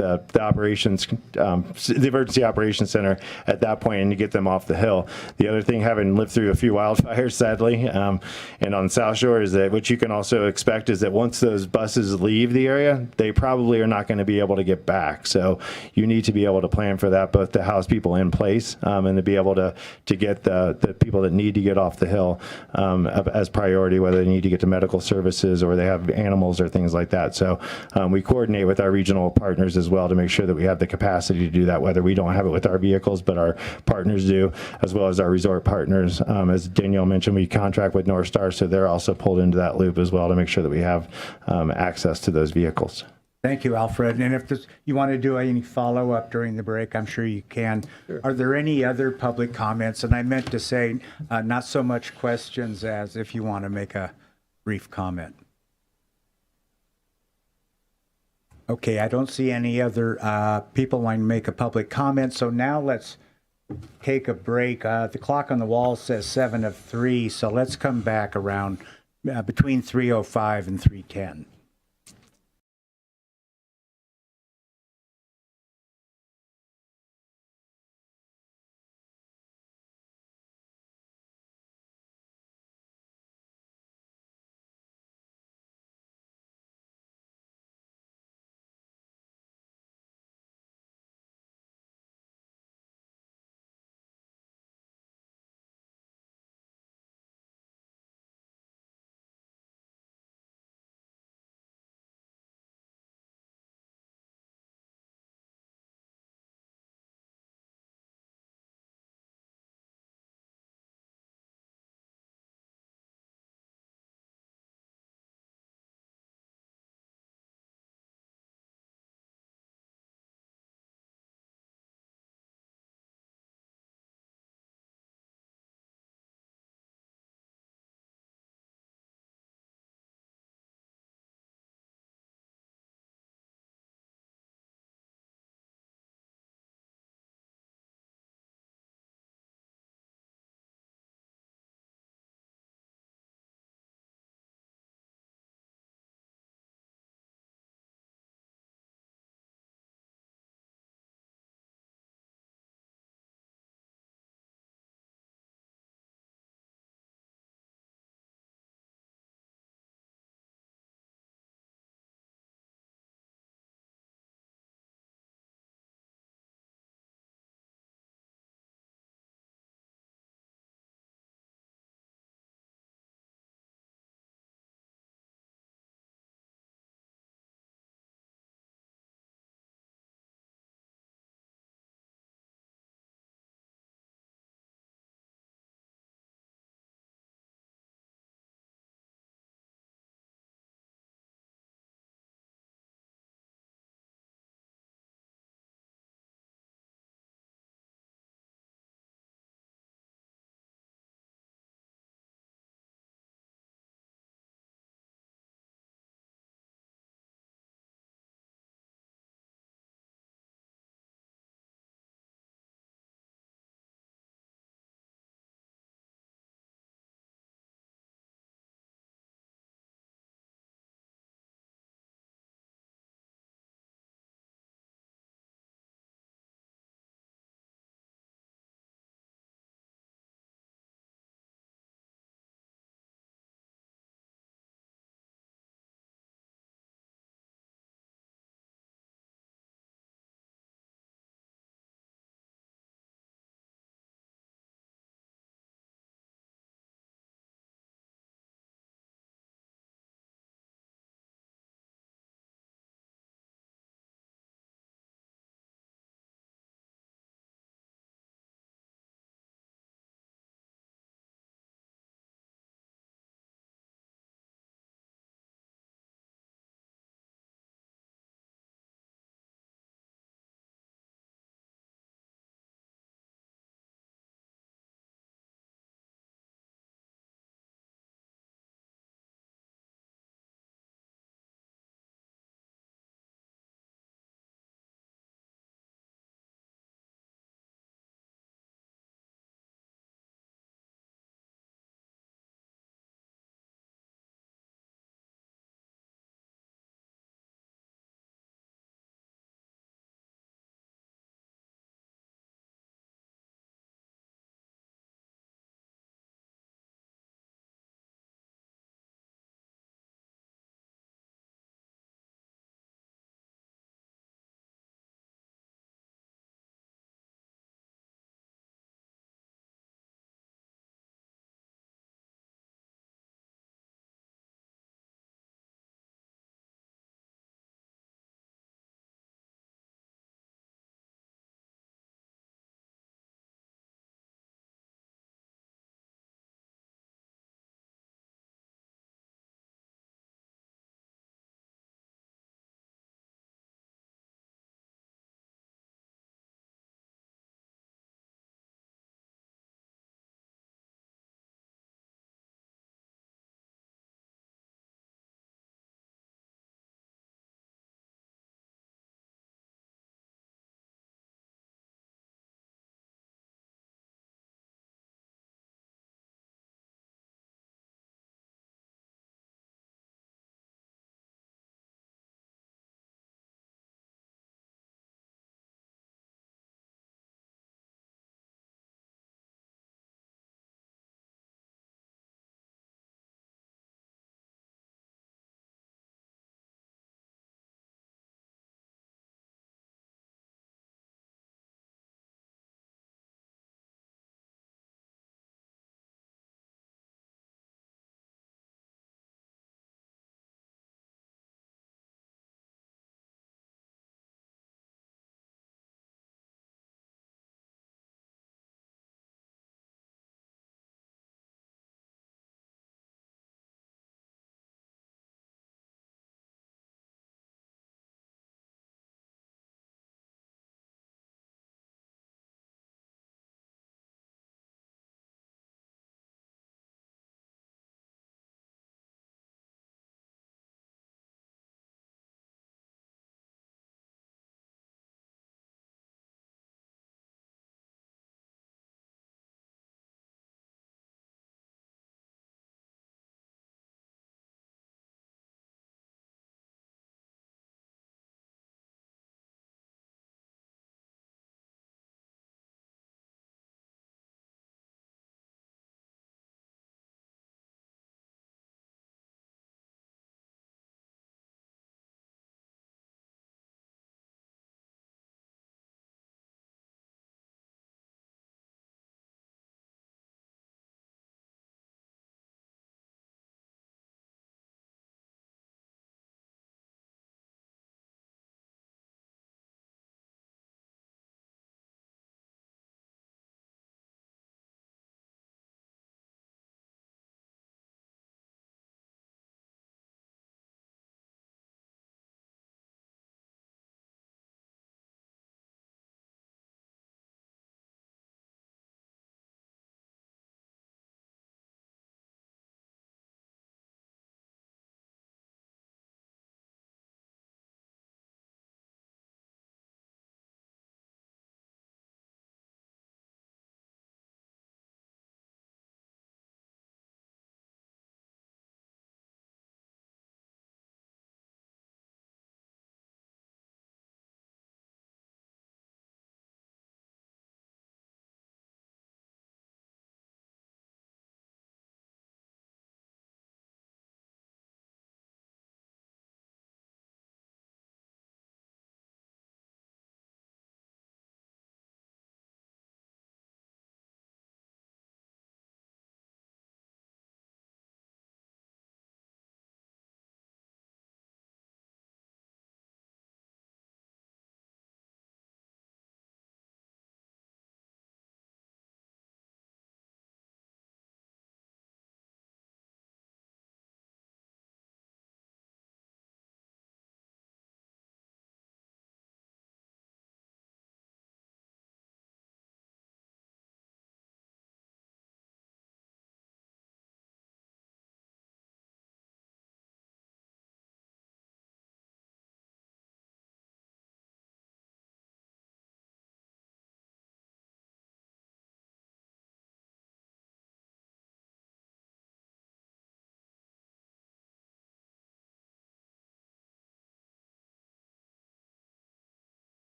[SPEAKER 16] the operations, the emergency operations center at that point, and to get them off the hill. The other thing, having lived through a few wildfires, sadly, and on South Shore, is that what you can also expect is that once those buses leave the area, they probably are not going to be able to get back. So you need to be able to plan for that, both to house people in place and to be able to get the people that need to get off the hill as priority, whether they need to get to medical services or they have animals or things like that. So we coordinate with our regional partners as well to make sure that we have the capacity to do that, whether we don't have it with our vehicles, but our partners do, as well as our resort partners. As Danielle mentioned, we contract with North Star, so they're also pulled into that loop as well to make sure that we have access to those vehicles.
[SPEAKER 7] Thank you, Alfred. And if you want to do any follow-up during the break, I'm sure you can. Sure. Are there any other public comments? And I meant to say not so much questions as if you want to make a brief comment. Okay, I don't see any other people wanting to make a public comment. So now let's take a break. The clock on the wall says 7:03, so let's come back around between 3:05 and 3:10.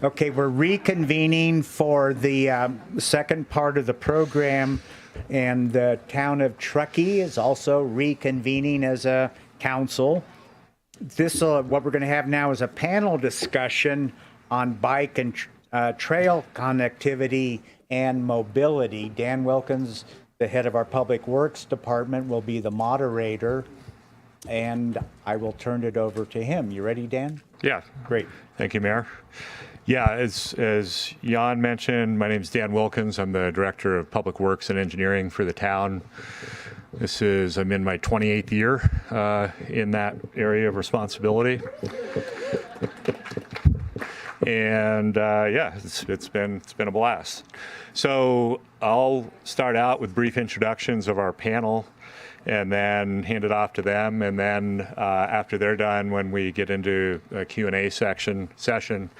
[SPEAKER 7] Okay, we're reconvening for the second part of the program, and the town of Truckee is also reconvening as a council. What we're going to have now is a panel discussion on bike and trail connectivity and mobility. Dan Wilkins, the head of our Public Works Department, will be the moderator, and I will turn it over to him. You ready, Dan?
[SPEAKER 5] Yeah.
[SPEAKER 7] Great.
[SPEAKER 5] Thank you, Mayor. Yeah, as Jan mentioned, my name is Dan Wilkins. I'm the Director of Public Works and Engineering for the town. I'm in my 28th year in that area of responsibility. And yeah, it's been a blast. So I'll start out with brief introductions of our panel and then hand it off to them. And then after they're done, when we get into a Q&A session,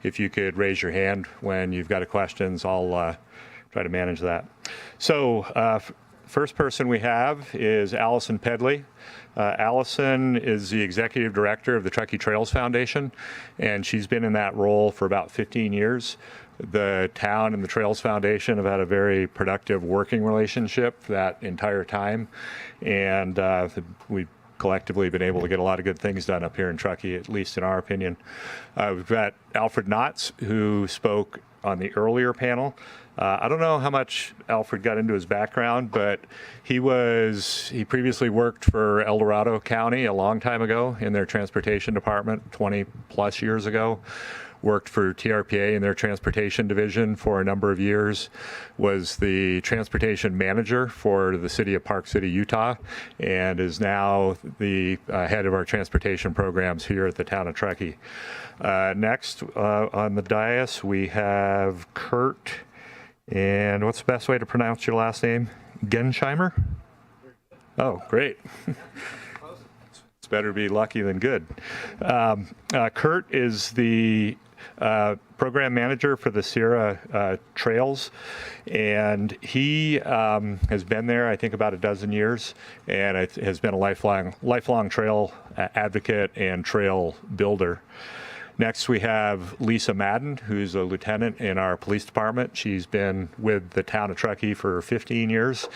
[SPEAKER 5] if you could raise your hand when you've got questions, I'll try to manage that. So first person we have is Allison Pedley. Allison is the executive director of the Truckee Trails Foundation, and she's been in that role for about 15 years. The town and the Trails Foundation have had a very productive working relationship for that entire time, and we've collectively been able to get a lot of good things done up here in Truckee, at least in our opinion. We've got Alfred Knotts, who spoke on the earlier panel. I don't know how much Alfred got into his background, but he previously worked for El Dorado County a long time ago in their transportation department, 20 plus years ago. Worked for TRPA in their transportation division for a number of years, was the transportation manager for the city of Park City, Utah, and is now the head of our transportation programs here at the town of Truckee. Next on the dais, we have Kurt, and what's the best way to pronounce your last name? Gensheimer? Oh, great. It's better to be lucky than good. Kurt is the program manager for the Sierra Trails, and he has been there, I think, about a dozen years, and has been a lifelong trail advocate and trail builder. Next, we have Lisa Madden, who's a lieutenant in our police department. She's been with the town of Truckee for 15 years.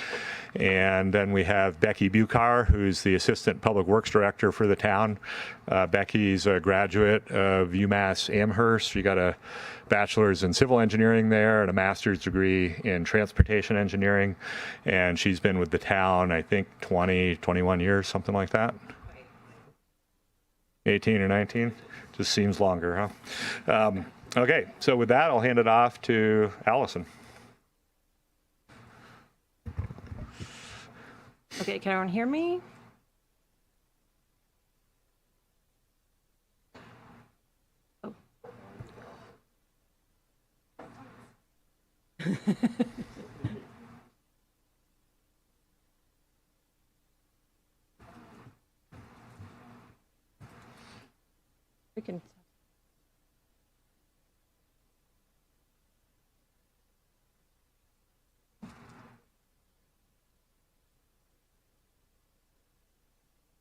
[SPEAKER 5] And then we have Becky Bucar, who's the assistant public works director for the town. Becky's a graduate of UMass Amherst. She got a bachelor's in civil engineering there and a master's degree in transportation engineering. And she's been with the town, I think, 20, 21 years, something like that. 18 or 19? Just seems longer, huh? Okay, so with that, I'll hand it off to Allison.
[SPEAKER 22] Okay, can everyone hear me? Oh. We can.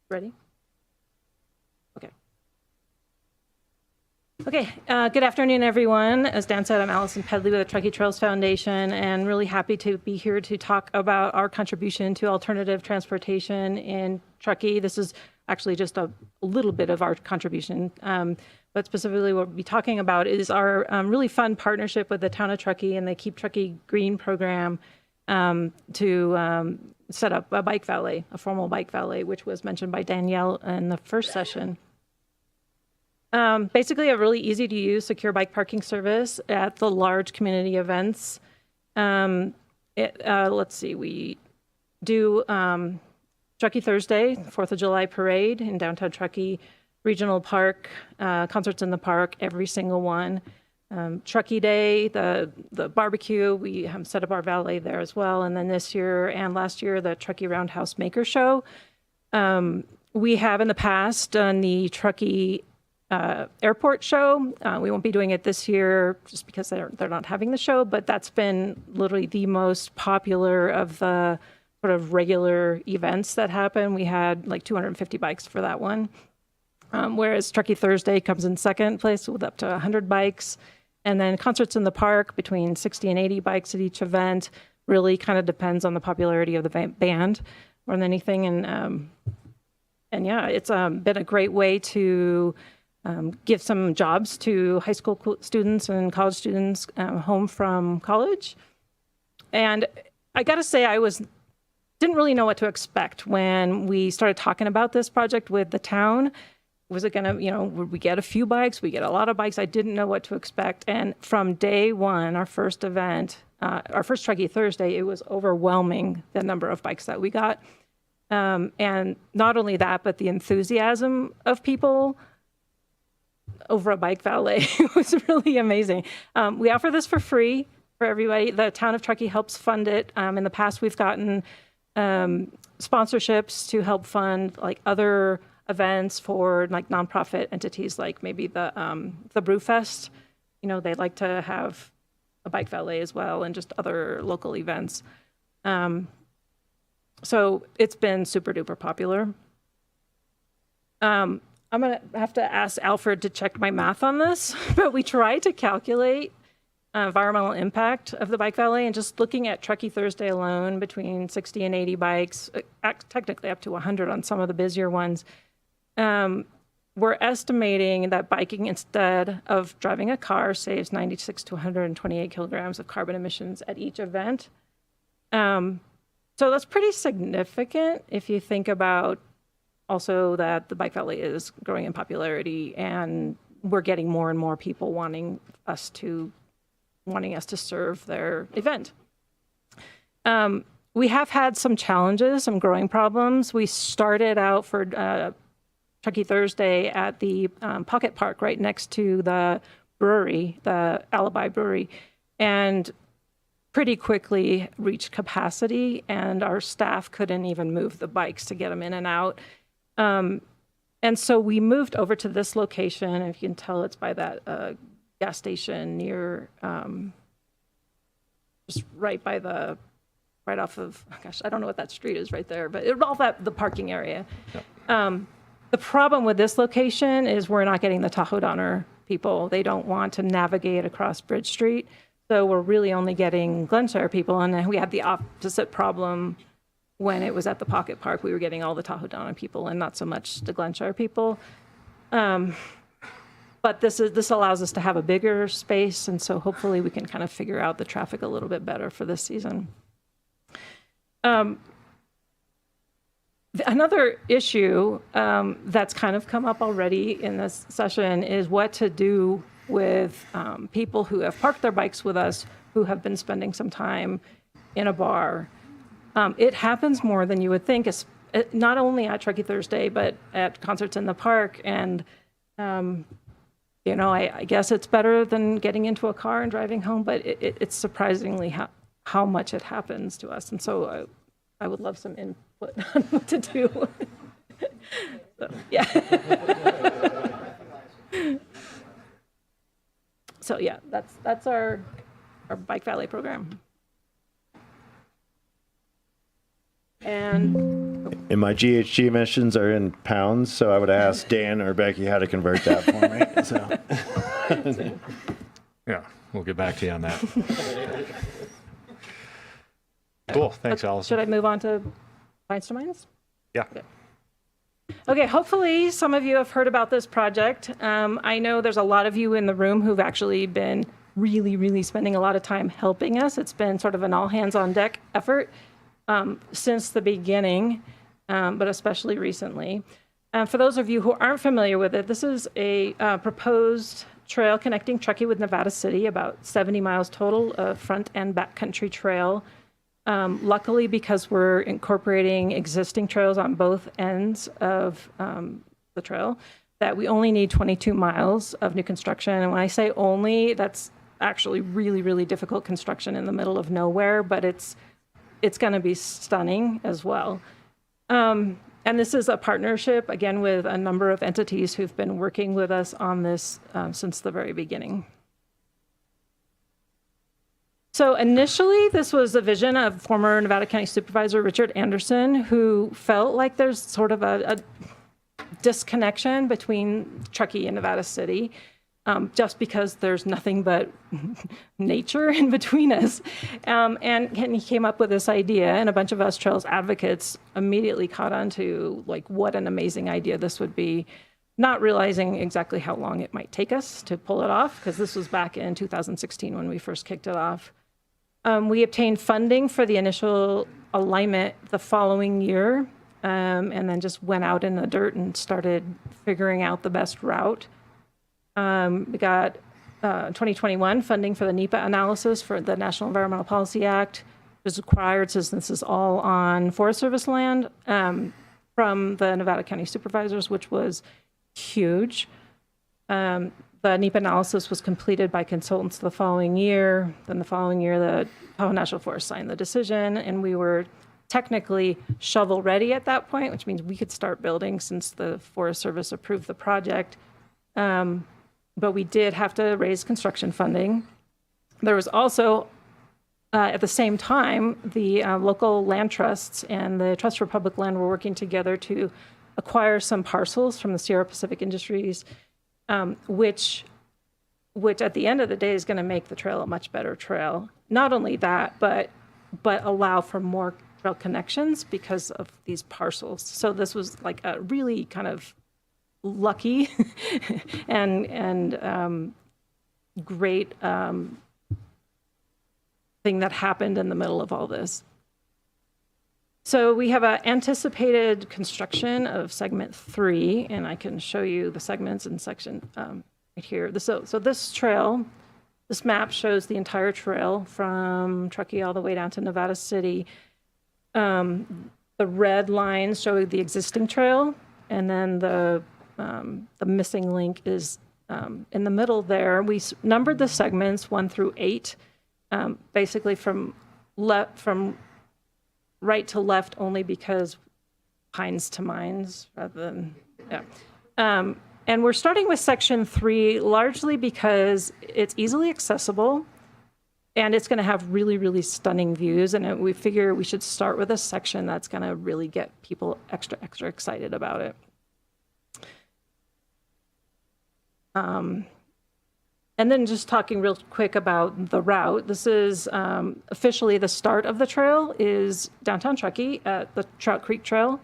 [SPEAKER 22] Ready? Okay. Okay, good afternoon, everyone. As Dan said, I'm Allison Pedley with the Truckee Trails Foundation, and really happy to be here to talk about our contribution to alternative transportation in Truckee. This is actually just a little bit of our contribution, but specifically what we'll be talking about is our really fun partnership with the town of Truckee and the Keep Truckee Green program to set up a bike valet, a formal bike valet, which was mentioned by Danielle in the first session. Basically a really easy to use secure bike parking service at the large community events. Let's see, we do Truckee Thursday, 4th of July parade in downtown Truckee Regional Park, concerts in the park, every single one. Truckee Day, the barbecue, we have set up our valet there as well. And then this year and last year, the Truckee Roundhouse Maker Show. We have in the past done the Truckee Airport Show. We won't be doing it this year just because they're not having the show, but that's been literally the most popular of the sort of regular events that happen. We had like 250 bikes for that one. Whereas Truckee Thursday comes in second place with up to 100 bikes. And then concerts in the park, between 60 and 80 bikes at each event. Really kind of depends on the popularity of the band more than anything. And yeah, it's been a great way to give some jobs to high school students and college students home from college. And I got to say, didn't really know what to expect when we started talking about this project with the town. Was it going to, would we get a few bikes? We get a lot of bikes. I didn't know what to expect. And from day one, our first event, our first Truckee Thursday, it was overwhelming, the number of bikes that we got. And not only that, but the enthusiasm of people over a bike valet was really amazing. We offer this for free for everybody. The town of Truckee helps fund it. In the past, we've gotten sponsorships to help fund like other events for like nonprofit entities, like maybe the Brewfest. They like to have a bike valet as well, and just other local events. So it's been super duper popular. I'm gonna have to ask Alfred to check my math on this, but we tried to calculate environmental impact of the bike valet, and just looking at Truckee Thursday alone, between 60 and 80 bikes, technically up to 100 on some of the busier ones, we're estimating that biking instead of driving a car saves 96 to 128 kilograms of carbon emissions at each event. So that's pretty significant if you think about also that the bike valet is growing in popularity, and we're getting more and more people wanting us to serve their event. We have had some challenges, some growing problems. We started out for Truckee Thursday at the Pocket Park right next to the brewery, the Alibi Brewery, and pretty quickly reached capacity, and our staff couldn't even move the bikes to get them in and out. And so we moved over to this location. If you can tell, it's by that gas station near, just right off of, gosh, I don't know what that street is right there, but all the parking area. Yep. The problem with this location is we're not getting the Tahoe Donner people. They don't want to navigate across Bridge Street. So we're really only getting Glenshire people. And then we had the opposite problem when it was at the Pocket Park. We were getting all the Tahoe Donner people and not so much the Glenshire people. But this allows us to have a bigger space, and so hopefully we can kind of figure out the traffic a little bit better for this season. Another issue that's kind of come up already in this session is what to do with people who have parked their bikes with us, who have been spending some time in a bar. It happens more than you would think, not only at Truckee Thursday, but at concerts in the park. And I guess it's better than getting into a car and driving home, but it's surprisingly how much it happens to us. And so I would love some input on what to do. So, yeah. So yeah, that's our bike valet program. And
[SPEAKER 16] my GHG emissions are in pounds, so I would ask Dan or Becky how to convert that for me. So.
[SPEAKER 5] Yeah, we'll get back to you on that. Cool. Thanks, Allison.
[SPEAKER 22] Should I move on to Mines to Mines?
[SPEAKER 5] Yeah.
[SPEAKER 22] Okay, hopefully some of you have heard about this project. I know there's a lot of you in the room who've actually been really, really spending a lot of time helping us. It's been sort of an all hands on deck effort since the beginning, but especially recently. For those of you who aren't familiar with it, this is a proposed trail connecting Truckee with Nevada City, about 70 miles total of front and back country trail. Luckily, because we're incorporating existing trails on both ends of the trail, that we only need 22 miles of new construction. And when I say only, that's actually really, really difficult construction in the middle of nowhere, but it's going to be stunning as well. And this is a partnership, again, with a number of entities who've been working with us on this since the very beginning. So initially, this was a vision of former Nevada County Supervisor Richard Anderson, who felt like there's sort of a disconnection between Truckee and Nevada City. just because there's nothing but nature in between us. And he came up with this idea, and a bunch of us trails advocates immediately caught on to like what an amazing idea this would be, not realizing exactly how long it might take us to pull it off, because this was back in 2016 when we first kicked it off. We obtained funding for the initial alignment the following year, and then just went out in the dirt and started figuring out the best route. We got 2021 funding for the NEPA analysis for the National Environmental Policy Act. It was required, since this is all on Forest Service land, from the Nevada County Supervisors, which was huge. The NEPA analysis was completed by consultants the following year. Then the following year, the Tahoe National Forest signed the decision, and we were technically shovel ready at that point, which means we could start building since the Forest Service approved the project. But we did have to raise construction funding. There was also, at the same time, the local land trusts and the Trust for Public Land were working together to acquire some parcels from the Sierra Pacific Industries, which at the end of the day is going to make the trail a much better trail. Not only that, but allow for more trail connections because of these parcels. So this was like a really kind of lucky and great thing that happened in the middle of all this. So we have an anticipated construction of segment 3, and I can show you the segments in section right here. So this trail, this map shows the entire trail from Truckee all the way down to Nevada City. The red lines show the existing trail, and then the missing link is in the middle there. We numbered the segments 1 through 8, basically from right to left only because pines to mines rather than, yeah. And we're starting with section 3 largely because it's easily accessible and it's going to have really, really stunning views. And we figure we should start with a section that's going to really get people extra excited about it. And then just talking real quick about the route. This is officially the start of the trail is downtown Truckee at the Trout Creek Trail.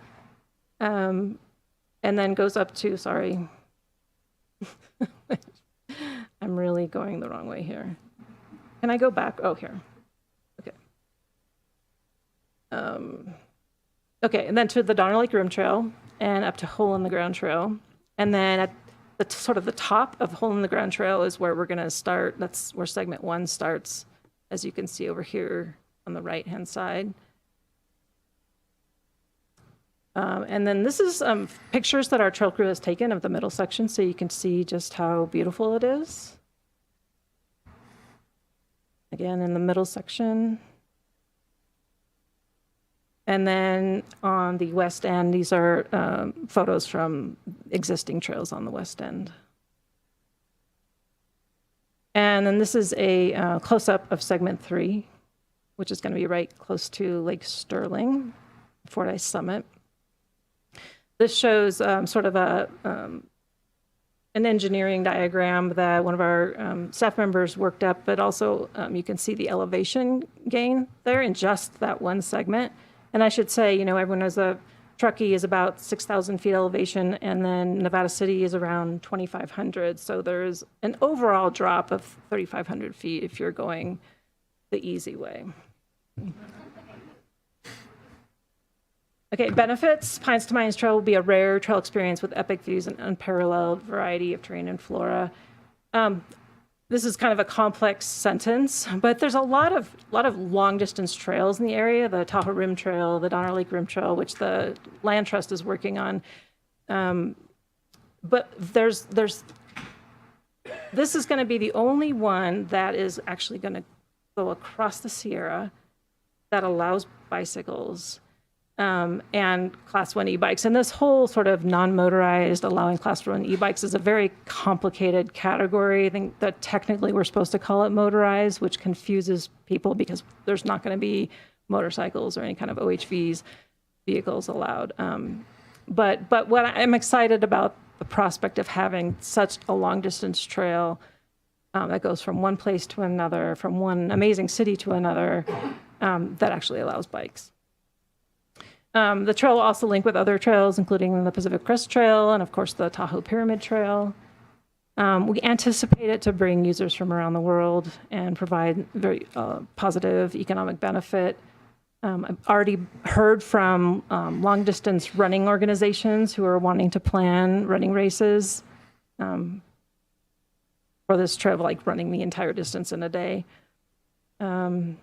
[SPEAKER 22] And then goes up to, sorry. I'm really going the wrong way here. Can I go back? Oh, here. Okay. Okay, and then to the Donner Lake Rim Trail and up to Hole in the Ground Trail. And then at the sort of the top of Hole in the Ground Trail is where we're going to start. That's where segment 1 starts, as you can see over here on the right-hand side. And then this is pictures that our trail crew has taken of the middle section, so you can see just how beautiful it is. Again, in the middle section. And then on the west end, these are photos from existing trails on the west end. And then this is a close-up of segment 3, which is going to be right close to Lake Sterling, Fordyce Summit. This shows sort of an engineering diagram that one of our staff members worked up, but also you can see the elevation gain there in just that one segment. And I should say, you know, everyone knows that Truckee is about 6,000 feet elevation, and then Nevada City is around 2,500. So there's an overall drop of 3,500 feet if you're going the easy way. Okay, benefits. Pines to Mines Trail will be a rare trail experience with epic views and unparalleled variety of terrain and flora. This is kind of a complex sentence, but there's a lot of long distance trails in the area, the Tahoe Rim Trail, the Donner Lake Rim Trail, which the Land Trust is working on. But this is going to be the only one that is actually going to go across the Sierra that allows bicycles and Class 1 e-bikes. And this whole sort of non-motorized allowing Class 1 e-bikes is a very complicated category. I think that technically we're supposed to call it motorized, which confuses people because there's not going to be motorcycles or any kind of OHVs vehicles allowed. But what I'm excited about the prospect of having such a long distance trail that goes from one place to another, from one amazing city to another, that actually allows bikes. The trail will also link with other trails, including the Pacific Crest Trail and, of course, the Tahoe Pyramid Trail. We anticipate it to bring users from around the world and provide very positive economic benefit. I've already heard from long-distance running organizations who are wanting to plan running races for this trail, like running the entire distance in a day. And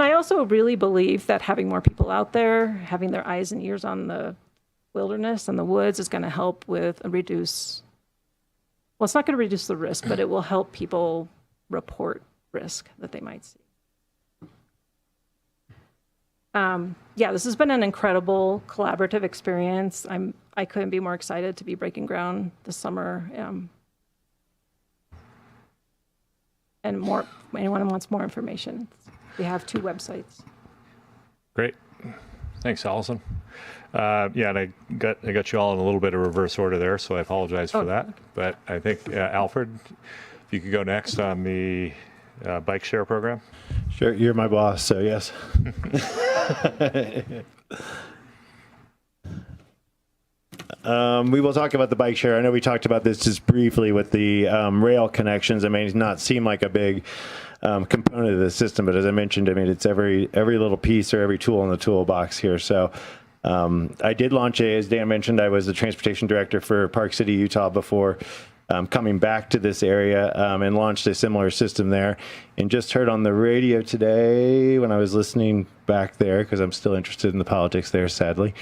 [SPEAKER 22] I also really believe that having more people out there, having their eyes and ears on the wilderness and the woods is going to help with reduce, well, it's not going to reduce the risk, but it will help people report risk that they might see. Yeah, this has been an incredible collaborative experience. I couldn't be more excited to be breaking ground this summer. And more, anyone who wants more information, we have 2 websites.
[SPEAKER 5] Great. Thanks, Allison. Yeah, and I got you all in a little bit of reverse order there, so I apologize for that. Okay. But I think, Alfred, if you could go next on the bike share program.
[SPEAKER 16] Sure, you're my boss, so yes. We will talk about the bike share. I know we talked about this just briefly with the rail connections. It may not seem like a big component of the system, but as I mentioned, I mean, it's every little piece or every tool in the toolbox here. So I did launch as Dan mentioned, I was the transportation director for Park City, Utah before coming back to this area and launched a similar system there. And just heard on the radio today when I was listening back there, because I'm still interested in the politics there, sadly,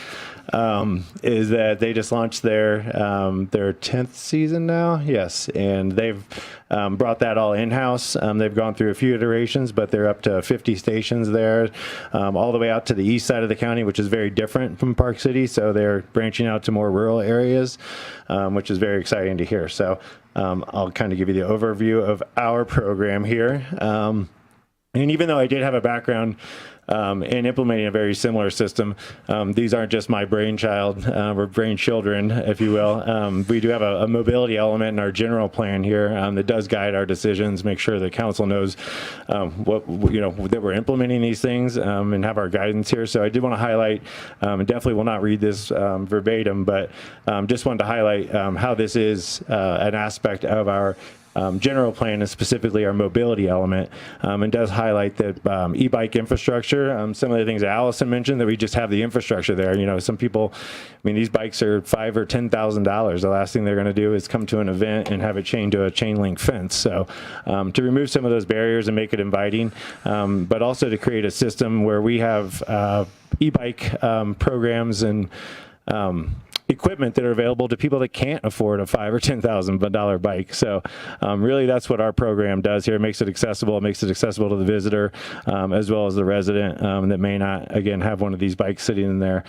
[SPEAKER 16] is that they just launched their 10th season now. Yes, and they've brought that all in-house. They've gone through a few iterations, but they're up to 50 stations there, all the way out to the east side of the county, which is very different from Park City. So they're branching out to more rural areas, which is very exciting to hear. So I'll kind of give you the overview of our program here. And even though I did have a background in implementing a very similar system, these aren't just my brainchild or brainchildren, if you will. We do have a mobility element in our general plan here that does guide our decisions, make sure the council knows what that we're implementing these things and have our guidance here. So I did want to highlight, and definitely will not read this verbatim, but just wanted to highlight how this is an aspect of our general plan, and specifically our mobility element, and does highlight that e-bike infrastructure. Some of the things that Allison mentioned, that we just have the infrastructure there. You know, some people, I mean, these bikes are $5,000 or $10,000. The last thing they're going to do is come to an event and have it chained to a chain link fence. So to remove some of those barriers and make it inviting, but also to create a system where we have e-bike programs and equipment that are available to people that can't afford a $5,000 or $10,000 bike. So really that's what our program does here. It makes it accessible. It makes it accessible to the visitor as well as the resident that may not, again, have one of these bikes sitting in their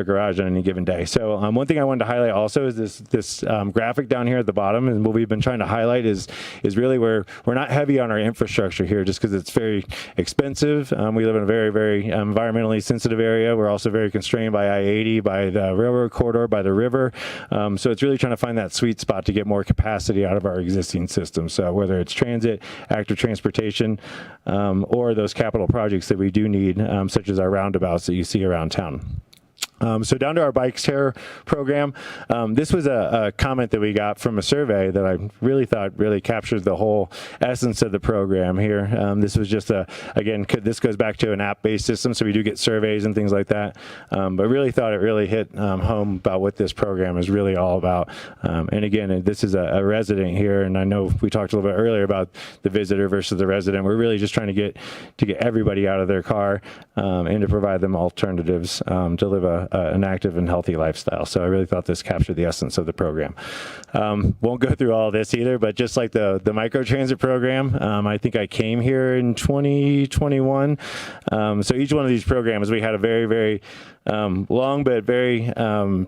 [SPEAKER 16] garage on any given day. So one thing I wanted to highlight also is this graphic down here at the bottom, and what we've been trying to highlight is really where we're not heavy on our infrastructure here just because it's very expensive. We live in a very, very environmentally sensitive area. We're also very constrained by I-80, by the railroad corridor, by the river. So it's really trying to find that sweet spot to get more capacity out of our existing system. So whether it's transit, active transportation, or those capital projects that we do need, such as our roundabouts that you see around town. So down to our bike share program. This was a comment that we got from a survey that I really thought really captured the whole essence of the program here. This was just this goes back to an app-based system, so we do get surveys and things like that. But really thought it really hit home about what this program is really all about. And again, this is a resident here, and I know we talked a little bit earlier about the visitor versus the resident. We're really just trying to get everybody out of their car and to provide them alternatives to live an active and healthy lifestyle. So I really thought this captured the essence of the program. Won't go through all this either, but just like the microtransit program, I think I came here in 2021. So each one of these programs, we had a very, very long but very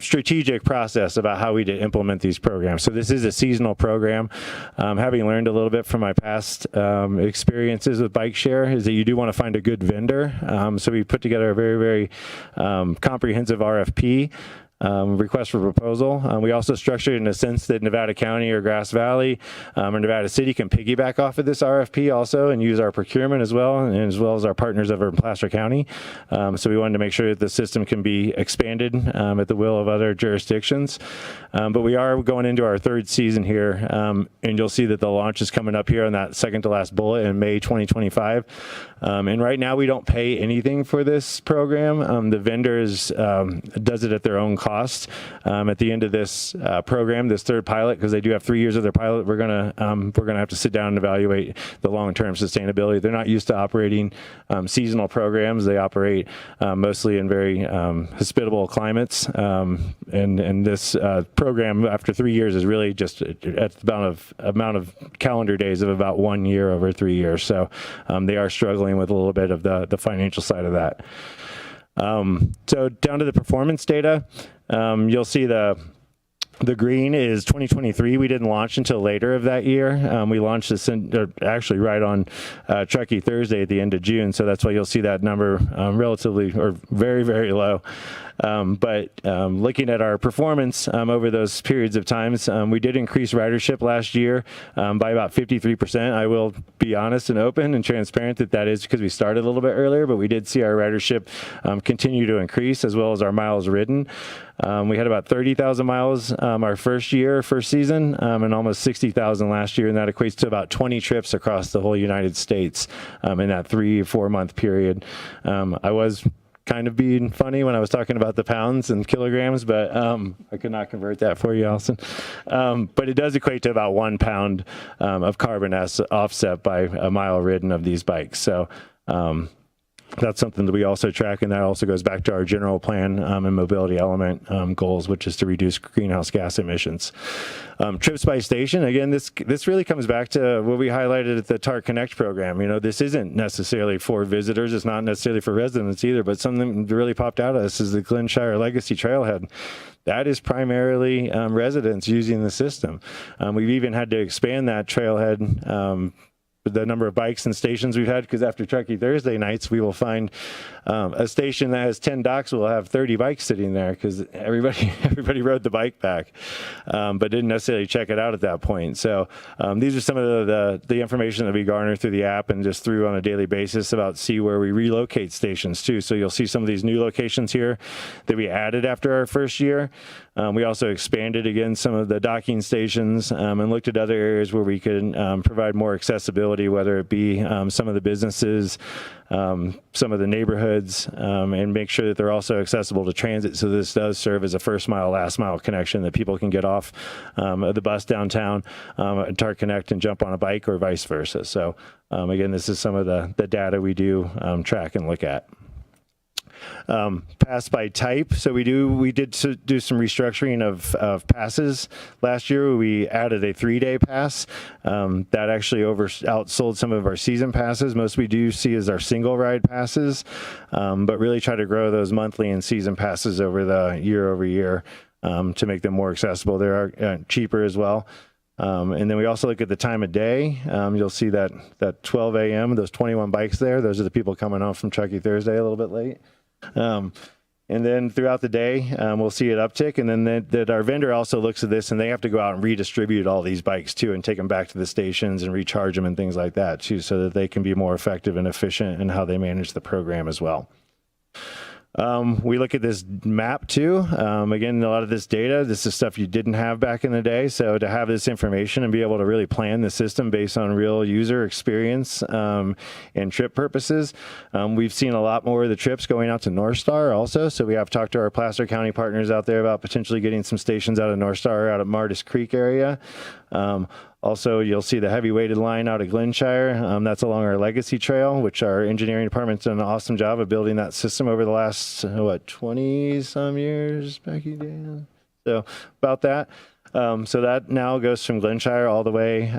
[SPEAKER 16] strategic process about how we did implement these programs. So this is a seasonal program. Having learned a little bit from my past experiences with bike share is that you do want to find a good vendor. So we put together a very, very comprehensive RFP request for proposal. We also structured it in a sense that Nevada County or Grass Valley or Nevada City can piggyback off of this RFP also and use our procurement as well, and as well as our partners over in Placer County. So we wanted to make sure that the system can be expanded at the will of other jurisdictions. But we are going into our third season here, and you'll see that the launch is coming up here on that second to last bullet in May 2025. And right now we don't pay anything for this program. The vendors does it at their own cost. At the end of this program, this third pilot, because they do have 3 years of their pilot, we're gonna have to sit down and evaluate the long-term sustainability. They're not used to operating seasonal programs. They operate mostly in very hospitable climates, and this program after 3 years is really just at the amount of calendar days of about 1 year over 3 years. So they are struggling with a little bit of the financial side of that. So down to the performance data, you'll see the green is 2023. We didn't launch until later of that year. We launched this actually right on Truckee Thursday at the end of June. So that's why you'll see that number relatively or very, very low. But looking at our performance over those periods of times, we did increase ridership last year by about 53%. I will be honest and open and transparent that is because we started a little bit earlier, but we did see our ridership continue to increase as well as our miles ridden. We had about 30,000 miles our first season, and almost 60,000 last year, and that equates to about 20 trips across the whole United States in that 3 or 4 month period. I was kind of being funny when I was talking about the pounds and kilograms, but I could not convert that for you, Allison. But it does equate to about 1 pound of carbon offset by a mile ridden of these bikes. So that's something that we also track, and that also goes back to our general plan and mobility element goals, which is to reduce greenhouse gas emissions. Trips by station, again, this really comes back to what we highlighted at the TARC Connect program. You know, this isn't necessarily for visitors, it's not necessarily for residents either, but something that really popped out at us is the Glenshire Legacy Trailhead. That is primarily residents using the system. We've even had to expand that trailhead the number of bikes and stations we've had, because after Truckee Thursday nights, we will find a station that has 10 docks will have 30 bikes sitting there because everybody rode the bike back, but didn't necessarily check it out at that point. So these are some of the information that we garner through the app and just through on a daily basis about see where we relocate stations too. So you'll see some of these new locations here that we added after our first year. We also expanded again some of the docking stations and looked at other areas where we could provide more accessibility, whether it be some of the businesses, some of the neighborhoods, and make sure that they're also accessible to transit. So this does serve as a first mile, last mile connection that people can get off the bus downtown at TARC Connect and jump on a bike or vice versa. So again, this is some of the data we do track and look at. Pass by type. So we did do some restructuring of passes last year. We added a 3-day pass that actually outsold some of our season passes. Most we do see is our single ride passes, but really try to grow those monthly and season passes over the year over year to make them more accessible. They are cheaper as well. And then we also look at the time of day. You'll see that 12 a.m., those 21 bikes there, those are the people coming home from Truckee Thursday a little bit late. And then throughout the day, we'll see it uptick. And then that our vendor also looks at this, and they have to go out and redistribute all these bikes too and take them back to the stations and recharge them and things like that too, so that they can be more effective and efficient in how they manage the program as well. We look at this map too. Again, a lot of this data, this is stuff you didn't have back in the day. So to have this information and be able to really plan the system based on real user experience and trip purposes, we've seen a lot more of the trips going out to North Star also. So we have talked to our Placer County partners out there about potentially getting some stations out of North Star, out of Martis Creek area. Also, you'll see the heavy weighted line out of Glenshire. That's along our Legacy Trail, which our engineering department's done an awesome job of building that system over the last, 20 some years, Becky? Dan? So about that. So that now goes from Glenshire all the way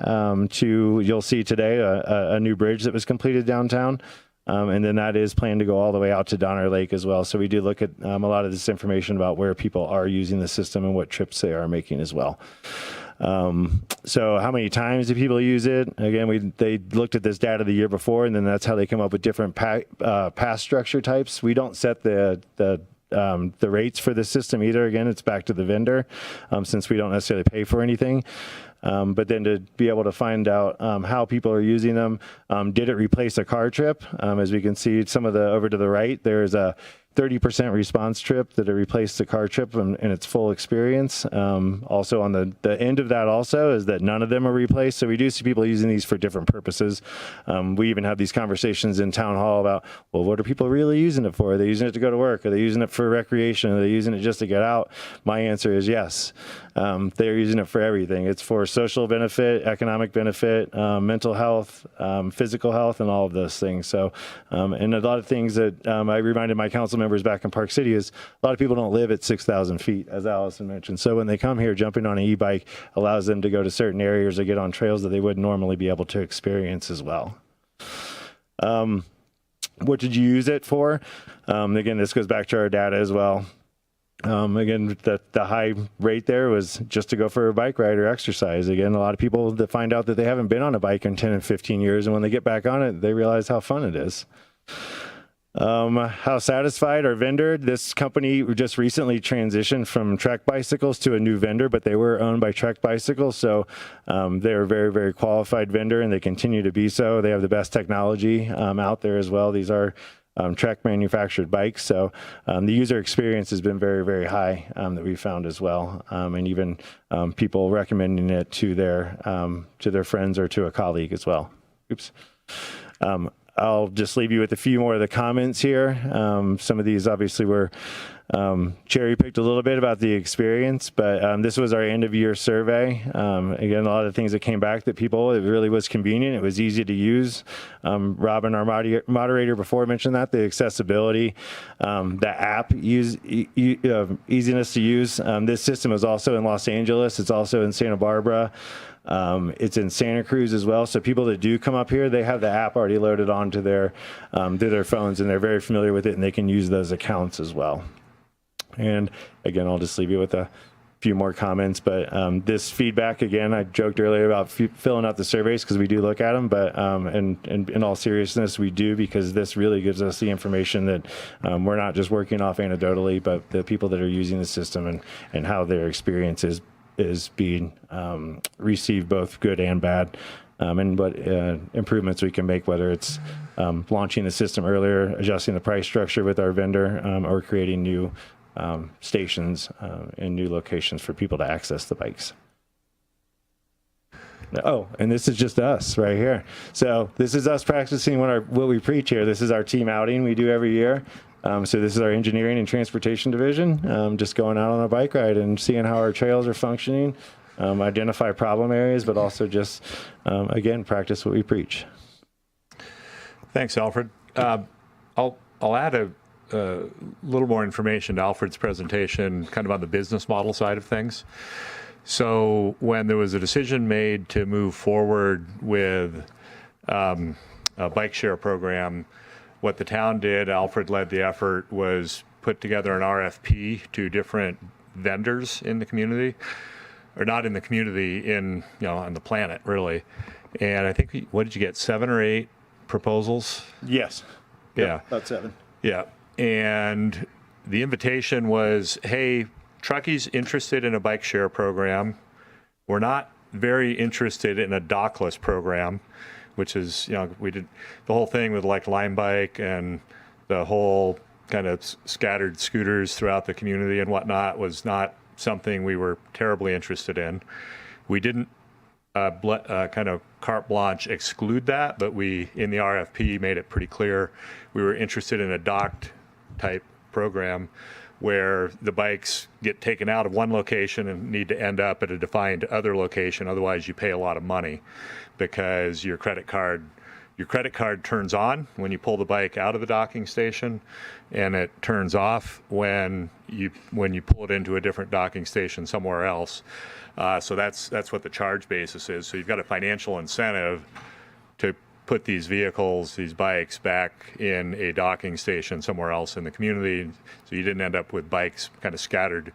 [SPEAKER 16] to, you'll see today, a new bridge that was completed downtown. And then that is planned to go all the way out to Donner Lake as well. So we do look at a lot of this information about where people are using the system and what trips they are making as well. So how many times do people use it? Again, they looked at this data the year before, and then that's how they come up with different pass structure types. We don't set the the rates for the system either. Again, it's back to the vendor since we don't necessarily pay for anything. But then to be able to find out how people are using them. Did it replace a car trip? As we can see, some of the over to the right, there's a 30% response trip that it replaced the car trip in its full experience. Also on the end of that also is that none of them are replaced. So we do see people using these for different purposes. We even have these conversations in town hall about, well, what are people really using it for? Are they using it to go to work? Are they using it for recreation? Are they using it just to get out? My answer is yes. They're using it for everything. It's for social benefit, economic benefit, mental health, physical health, and all of those things. So, and a lot of things that I reminded my council members back in Park City is a lot of people don't live at 6,000 feet, as Allison mentioned. So when they come here, jumping on an e-bike allows them to go to certain areas or get on trails that they wouldn't normally be able to experience as well. What did you use it for? Again, this goes back to our data as well. Again, the high rate there was just to go for a bike ride or exercise. Again, a lot of people that find out that they haven't been on a bike in 10 and 15 years, and when they get back on it, they realize how fun it is. How satisfied our vendor? This company just recently transitioned from Trek Bicycles to a new vendor, but they were owned by Trek Bicycles, so they're a very, very qualified vendor, and they continue to be so. They have the best technology out there as well. These are Trek manufactured bikes, so the user experience has been very, very high that we found as well, and even people recommending it to their friends or to a colleague as well. Oops. I'll just leave you with a few more of the comments here. Some of these obviously were cherry picked a little bit about the experience, but this was our end of year survey. Again, a lot of things that came back that it really was convenient. It was easy to use. Robin, our moderator before mentioned that, the accessibility, the app easiness to use. This system is also in Los Angeles. It's also in Santa Barbara. It's in Santa Cruz as well. So people that do come up here, they have the app already loaded onto their phones, and they're very familiar with it, and they can use those accounts as well. And again, I'll just leave you with a few more comments, but this feedback, again, I joked earlier about filling out the surveys because we do look at them, but and in all seriousness, we do, because this really gives us the information that we're not just working off anecdotally, but the people that are using the system and how their experience is being received, both good and bad, and what improvements we can make, whether it's launching the system earlier, adjusting the price structure with our vendor, or creating new stations and new locations for people to access the bikes. Oh, and this is just us right here. So this is us practicing what we preach here. This is our team outing we do every year. So this is our engineering and transportation division, just going out on a bike ride and seeing how our trails are functioning, identify problem areas, but also just, again, practice what we preach.
[SPEAKER 5] Thanks, Alfred. I'll add a little more information to Alfred's presentation, kind of on the business model side of things. So when there was a decision made to move forward with a bike share program, what the town did, Alfred led the effort, was put together an RFP to different vendors in the community, or not in the community, on the planet, really. And I think, what did you get, 7 or 8 proposals?
[SPEAKER 16] Yes.
[SPEAKER 5] Yeah.
[SPEAKER 16] Yep, about 7.
[SPEAKER 5] Yeah. And the invitation was, hey, Truckie's interested in a bike share program. We're not very interested in a dockless program, which is, we did the whole thing with like Lime Bike and the whole kind of scattered scooters throughout the community and whatnot was not something we were terribly interested in. We didn't kind of carte blanche exclude that, but we, in the RFP, made it pretty clear we were interested in a docked type program where the bikes get taken out of one location and need to end up at a defined other location. Otherwise, you pay a lot of money because your credit card turns on when you pull the bike out of the docking station, and it turns off when you pull it into a different docking station somewhere else. So that's what the charge basis is. So you've got a financial incentive to put these bikes back in a docking station somewhere else in the community, so you didn't end up with bikes kind of scattered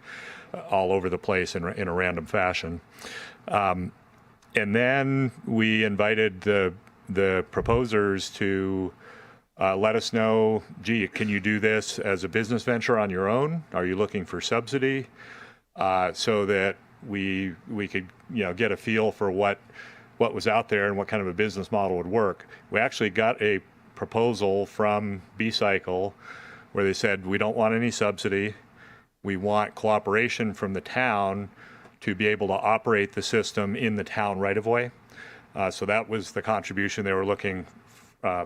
[SPEAKER 5] all over the place in a random fashion. And then we invited the proposers to let us know, gee, can you do this as a business venture on your own? Are you looking for subsidy? So that we could, get a feel for what was out there and what kind of a business model would work. We actually got a proposal from B-Cycle where they said, we don't want any subsidy. We want cooperation from the town to be able to operate the system in the town right of way. So that was the contribution they were looking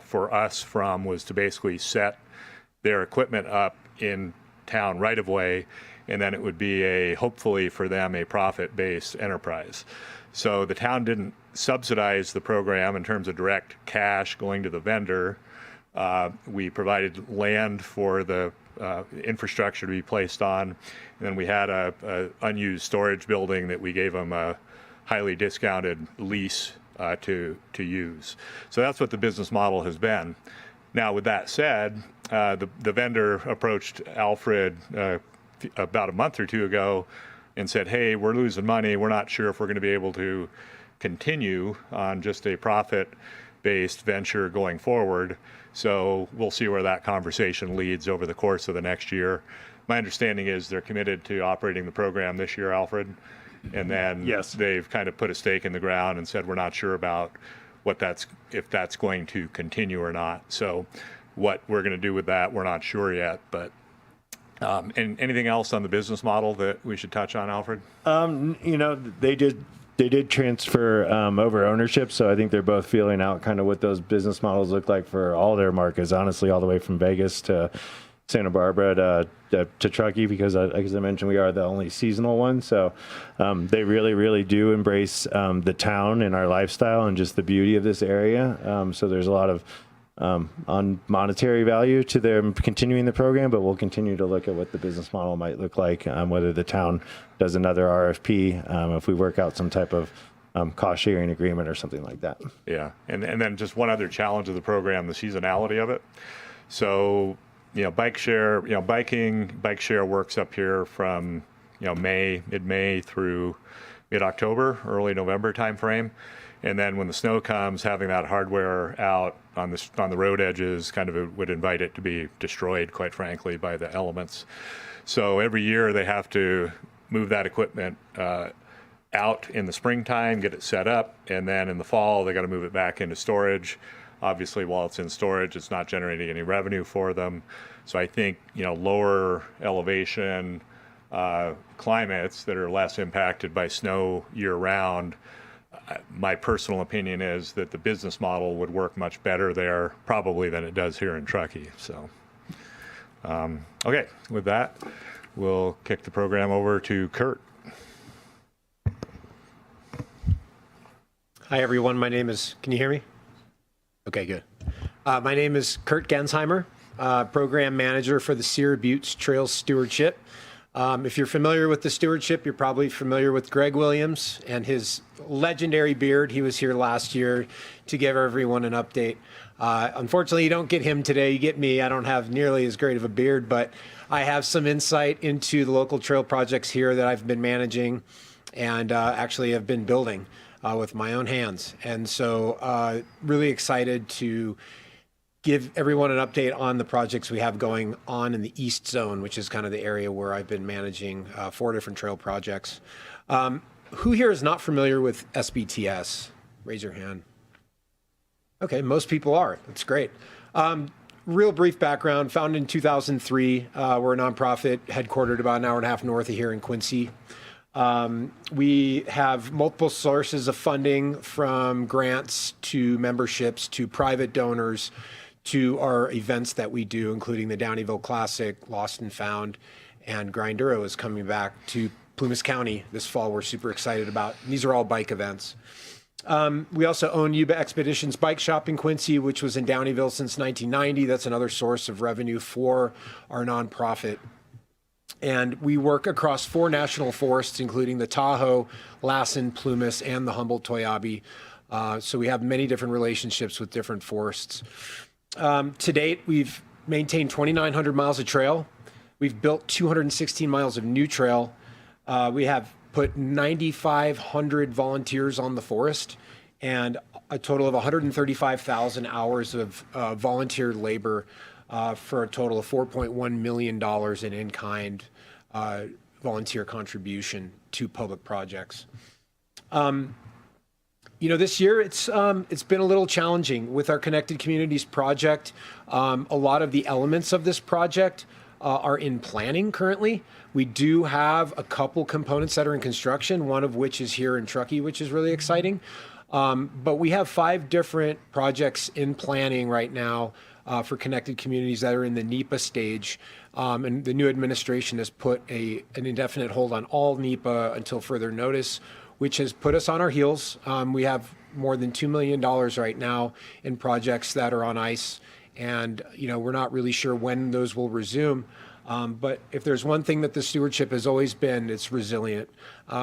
[SPEAKER 5] for us from, was to basically set their equipment up in town right of way, and then it would be hopefully for them, a profit-based enterprise. So the town didn't subsidize the program in terms of direct cash going to the vendor. We provided land for the infrastructure to be placed on, and then we had a unused storage building that we gave them a highly discounted lease to use. So that's what the business model has been. Now, with that said, the vendor approached Alfred about a month or two ago and said, hey, we're losing money. We're not sure if we're going to be able to continue on just a profit-based venture going forward. So we'll see where that conversation leads over the course of the next year. My understanding is they're committed to operating the program this year, Alfred. And then they've kind of put a stake in the ground and said, we're not sure about if that's going to continue or not. So what we're going to do with that, we're not sure yet. But and anything else on the business model that we should touch on, Alfred?
[SPEAKER 16] They did transfer over ownership, so I think they're both feeling out kind of what those business models look like for all their markets, honestly, all the way from Vegas to Santa Barbara to Truckee, because as I mentioned, we are the only seasonal one. So they really, really do embrace the town and our lifestyle and just the beauty of this area. So there's a lot of on monetary value to them continuing the program, but we'll continue to look at what the business model might look like, whether the town does another RFP, if we work out some type of cost sharing agreement or something like that.
[SPEAKER 5] Yeah, and then just one other challenge of the program, the seasonality of it. So, bike share works up here from, mid-May through mid-October, early November timeframe. And then when the snow comes, having that hardware out on the road edges kind of would invite it to be destroyed, quite frankly, by the elements. So every year they have to move that equipment out in the springtime, get it set up, and then in the fall they got to move it back into storage. Obviously, while it's in storage, it's not generating any revenue for them. So I think, lower elevation climates that are less impacted by snow year-round, my personal opinion is that the business model would work much better there probably than it does here in Truckee. So, okay, with that, we'll kick the program over to Kurt.
[SPEAKER 3] Hi, everyone. My name is, can you hear me? Okay, good. My name is Kurt Gensheimer, Program Manager for the Sierra Buttes Trails Stewardship. If you're familiar with the stewardship, you're probably familiar with Greg Williams and his legendary beard. He was here last year to give everyone an update. Unfortunately, you don't get him today. You get me. I don't have nearly as great of a beard, but I have some insight into the local trail projects here that I've been managing and actually have been building with my own hands. And so really excited to give everyone an update on the projects we have going on in the East Zone, which is kind of the area where I've been managing 4 different trail projects. Who here is not familiar with SBTS? Raise your hand. Okay, most people are. That's great. Real brief background, founded in 2003. We're a nonprofit headquartered about an hour and a half north of here in Quincy. We have multiple sources of funding, from grants to memberships to private donors to our events that we do, including the Downeyville Classic, Lost and Found, and Grinduro is coming back to Plumas County this fall. We're super excited about. And these are all bike events. We also own Yuba Expeditions Bike Shop in Quincy, which was in Downeyville since 1990. That's another source of revenue for our nonprofit. And we work across 4 national forests, including the Tahoe, Lassen, Plumas, and the Humboldt-Toiyabe. So we have many different relationships with different forests. To date, we've maintained 2,900 miles of trail. We've built 216 miles of new trail. We have put 9,500 volunteers on the forest, and a total of 135,000 hours of volunteer labor for a total of $4.1 million in in-kind volunteer contribution to public projects. This year it's been a little challenging with our Connected Communities project. A lot of the elements of this project are in planning currently. We do have a couple components that are in construction, one of which is here in Truckee, which is really exciting. But we have 5 different projects in planning right now for Connected Communities that are in the NEPA stage. And the new administration has put an indefinite hold on all NEPA until further notice, which has put us on our heels. We have more than $2 million right now in projects that are on ice. And, we're not really sure when those will resume. But if there's one thing that the stewardship has always been, it's resilient.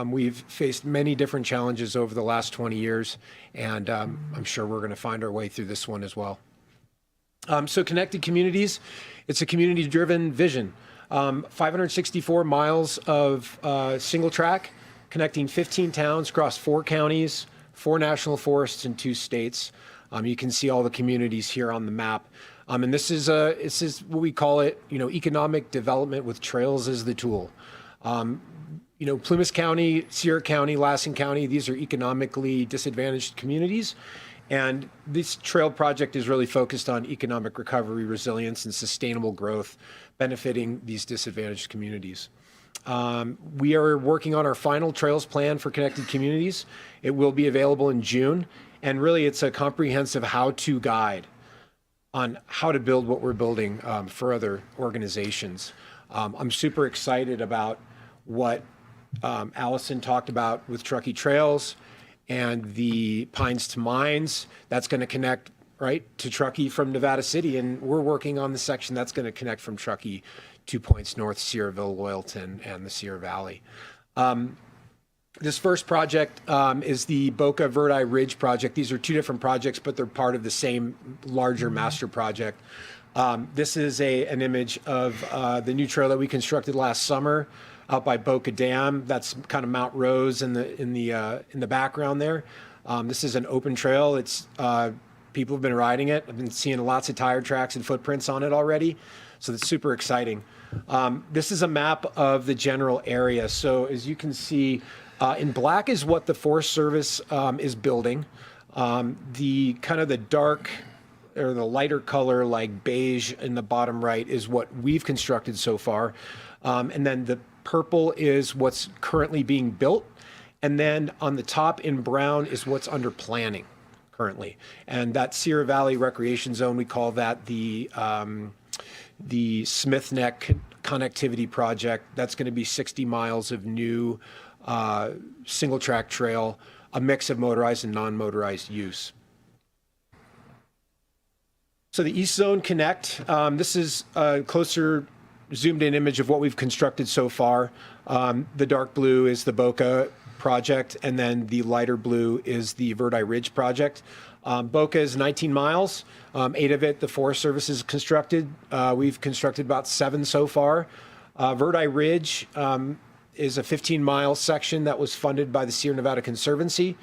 [SPEAKER 3] We've faced many different challenges over the last 20 years, and I'm sure we're going to find our way through this one as well. So Connected Communities, it's a community-driven vision. 564 miles of single track, connecting 15 towns across 4 counties, 4 national forests, and 2 states. You can see all the communities here on the map. And this is what we call it, economic development with trails as the tool. Plumas County, Sierra County, Lassen County, these are economically disadvantaged communities. And this trail project is really focused on economic recovery, resilience, and sustainable growth, benefiting these disadvantaged communities. We are working on our final trails plan for Connected Communities. It will be available in June. And really, it's a comprehensive how-to guide on how to build what we're building for other organizations. I'm super excited about what Allison talked about with Truckee Trails and the Pines to Mines. That's going to connect right to Truckee from Nevada City, and we're working on the section that's going to connect from Truckee 2 points north, Sierraville, Loyalton, and the Sierra Valley. This first project is the Boca Verde Ridge project. These are 2 different projects, but they're part of the same larger master project. This is an image of the new trail that we constructed last summer out by Boca Dam. That's kind of Mount Rose in the background there. This is an open trail. It's people have been riding it. I've been seeing lots of tire tracks and footprints on it already, so that's super exciting. This is a map of the general area. So as you can see, in black is what the Forest Service is building. The kind of the dark or the lighter color like beige in the bottom right is what we've constructed so far. And then the purple is what's currently being built. And then on the top in brown is what's under planning currently. And that Sierra Valley Recreation Zone, we call that the Smith Neck Connectivity Project. That's going to be 60 miles of new single track trail, a mix of motorized and non-motorized use. So the East Zone Connect, this is a closer zoomed in image of what we've constructed so far. The dark blue is the Boca project, and then the lighter blue is the Verde Ridge project. Boca is 19 miles, 8 of it the Forest Service has constructed. We've constructed about 7 so far. Verde Ridge is a 15-mile section that was funded by the Sierra Nevada Conservancy.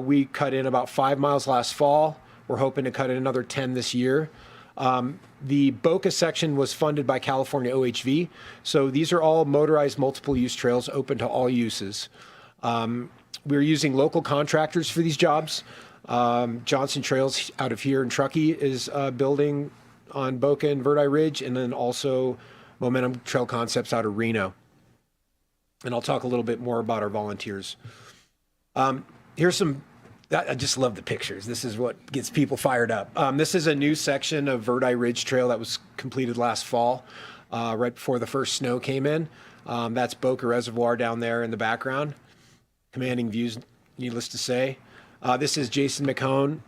[SPEAKER 3] We cut in about 5 miles last fall. We're hoping to cut in another 10 this year. The Boca section was funded by California OHV. So these are all motorized multiple use trails open to all uses. We're using local contractors for these jobs. Johnson Trails out of here in Truckee is building on Boca and Verde Ridge, and then also Momentum Trail Concepts out of Reno. And I'll talk a little bit more about our volunteers. Here's some, I just love the pictures. This is what gets people fired up. This is a new section of Verde Ridge Trail that was completed last fall, right before the first snow came in. That's Boca Reservoir down there in the background. Commanding views, needless to say. This is Jason McHone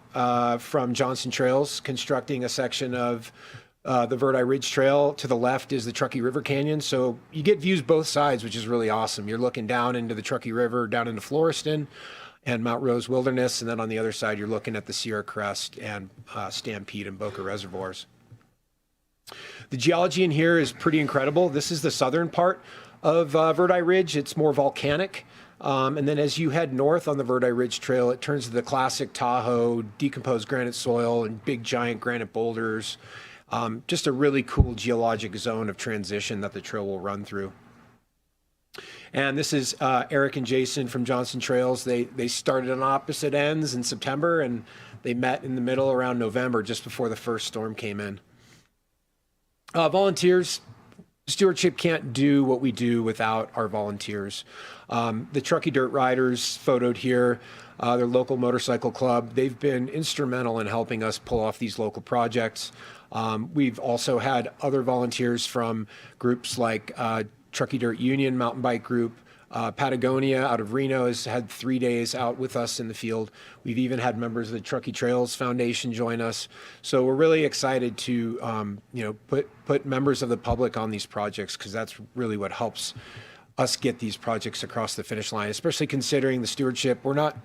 [SPEAKER 3] from Johnson Trails constructing a section of the Verde Ridge Trail. To the left is the Truckee River Canyon. So you get views both sides, which is really awesome. You're looking down into the Truckee River, down into Floriston and Mount Rose Wilderness. And then on the other side, you're looking at the Sierra Crest and Stampede and Boca Reservoirs. The geology in here is pretty incredible. This is the southern part of Verde Ridge. It's more volcanic. And then as you head north on the Verdi Ridge Trail, it turns to the classic Tahoe, decomposed granite soil and big giant granite boulders. Just a really cool geologic zone of transition that the trail will run through. And this is Eric and Jason from Johnson Trails. They started on opposite ends in September, and they met in the middle around November, just before the first storm came in. Volunteers. Stewardship can't do what we do without our volunteers. The Truckee Dirt Riders, photoed here, their local motorcycle club, they've been instrumental in helping us pull off these local projects. We've also had other volunteers from groups like Truckee Dirt Union Mountain Bike Group. Patagonia out of Reno has had 3 days out with us in the field. We've even had members of the Truckee Trails Foundation join us. So we're really excited to put members of the public on these projects, because that's really what helps us get these projects across the finish line, especially considering the stewardship. We're not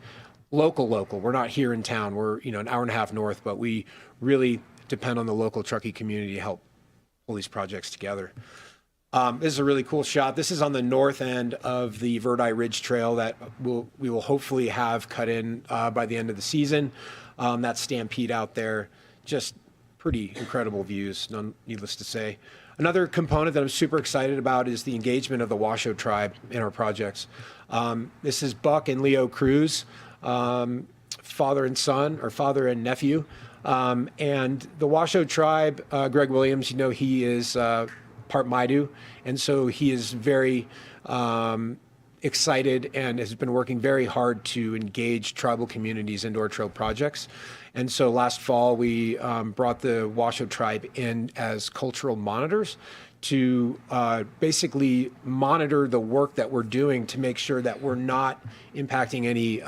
[SPEAKER 3] local. We're not here in town. We're an hour and a half north, but we really depend on the local Truckee community to help pull these projects together. This is a really cool shot. This is on the north end of the Verdi Ridge Trail that we will hopefully have cut in by the end of the season. That Stampede out there, just pretty incredible views, needless to say. Another component that I'm super excited about is the engagement of the Washoe tribe in our projects. This is Buck and Leo Cruz, father and son, or father and nephew. And the Washoe tribe, Greg Williams, he is part Maidu, and so he is very excited and has been working very hard to engage tribal communities into our trail projects. And so last fall we brought the Washoe tribe in as cultural monitors to basically monitor the work that we're doing to make sure that we're not impacting any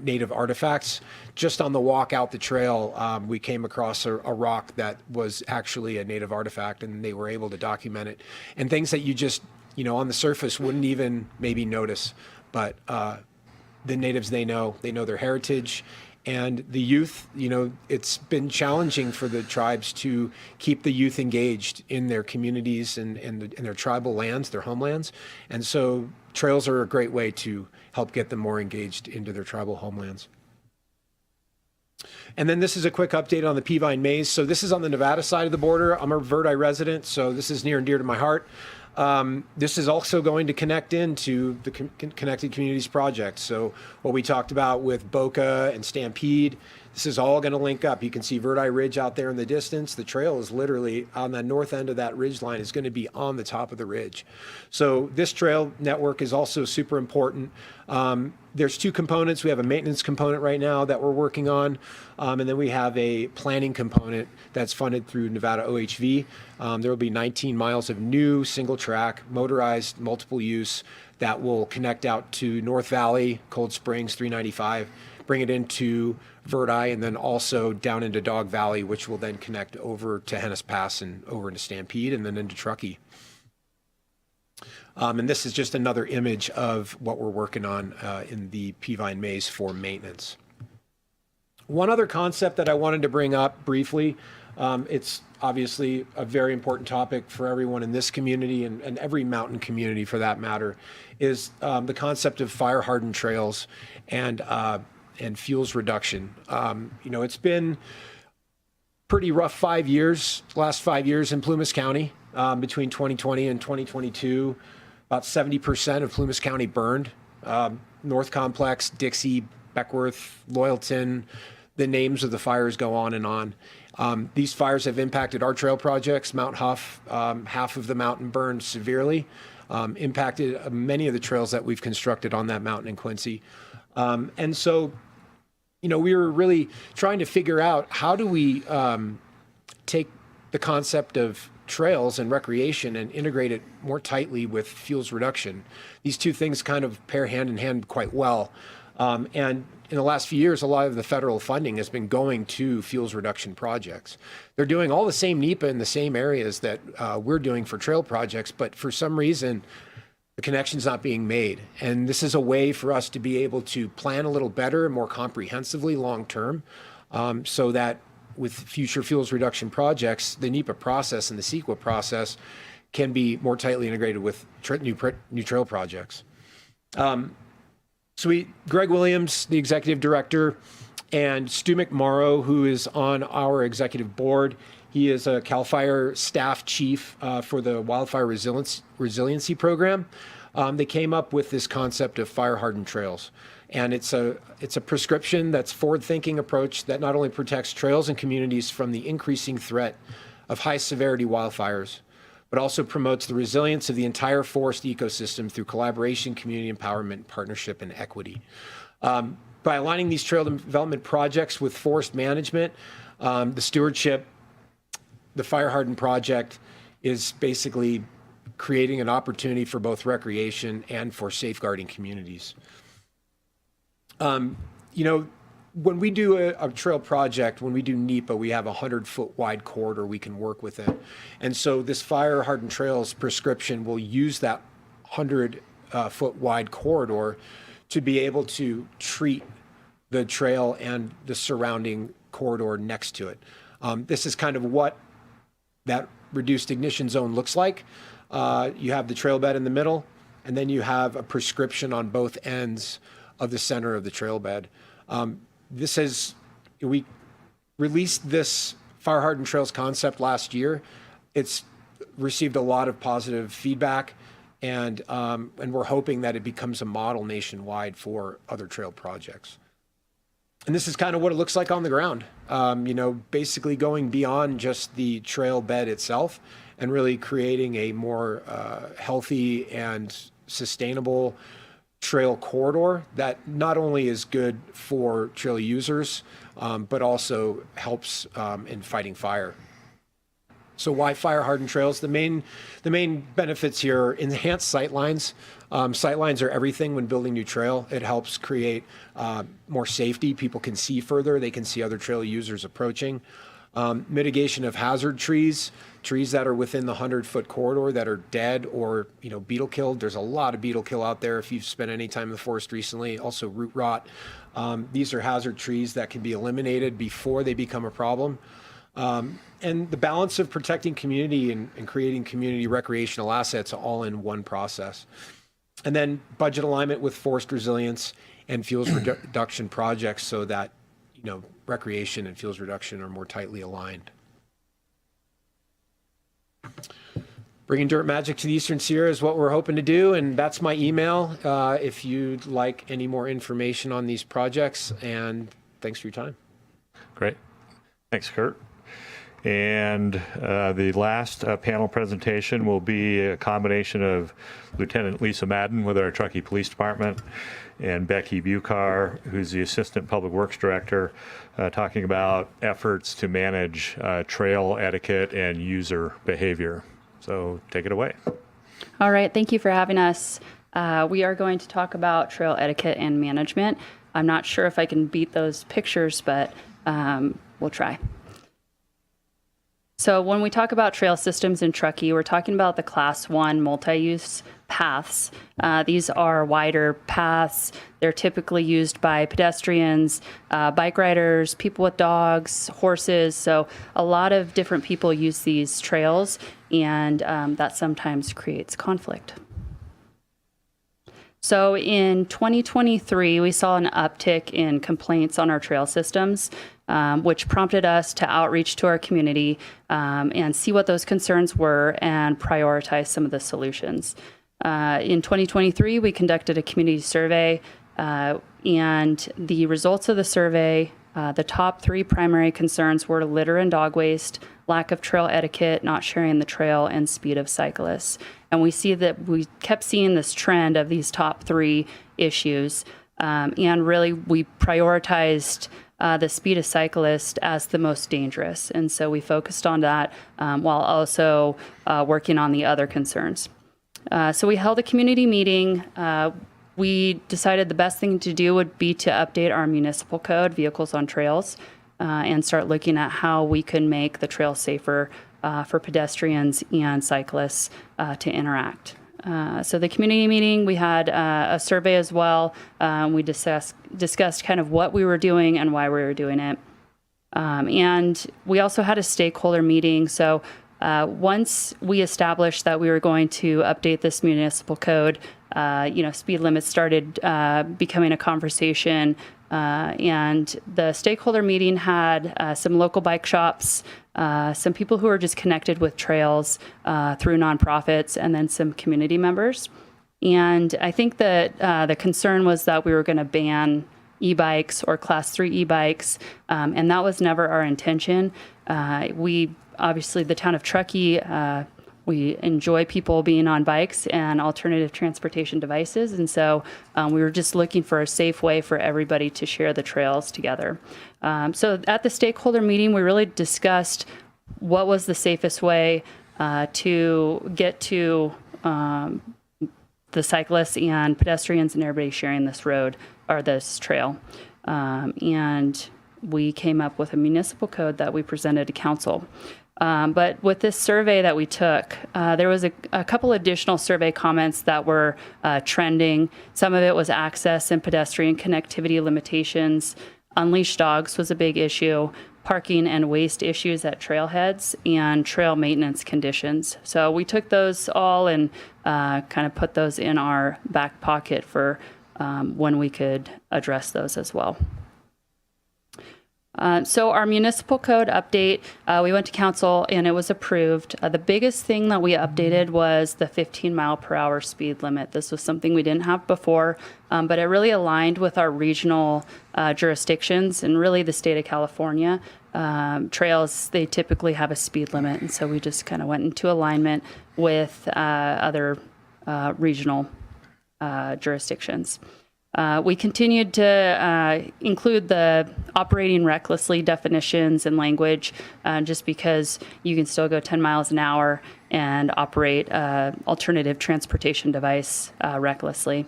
[SPEAKER 3] native artifacts. Just on the walk out the trail, we came across a rock that was actually a native artifact, and they were able to document it. And things that you just, on the surface wouldn't even maybe notice. But the natives, they know their heritage. And the youth, it's been challenging for the tribes to keep the youth engaged in their communities and in their tribal lands, their homelands. And so trails are a great way to help get them more engaged into their tribal homelands. And then this is a quick update on the Peavine Maze. So this is on the Nevada side of the border. I'm a Verdi resident, so this is near and dear to my heart. This is also going to connect into the Connected Communities Project. So what we talked about with Boca and Stampede, this is all going to link up. You can see Verdi Ridge out there in the distance. The trail is literally on the north end of that ridge line, is going to be on the top of the ridge. So this trail network is also super important. There's two components. We have a maintenance component right now that we're working on, and then we have a planning component that's funded through Nevada OHV. There will be 19 miles of new single track, motorized, multiple use that will connect out to North Valley, Cold Springs, 395, bring it into Verdi, and then also down into Dog Valley, which will then connect over to Hennis Pass and over into Stampede and then into Truckee. And this is just another image of what we're working on in the Peavine Maze for maintenance. One other concept that I wanted to bring up briefly, it's obviously a very important topic for everyone in this community and every mountain community for that matter, is the concept of fire-hardened trails and fuels reduction. It's been pretty rough 5 years, last 5 years in Plumas County. Between 2020 and 2022, about 70% of Plumas County burned. North Complex, Dixie, Beckworth, Loyalton, the names of the fires go on and on. These fires have impacted our trail projects. Mount Huff, half of the mountain burned severely, impacted many of the trails that we've constructed on that mountain in Quincy. And so, we were really trying to figure out how do we take the concept of trails and recreation and integrate it more tightly with fuels reduction. These two things kind of pair hand in hand quite well. And in the last few years, a lot of the federal funding has been going to fuels reduction projects. They're doing all the same NEPA in the same areas that we're doing for trail projects, but for some reason, the connection's not being made. And this is a way for us to be able to plan a little better and more comprehensively long-term, so that with future fuels reduction projects, the NEPA process and the CEQA process can be more tightly integrated with new trail projects. Sweet. Greg Williams, the executive director, and Stu McMorrow, who is on our executive board. He is a CAL FIRE staff chief for the Wildfire Resiliency Program. They came up with this concept of fire-hardened trails. And it's a prescription that's forward-thinking approach that not only protects trails and communities from the increasing threat of high-severity wildfires, but also promotes the resilience of the entire forest ecosystem through collaboration, community empowerment, partnership, and equity. By aligning these trail development projects with forest management, the stewardship, the Fire Hardened project is basically creating an opportunity for both recreation and for safeguarding communities. When we do a trail project, when we do NEPA, we have a 100-foot wide corridor we can work within. And so this Fire Hardened Trails prescription will use that 100-foot wide corridor to be able to treat the trail and the surrounding corridor next to it. This is kind of what that reduced ignition zone looks like. You have the trail bed in the middle, and then you have a prescription on both ends of the center of the trail bed. We released this Fire Hardened Trails concept last year. It's received a lot of positive feedback, and we're hoping that it becomes a model nationwide for other trail projects. And this is kind of what it looks like on the ground. Basically going beyond just the trail bed itself and really creating a more healthy and sustainable trail corridor that not only is good for trail users, but also helps in fighting fire. So why Fire Hardened Trails? The main benefits here are enhanced sightlines. Sightlines are everything when building new trail. It helps create more safety. People can see further. They can see other trail users approaching. Mitigation of hazard trees that are within the 100-foot corridor that are dead or beetle killed. There's a lot of beetle kill out there if you've spent any time in the forest recently. Also root rot. These are hazard trees that can be eliminated before they become a problem. And the balance of protecting community and creating community recreational assets all in one process. And then budget alignment with forest resilience and fuels reduction projects so that recreation and fuels reduction are more tightly aligned. Bringing dirt magic to the Eastern Sierra is what we're hoping to do, and that's my email if you'd like any more information on these projects, and thanks for your time.
[SPEAKER 5] Great. Thanks, Kurt. And the last panel presentation will be a combination of Lieutenant Lisa Madden with our Truckee Police Department and Becky Bucar, who's the Assistant Public Works Director, talking about efforts to manage trail etiquette and user behavior. So take it away.
[SPEAKER 4] All right, thank you for having us. We are going to talk about trail etiquette and management. I'm not sure if I can beat those pictures, but we'll try. So when we talk about trail systems in Truckee, we're talking about the Class 1 multi-use paths. These are wider paths. They're typically used by pedestrians, bike riders, people with dogs, horses. So a lot of different people use these trails, and that sometimes creates conflict. So in 2023, we saw an uptick in complaints on our trail systems, which prompted us to outreach to our community and see what those concerns were and prioritize some of the solutions. In 2023, we conducted a community survey, and the results of the survey, the top 3 primary concerns were litter and dog waste, lack of trail etiquette, not sharing the trail, and speed of cyclists. And we see that we kept seeing this trend of these top 3 issues, and really we prioritized the speed of cyclist as the most dangerous. And so we focused on that while also working on the other concerns. So we held a community meeting. We decided the best thing to do would be to update our municipal code, vehicles on trails, and start looking at how we can make the trail safer for pedestrians and cyclists to interact. So the community meeting, we had a survey as well. We discussed kind of what we were doing and why we were doing it. And we also had a stakeholder meeting. So Once we established that we were going to update this municipal code, speed limits started becoming a conversation. And the stakeholder meeting had some local bike shops, some people who are just connected with trails through nonprofits, and then some community members. And I think that the concern was that we were going to ban e-bikes or class 3 e-bikes, and that was never our intention. We obviously, the town of Truckee, we enjoy people being on bikes and alternative transportation devices, and so we were just looking for a safe way for everybody to share the trails together. So at the stakeholder meeting, we really discussed what was the safest way to get to the cyclists and pedestrians and everybody sharing this road or this trail. And we came up with a municipal code that we presented to council. But with this survey that we took, there was a couple additional survey comments that were trending. Some of it was access and pedestrian connectivity limitations. Unleashed dogs was a big issue. Parking and waste issues at trailheads, and trail maintenance conditions. So we took those all and kind of put those in our back pocket for when we could address those as well. So our municipal code update, we went to council and it was approved. The biggest thing that we updated was the 15 mile per hour speed limit. This was something we didn't have before, but it really aligned with our regional jurisdictions and really the state of California. Trails, they typically have a speed limit, and so we just kind of went into alignment with other regional jurisdictions. We continued to include the operating recklessly definitions and language, just because you can still go 10 miles an hour and operate alternative transportation device recklessly.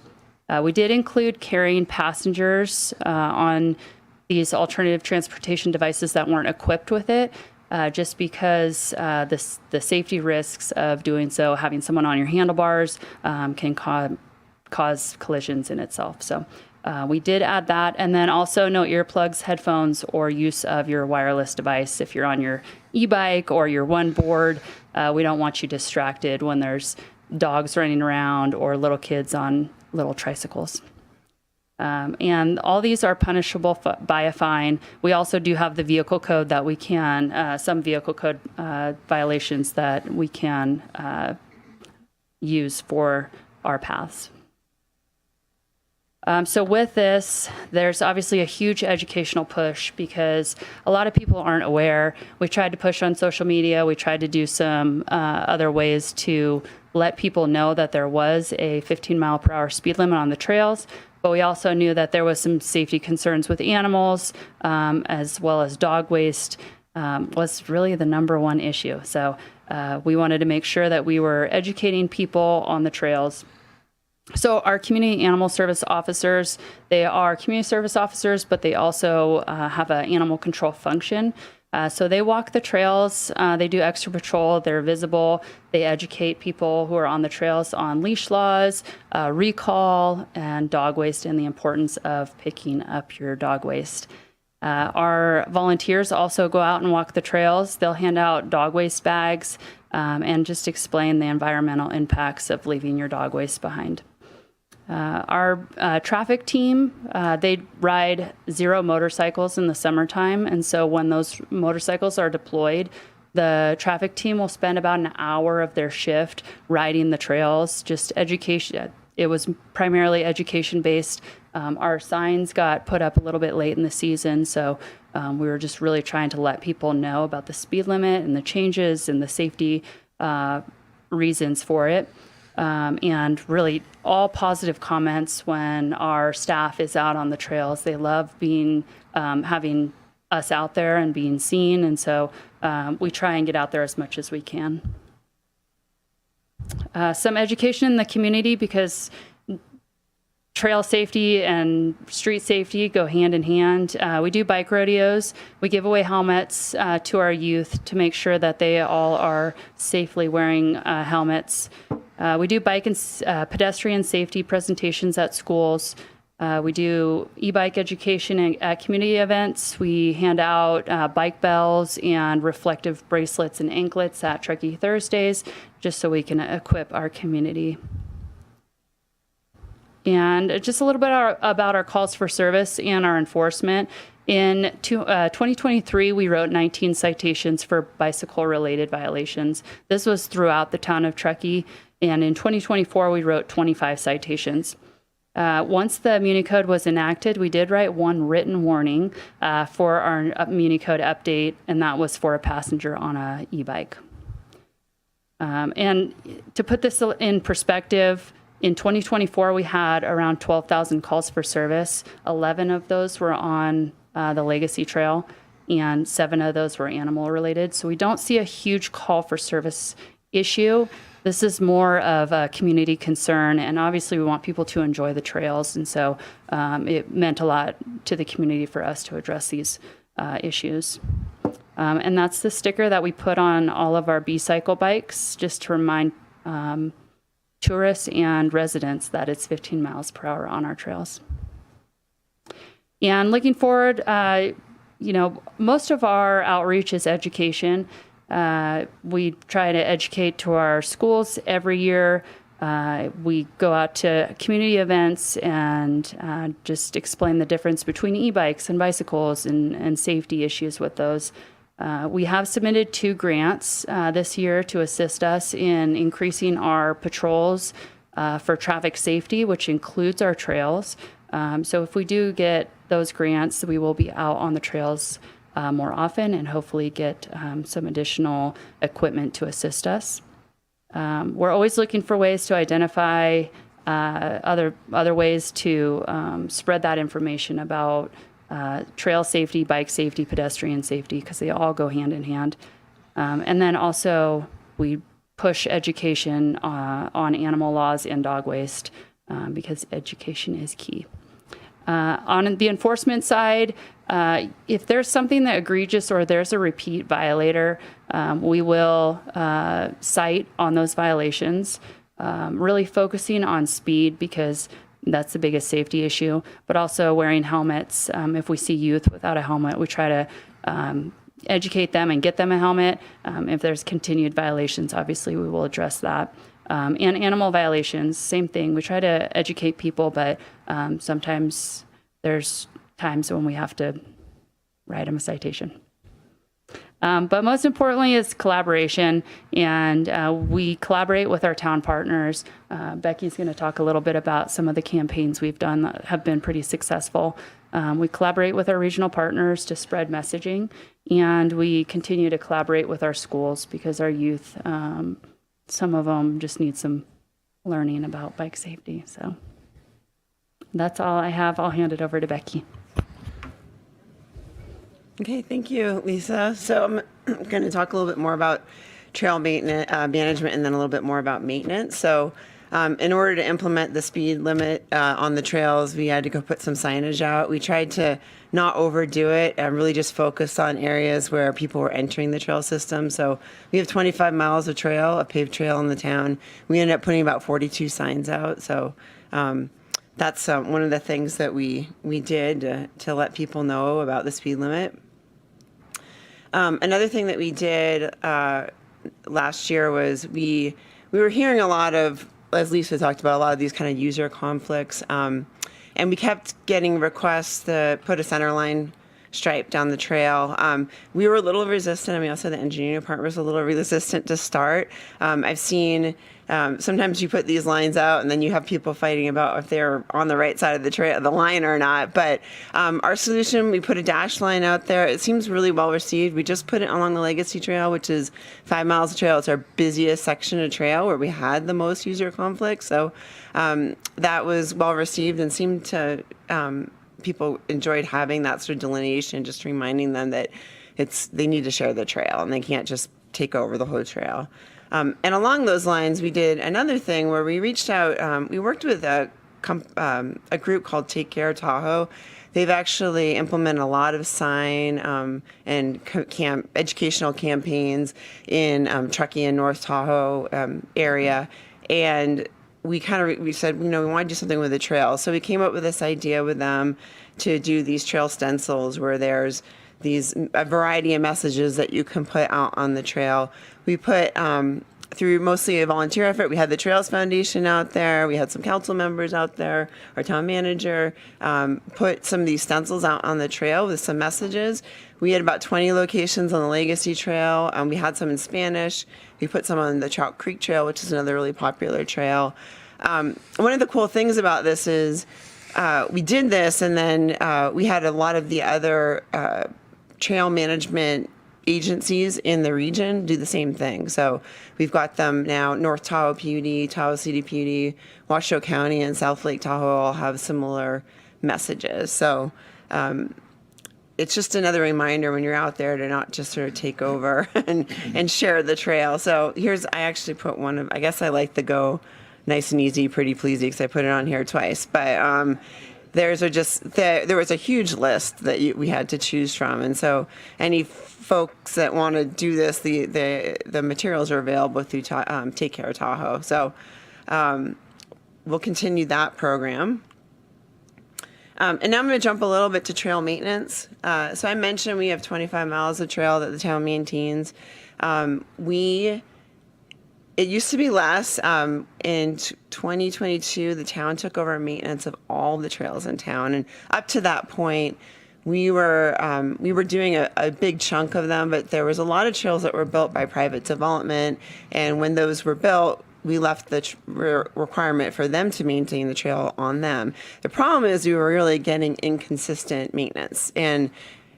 [SPEAKER 4] We did include carrying passengers on these alternative transportation devices that weren't equipped with it, just because the safety risks of doing so, having someone on your handlebars, can cause collisions in itself. So we did add that. And then also no earplugs, headphones, or use of your wireless device if you're on your e-bike or your one board. We don't want you distracted when there's dogs running around or little kids on little tricycles. And all these are punishable by a fine. We also do have the vehicle code that we can, some vehicle code violations that we can use for our paths. So with this, there's obviously a huge educational push because a lot of people aren't aware. We tried to push on social media. We tried to do some other ways to let people know that there was a 15 mile per hour speed limit on the trails. But we also knew that there was some safety concerns with animals, as well as dog waste was really the number one issue. So we wanted to make sure that we were educating people on the trails. So our community animal service officers, they are community service officers, but they also have an animal control function. So they walk the trails, they do extra patrol, they're visible, they educate people who are on the trails on leash laws, recall, and dog waste, and the importance of picking up your dog waste. Our volunteers also go out and walk the trails. They'll hand out dog waste bags and just explain the environmental impacts of leaving your dog waste behind. Our traffic team, they ride 0 motorcycles in the summertime. And so when those motorcycles are deployed, the traffic team will spend about an hour of their shift riding the trails, just education. It was primarily education based. Our signs got put up a little bit late in the season. So we were just really trying to let people know about the speed limit and the changes and the safety reasons for it. And really all positive comments when our staff is out on the trails. They love being, having us out there and being seen. And so we try and get out there as much as we can. Some education in the community, because trail safety and street safety go hand in hand. We do bike rodeos. We give away helmets to our youth to make sure that they all are safely wearing helmets. We do bike and pedestrian safety presentations at schools. We do e-bike education at community events. We hand out bike bells and reflective bracelets and anklets at Truckee Thursdays, just so we can equip our community. And just a little bit about our calls for service and our enforcement. In 2023, we wrote 19 citations for bicycle-related violations. This was throughout the town of Truckee. And in 2024, we wrote 25 citations. Once the Muni Code was enacted, we did write one written warning for our Muni Code update, and that was for a passenger on a e-bike. And to put this in perspective, in 2024, we had around 12,000 calls for service. 11 of those were on the Legacy Trail, and 7 of those were animal related. So we don't see a huge call for service issue. This is more of a community concern, and obviously we want people to enjoy the trails, and so it meant a lot to the community for us to address these issues. And that's the sticker that we put on all of our B-Cycle bikes, just to remind tourists and residents that it's 15 miles per hour on our trails. And looking forward, most of our outreach is education. We try to educate to our schools every year. We go out to community events and just explain the difference between e-bikes and bicycles and safety issues with those. We have submitted 2 grants this year to assist us in increasing our patrols for traffic safety, which includes our trails. So if we do get those grants, we will be out on the trails more often and hopefully get some additional equipment to assist us. We're always looking for ways to identify other ways to spread that information about trail safety, bike safety, pedestrian safety, because they all go hand in hand. And then also we push education on animal laws and dog waste because education is key. On the enforcement side, if there's something that egregious or there's a repeat violator, we will cite on those violations, really focusing on speed because that's the biggest safety issue, but also wearing helmets. If we see youth without a helmet, we try to educate them and get them a helmet. If there's continued violations, obviously we will address that. And animal violations, same thing. We try to educate people, but sometimes there's times when we have to write them a citation. But most importantly is collaboration, and we collaborate with our town partners. Becky's going to talk a little bit about some of the campaigns we've done that have been pretty successful. We collaborate with our regional partners to spread messaging, and we continue to collaborate with our schools because our youth, some of them just need some learning about bike safety. So that's all I have. I'll hand it over to Becky.
[SPEAKER 6] Okay, thank you, Lisa. So I'm going to talk a little bit more about trail maintenance, management, and then a little bit more about maintenance. So in order to implement the speed limit on the trails, we had to go put some signage out. We tried to not overdo it and really just focus on areas where people were entering the trail system. So we have 25 miles of trail, a paved trail in the town. We ended up putting about 42 signs out. So that's one of the things that we did to let people know about the speed limit. Another thing that we did last year was we were hearing a lot of, as Lisa talked about, a lot of these kind of user conflicts. And we kept getting requests to put a center line stripe down the trail. We were a little resistant. I mean, also the engineering department was a little resistant to start. I've seen sometimes you put these lines out and then you have people fighting about if they're on the right side of the trail, the line or not. But our solution, we put a dash line out there. It seems really well received. We just put it along the Legacy Trail, which is 5 miles of trail. It's our busiest section of trail where we had the most user conflict. So that was well received and seemed to people enjoyed having that sort of delineation, just reminding them that they need to share the trail and they can't just take over the whole trail. And along those lines, we did another thing where we reached out. We worked with a group called Take Care Tahoe. They've actually implemented a lot of sign and educational campaigns in Truckee and North Tahoe area. And we said, we want to do something with the trail. So we came up with this idea with them to do these trail stencils where there's a variety of messages that you can put out on the trail. We put, through mostly a volunteer effort, we had the Trails Foundation out there, we had some council members out there, our town manager, put some of these stencils out on the trail with some messages. We had about 20 locations on the Legacy Trail. We had some in Spanish. We put some on the Trout Creek Trail, which is another really popular trail. One of the cool things about this is we did this, and then we had a lot of the other trail management agencies in the region do the same thing. So we've got them now, North Tahoe PUD, Tahoe City PUD, Washoe County, and South Lake Tahoe all have similar messages. So it's just another reminder when you're out there to not just sort of take over and share the trail. So I actually put one of, I guess I like the Go Nice and Easy, Pretty Pleasy, because I put it on here twice. But there was a huge list that we had to choose from. And so any folks that want to do this, the materials are available through Take Care of Tahoe. So we'll continue that program. And now I'm going to jump a little bit to trail maintenance. So I mentioned we have 25 miles of trail that the town maintains. It used to be less. In 2022, the town took over maintenance of all the trails in town. And up to that point, we were doing a big chunk of them, but there was a lot of trails that were built by private development. And when those were built, we left the requirement for them to maintain the trail on them. The problem is we were really getting inconsistent maintenance, and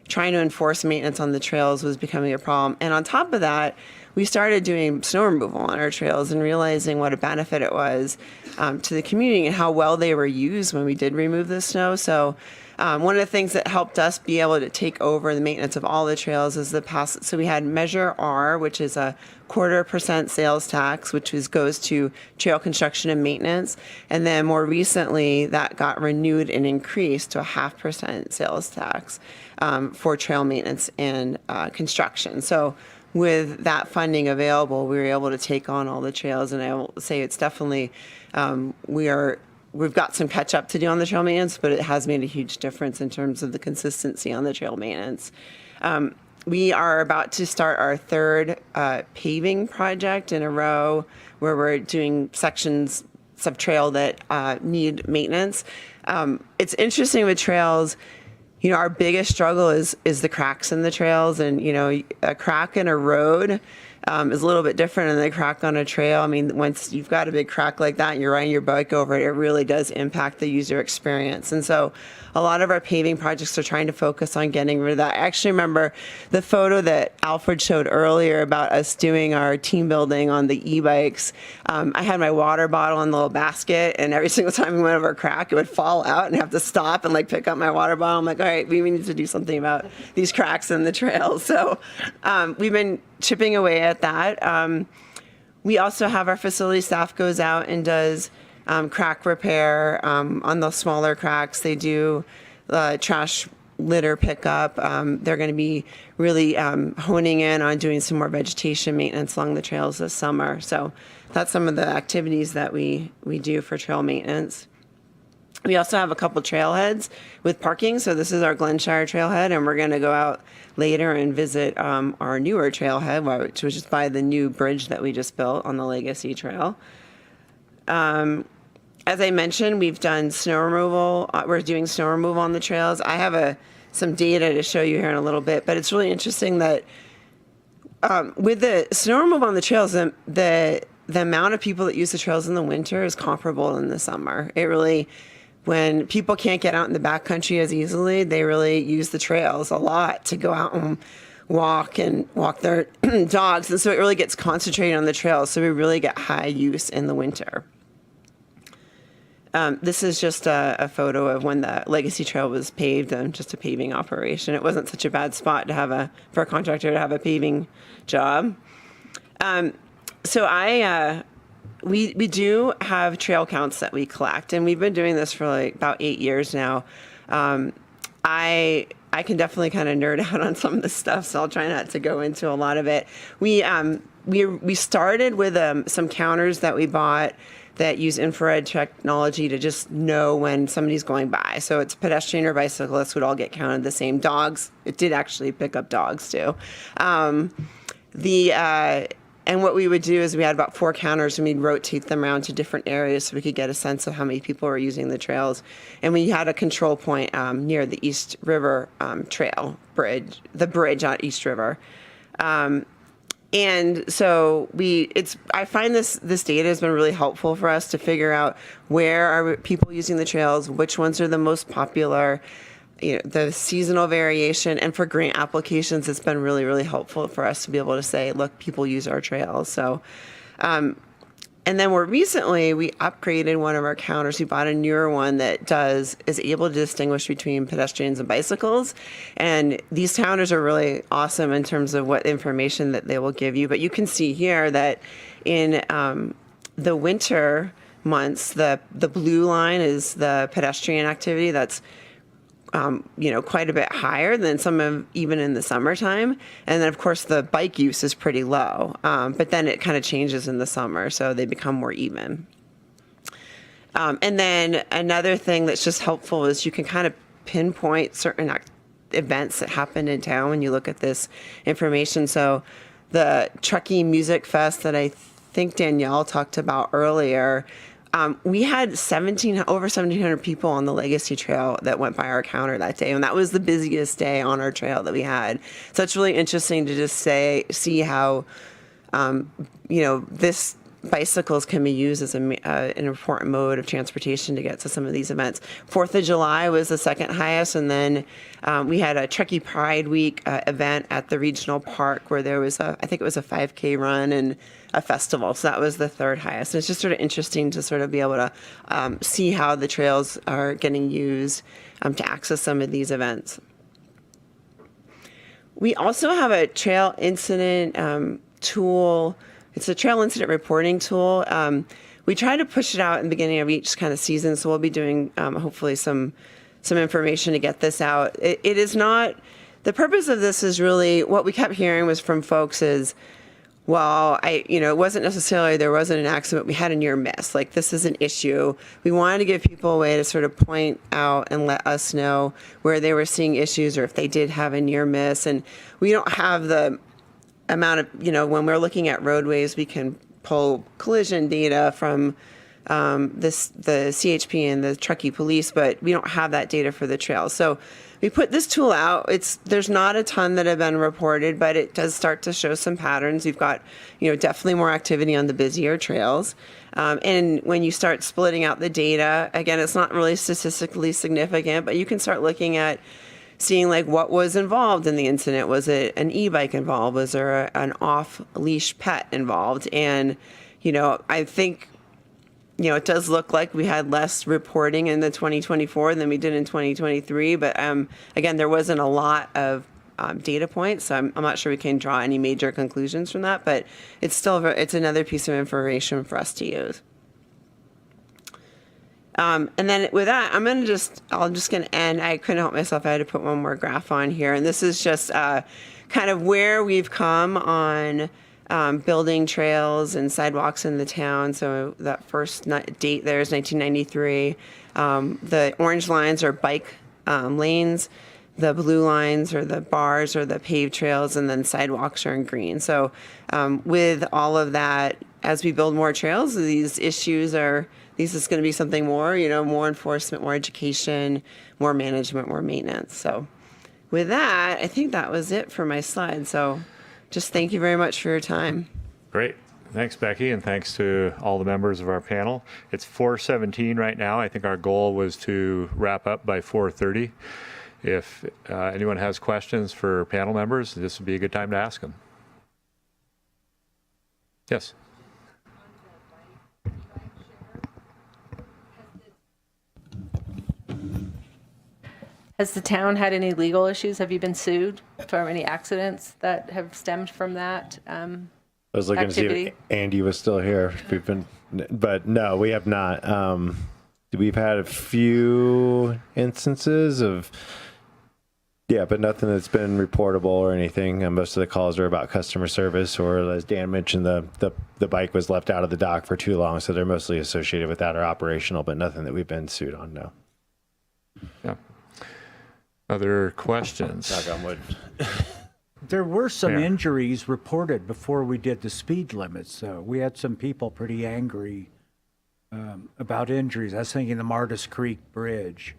[SPEAKER 6] trying to enforce maintenance on the trails was becoming a problem. And on top of that, we started doing snow removal on our trails and realizing what a benefit it was to the community and how well they were used when we did remove the snow. So one of the things that helped us be able to take over the maintenance of all the trails is so we had Measure R, which is a 0.25% sales tax, which goes to trail construction and maintenance. And then more recently, that got renewed and increased to a 0.5% sales tax for trail maintenance and construction. So with that funding available, we were able to take on all the trails. And I will say it's definitely, we've got some catch up to do on the trail maintenance, but it has made a huge difference in terms of the consistency on the trail maintenance. We are about to start our third paving project in a row where we're doing sections of trail that need maintenance. It's interesting with trails. Our biggest struggle is the cracks in the trails, and a crack in a road is a little bit different than the crack on a trail. I mean, once you've got a big crack like that and you're riding your bike over it, it really does impact the user experience. And so a lot of our paving projects are trying to focus on getting rid of that. I actually remember the photo that Alfred showed earlier about us doing our team building on the e-bikes. I had my water bottle in the little basket, and every single time we went over a crack, it would fall out and have to stop and pick up my water bottle. I'm like, all right, we need to do something about these cracks in the trails. So we've been chipping away at that. We also have our facility staff goes out and does crack repair on the smaller cracks. They do trash litter pickup. They're going to be really honing in on doing some more vegetation maintenance along the trails this summer. So that's some of the activities that we do for trail maintenance. We also have a couple trailheads with parking. So this is our Glenshire trailhead, and we're going to go out later and visit our newer trailhead, which was just by the new bridge that we just built on the Legacy Trail. As I mentioned, we've done snow removal. We're doing snow removal on the trails. I have some data to show you here in a little bit, but it's really interesting that with the snow removal on the trails, the amount of people that use the trails in the winter is comparable in the summer. It really, when people can't get out in the backcountry as easily, they really use the trails a lot to go out and walk their dogs. And so it really gets concentrated on the trails. So we really get high use in the winter. This is just a photo of when the Legacy Trail was paved, just a paving operation. It wasn't such a bad spot for a contractor to have a paving job. So we do have trail counts that we collect, and we've been doing this for about 8 years now. I can definitely kind of nerd out on some of this stuff, so I'll try not to go into a lot of it. We started with some counters that we bought that use infrared technology to just know when somebody's going by. So it's pedestrian or bicyclists would all get counted the same. Dogs, it did actually pick up dogs too. And what we would do is we had about 4 counters and we'd rotate them around to different areas so we could get a sense of how many people were using the trails. And we had a control point near the East River Trail bridge, the bridge on East River. And so I find this data has been really helpful for us to figure out where are people using the trails, which ones are the most popular, the seasonal variation, and for grant applications, it's been really, really helpful for us to be able to say, look, people use our trails. So, and then more recently, we upgraded one of our counters. We bought a newer one that is able to distinguish between pedestrians and bicycles. And these counters are really awesome in terms of what information that they will give you. But you can see here that in the winter months, the blue line is the pedestrian activity. That's quite a bit higher than some of even in the summertime. And then of course the bike use is pretty low, but then it kind of changes in the summer. So they become more even. And then another thing that's just helpful is you can kind of pinpoint certain events that happen in town when you look at this information. So the Truckee Music Fest that I think Danielle talked about earlier, we had over 1,700 people on the Legacy Trail that went by our counter that day, and that was the busiest day on our trail that we had. So it's really interesting to just see how, this bicycles can be used as an important mode of transportation to get to some of these events. 4th of July was the second highest, and then we had a Truckee Pride Week event at the regional park where there was I think it was a 5K run and a festival. So that was the third highest. And it's just sort of interesting to sort of be able to see how the trails are getting used to access some of these events. We also have a trail incident tool. It's a trail incident reporting tool. We try to push it out in the beginning of each kind of season, so we'll be doing hopefully some information to get this out. It is not, the purpose of this is really, what we kept hearing was from folks is, well, it wasn't necessarily there wasn't an accident, but we had a near miss. Like, this is an issue. We wanted to give people a way to sort of point out and let us know where they were seeing issues or if they did have a near miss. And we don't have the amount of, when we're looking at roadways, we can pull collision data from the CHP and the Truckee Police, but we don't have that data for the trails. So we put this tool out. There's not a ton that have been reported, but it does start to show some patterns. We've got, definitely more activity on the busier trails. And when you start splitting out the data, again, it's not really statistically significant, but you can start looking at seeing like what was involved in the incident. Was it an e-bike involved? Was there an off-leash pet involved? And, I think, it does look like we had less reporting in the 2024 than we did in 2023. But again, there wasn't a lot of data points, so I'm not sure we can draw any major conclusions from that. But it's another piece of information for us to use. And then with that, I'm just going to end. I couldn't help myself. I had to put one more graph on here. And this is just kind of where we've come on building trails and sidewalks in the town. So that first date there is 1993. The orange lines are bike lanes. The blue lines are the bars or the paved trails, and then sidewalks are in green. So with all of that, as we build more trails, these issues is going to be something more, more enforcement, more education, more management, more maintenance. So with that, I think that was it for my slide. So just thank you very much for your time.
[SPEAKER 5] Great. Thanks, Becky, and thanks to all the members of our panel. It's 4:17 right now. I think our goal was to wrap up by 4:30. If anyone has questions for panel members, this would be a good time to ask them. Yes.
[SPEAKER 10] Has the town had any legal issues? Have you been sued for any accidents that have stemmed from that
[SPEAKER 16] I was looking
[SPEAKER 10] activity?
[SPEAKER 16] to see if Andy was still here. But no, we have not. We've had a few instances of Yeah, but nothing that's been reportable or anything. And most of the calls are about customer service, or as Dan mentioned, the bike was left out of the dock for too long, so they're mostly associated with that or operational, but nothing that we've been sued on. No.
[SPEAKER 5] Yeah. Other questions?
[SPEAKER 16] Knock on wood.
[SPEAKER 7] There were some
[SPEAKER 5] Yeah.
[SPEAKER 7] injuries reported before we did the speed limits, so we had some people pretty angry about injuries. I was thinking the Martis Creek Bridge.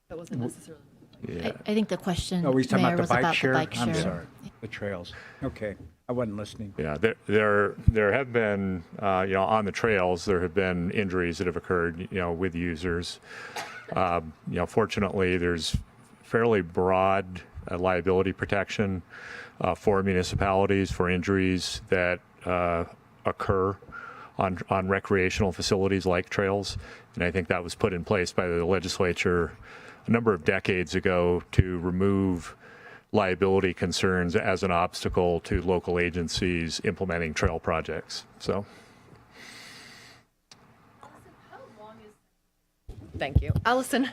[SPEAKER 4] That wasn't necessarily.
[SPEAKER 5] Yeah.
[SPEAKER 9] I think the question
[SPEAKER 7] Oh, we're talking
[SPEAKER 9] Mayor,
[SPEAKER 7] about the
[SPEAKER 9] was
[SPEAKER 7] bike
[SPEAKER 9] about
[SPEAKER 7] share?
[SPEAKER 9] the bike share.
[SPEAKER 7] I'm sorry, the trails. Okay, I wasn't listening.
[SPEAKER 5] Yeah, there have been, on the trails, there have been injuries that have occurred, with users. Fortunately, there's fairly broad liability protection for municipalities for injuries that occur on recreational facilities like trails. And I think that was put in place by the legislature a number of decades ago to remove liability concerns as an obstacle to local agencies implementing trail projects. So.
[SPEAKER 11] Thank you. Allison,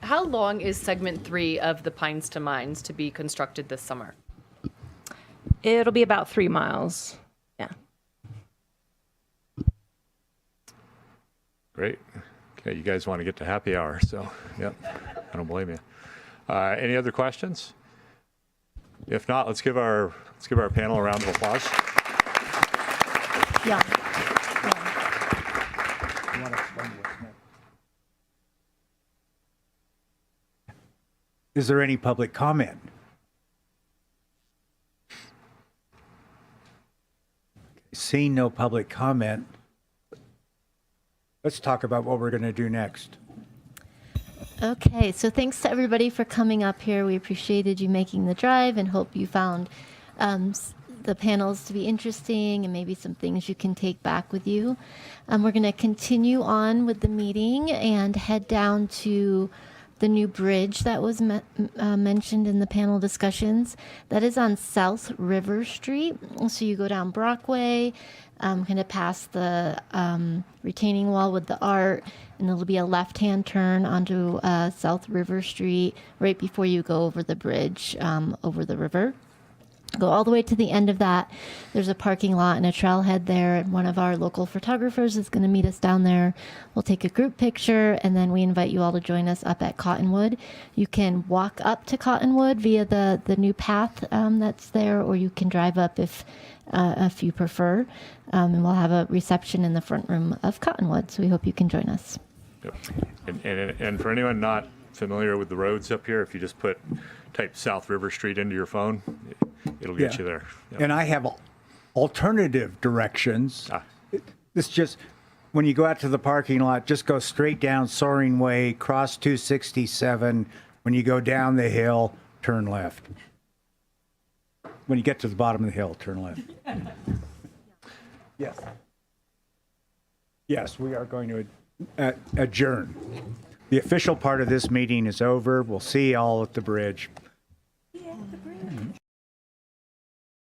[SPEAKER 11] how long is segment 3 of the Pines to Mines to be constructed this summer?
[SPEAKER 22] It'll be about 3 miles. Yeah.
[SPEAKER 5] Great. Okay, you guys want to get to happy hour, so yep, I don't blame you. Any other questions? If not, let's give our panel a round of applause.
[SPEAKER 9] Yeah.
[SPEAKER 7] Is there any public comment? Seeing no public comment, let's talk about what we're going to do next.
[SPEAKER 9] Okay, so thanks to everybody for coming up here. We appreciated you making the drive and hope you found the panels to be interesting and maybe some things you can take back with you. We're going to continue on with the meeting and head down to the new bridge that was mentioned in the panel discussions. That is on South River Street. So you go down Brockway, kind of past the retaining wall with the art, and there'll be a left-hand turn onto South River Street right before you go over the bridge over the river. Go all the way to the end of that. There's a parking lot and a trailhead there, and one of our local photographers is going to meet us down there. We'll take a group picture, and then we invite you all to join us up at Cottonwood. You can walk up to Cottonwood via the new path that's there, or you can drive up if you prefer. And we'll have a reception in the front room of Cottonwood, so we hope you can join us.
[SPEAKER 5] Yep. And for anyone not familiar with the roads up here, if you just type South River Street into your phone, it'll get you there. Yep.
[SPEAKER 7] And I have alternative directions. It's just, when you go out to the parking lot, just go straight down Soaring Way, cross 267. When you go down the hill, turn left. When you get to the bottom of the hill, turn left. Yes. Yes, we are going to adjourn. The official part of this meeting is over. We'll see you all at the bridge.